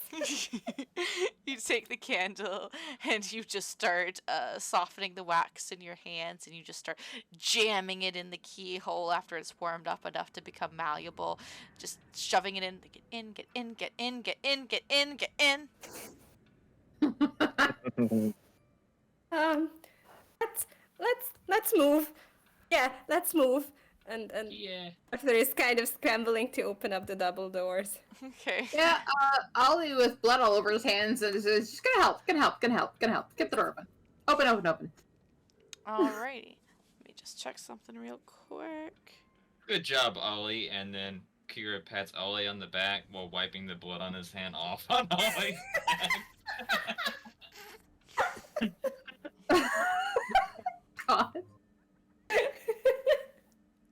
You take the candle and you just start softening the wax in your hands, and you just start jamming it in the keyhole after it's warmed up enough to become malleable. Just shoving it in. Get in, get in, get in, get in, get in, get in. Let's move. Yeah, let's move. And Yeah. Arthur is kind of scrambling to open up the double doors. Okay. Yeah, Ollie with blood all over his hands is just gonna help. Get the door open. Open. Alrighty. Let me just check something real quick. Good job, Ollie. And then Kira pats Ollie on the back while wiping the blood on his hand off on Ollie's back. God.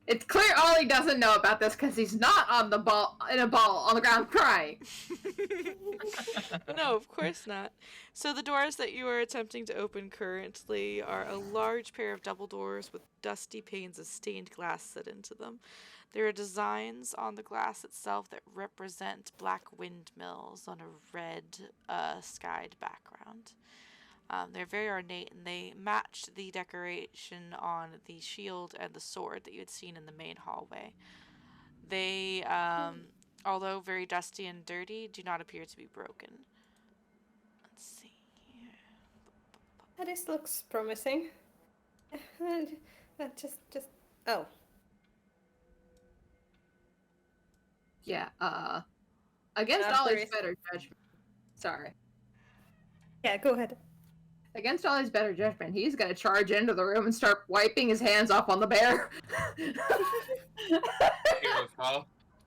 It's clear Ollie doesn't know about this because he's not in a ball on the ground crying. No, of course not. So the doors that you are attempting to open currently are a large pair of double doors with dusty panes of stained glass set into them. There are designs on the glass itself that represent black windmills on a red skied background. They're very ornate, and they match the decoration on the shield and the sword that you had seen in the main hallway. They, although very dusty and dirty, do not appear to be broken. Let's see here. This looks promising. Oh. Yeah, against Ollie's better judgment. Sorry. Yeah, go ahead. Against Ollie's better judgment, he's gonna charge into the room and start wiping his hands off on the bear.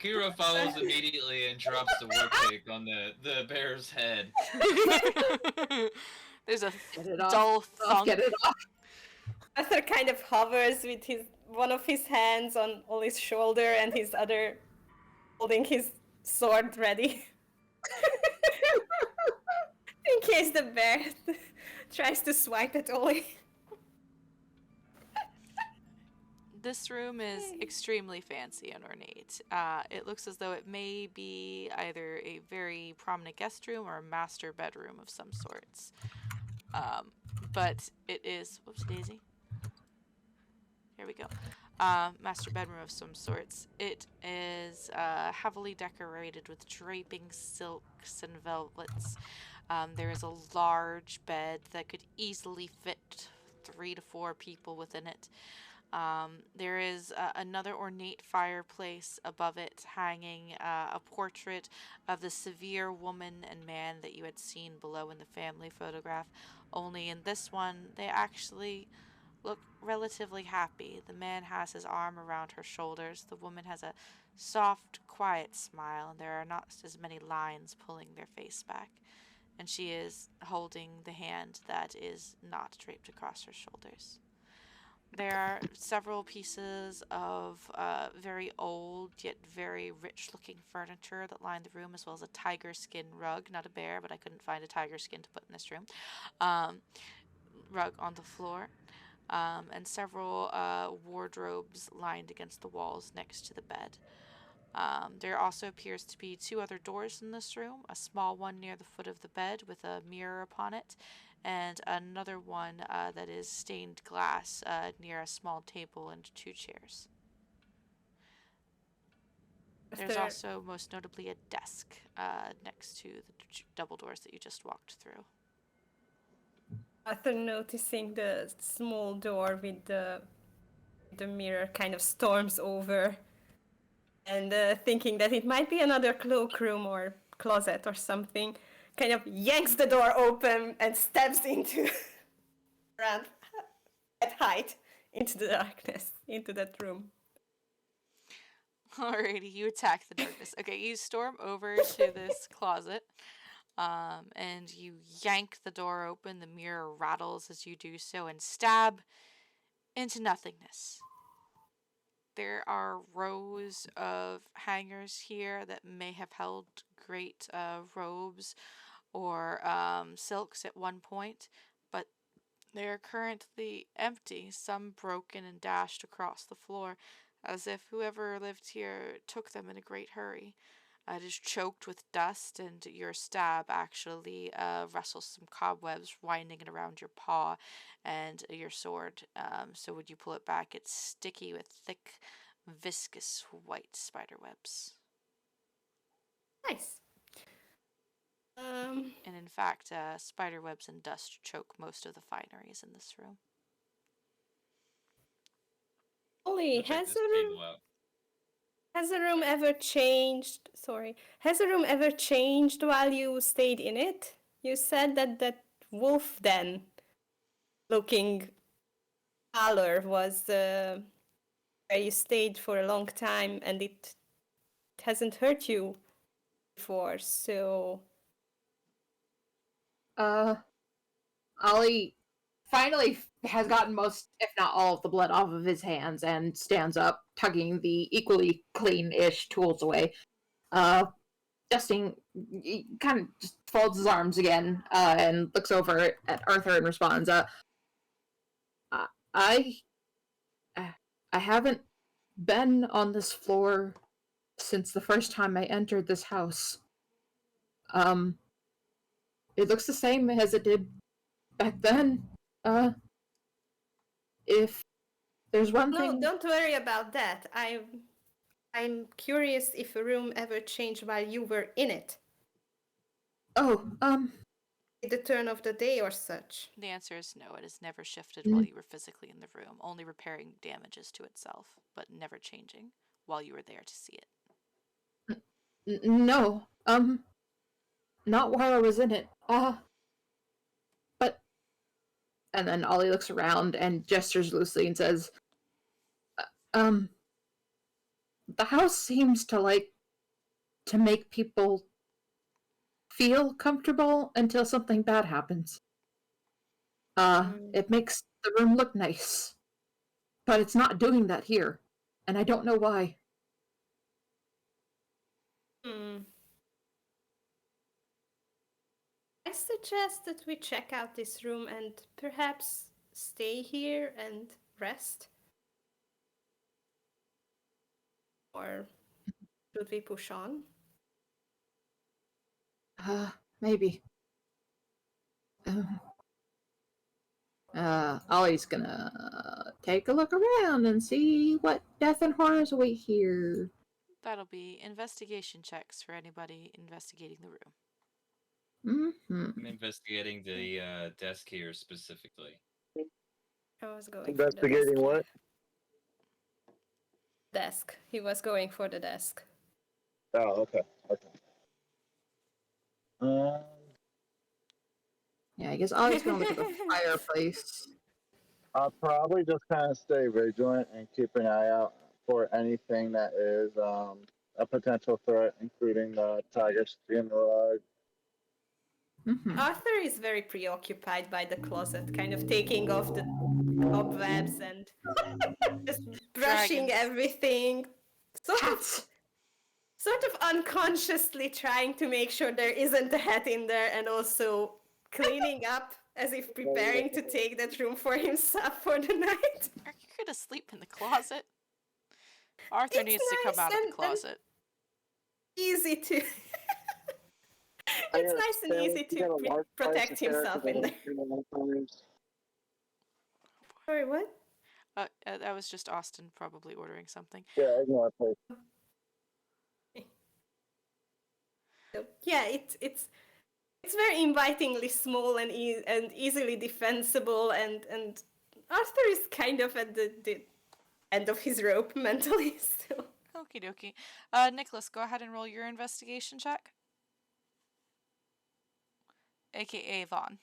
Kira follows immediately and drops the wood cake on the bear's head. There's a Get dull thunk. Get it off. Arthur kind of hovers with one of his hands on Ollie's shoulder and his other holding his sword ready. In case the bear tries to swipe at Ollie. This room is extremely fancy and ornate. It looks as though it may be either a very prominent guest room or a master bedroom of some sorts. But it is. Whoops, Daisy. Here we go. Master bedroom of some sorts. It is heavily decorated with draping silks and velvets. There is a large bed that could easily fit 3 to 4 people within it. There is another ornate fireplace above it, hanging a portrait of the severe woman and man that you had seen below in the family photograph. Only in this one, they actually look relatively happy. The man has his arm around her shoulders. The woman has a soft, quiet smile, and there are not as many lines pulling their face back. And she is holding the hand that is not draped across her shoulders. There are several pieces of very old yet very rich looking furniture that line the room, as well as a tiger skin rug, not a bear, but I couldn't find a tiger skin to put in this room, rug on the floor, and several wardrobes lined against the walls next to the bed. There also appears to be 2 other doors in this room, a small one near the foot of the bed with a mirror upon it, and another one that is stained glass near a small table and 2 chairs. There's also most notably a desk next to the double doors that you just walked through. After noticing the small door with the mirror kind of storms over and thinking that it might be another cloakroom or closet or something, kind of yanks the door open and steps into around at height into the darkness, into that room. Alrighty, you attack the darkness. Okay, you storm over to this closet, and you yank the door open. The mirror rattles as you do so and stab into nothingness. There are rows of hangers here that may have held great robes or silks at one point, but they are currently empty, some broken and dashed across the floor, as if whoever lived here took them in a great hurry. It is choked with dust, and your stab actually rustles some cobwebs winding it around your paw and your sword. So when you pull it back, it's sticky with thick, viscous white spider webs. Nice. And in fact, spider webs and dust choke most of the fineries in this room. Ollie, Check has this the table out. room ever changed? Sorry, has the room ever changed while you stayed in it? You said that wolf den looking color was where you stayed for a long time, and it hasn't hurt you before. So, Ollie finally has gotten most, if not all, of the blood off of his hands and stands up, tugging the equally clean-ish tools away. Dusting, he kind of just folds his arms again and looks over at Arthur and responds, I haven't been on this floor since the first time I entered this house. It looks the same as it did back then. If there's one thing... No, don't worry about that. I'm curious if a room ever changed while you were in it. Oh, The turn of the day or such. The answer is no. It has never shifted while you were physically in the room, only repairing damages to itself, but never changing while you were there to see it. No, not while I was in it. But... And then Ollie looks around and gestures loosely and says, the house seems to like to make people feel comfortable until something bad happens. It makes the room look nice. But it's not doing that here, and I don't know why. I suggest that we check out this room and perhaps stay here and rest. Or should we push on? Maybe. Ollie's gonna take a look around and see what death and horrors await here. That'll be investigation checks for anybody investigating the room. I'm investigating the desk here specifically. I was going Investigating for the what? desk. He was going for the desk. Oh, okay. Yeah, I guess Ollie's gonna look at the fireplace. I'll probably just kind of stay vigilant and keep an eye out for anything that is a potential threat, including the tiger skin rug. Arthur is very preoccupied by the closet, kind of taking off the cobwebs and just brushing Dragons. everything. Sort of unconsciously trying to make sure there isn't a hat in there, and also cleaning up as if preparing to take that room for himself for the night. Are you gonna sleep in the closet? Arthur It's needs to come out of the closet. Easy to. It's nice and easy to protect himself in there. Sorry, what? That was just Austin probably ordering something. Yeah, ignore it, please. So, yeah, it's very invitingly small and easily defensible, and Arthur is kind of at the end of his rope mentally still. Okie dokie. Nicholas, go ahead and roll your investigation check. AKA Vaughn.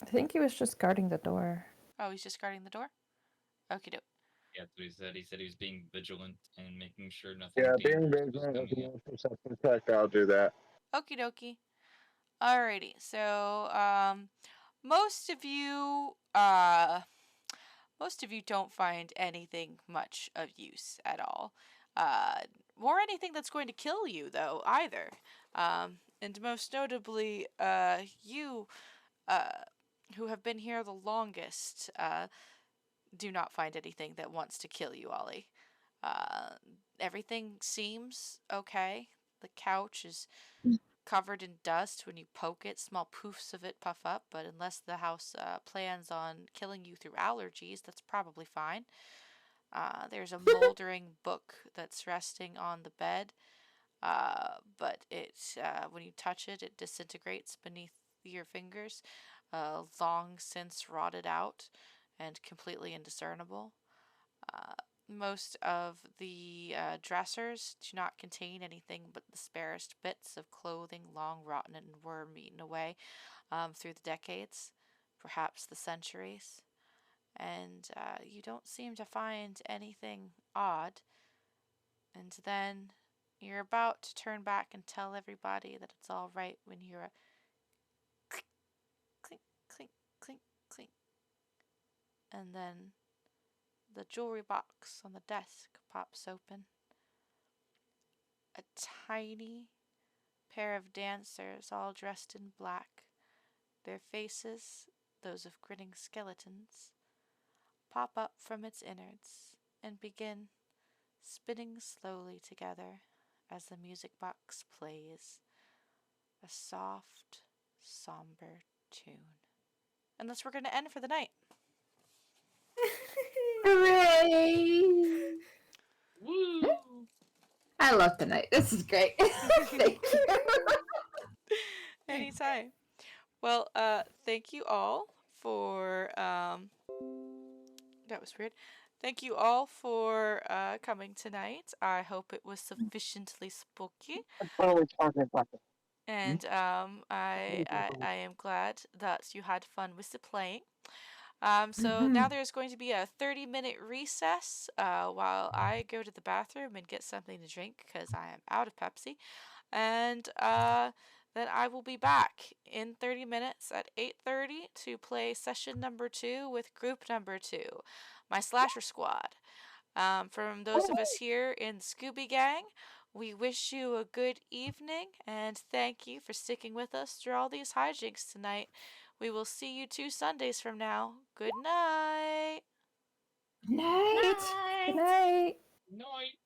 I think he was just guarding the door. Oh, he's just guarding the door? Okie doke. Yeah, that's what he said. He said he was being vigilant and making sure nothing. Yeah, being dangerous was vigilant coming with the perception check, I'll do that. Okie dokie. Alrighty, so most of you don't find anything much of use at all. Or anything that's going to kill you though either. And most notably, you who have been here the longest do not find anything that wants to kill you, Ollie. Everything seems okay. The couch is covered in dust. When you poke it, small poofs of it puff up, but unless the house plans on killing you through allergies, that's probably fine. There's a moldering book that's resting on the bed, but when you touch it, it disintegrates beneath your fingers, long since rotted out and completely indiscernible. Most of the dressers do not contain anything but the sparest bits of clothing, long rotten and worm-eaten away through the decades, perhaps the centuries. And you don't seem to find anything odd. And then you're about to turn back and tell everybody that it's all right when you hear a clink, clink, clink, clink, clink. And then the jewelry box on the desk pops open. A tiny pair of dancers, all dressed in black, their faces, those of grinning skeletons, pop up from its innards and begin spinning slowly together as the music box plays a soft, somber tune. And that's where we're going to end for the night. Hooray! Woo! I love tonight. This is great. Thank you. Anytime. Well, thank you all for that was weird. Thank you all for coming tonight. I hope it was sufficiently spooky. And I am glad that you had fun with the playing. So now there's going to be a 30-minute recess while I go to the bathroom and get something to drink because I am out of Pepsi. And then I will be back in 30 minutes at 8:30 to play session number 2 with group number 2, my slasher squad. From those of us here in Scooby Gang, we wish you a good evening and thank you for sticking with us through all these hijinks tonight. We will see you 2 Sundays from now. Good night. Night. Night. Good night. Night.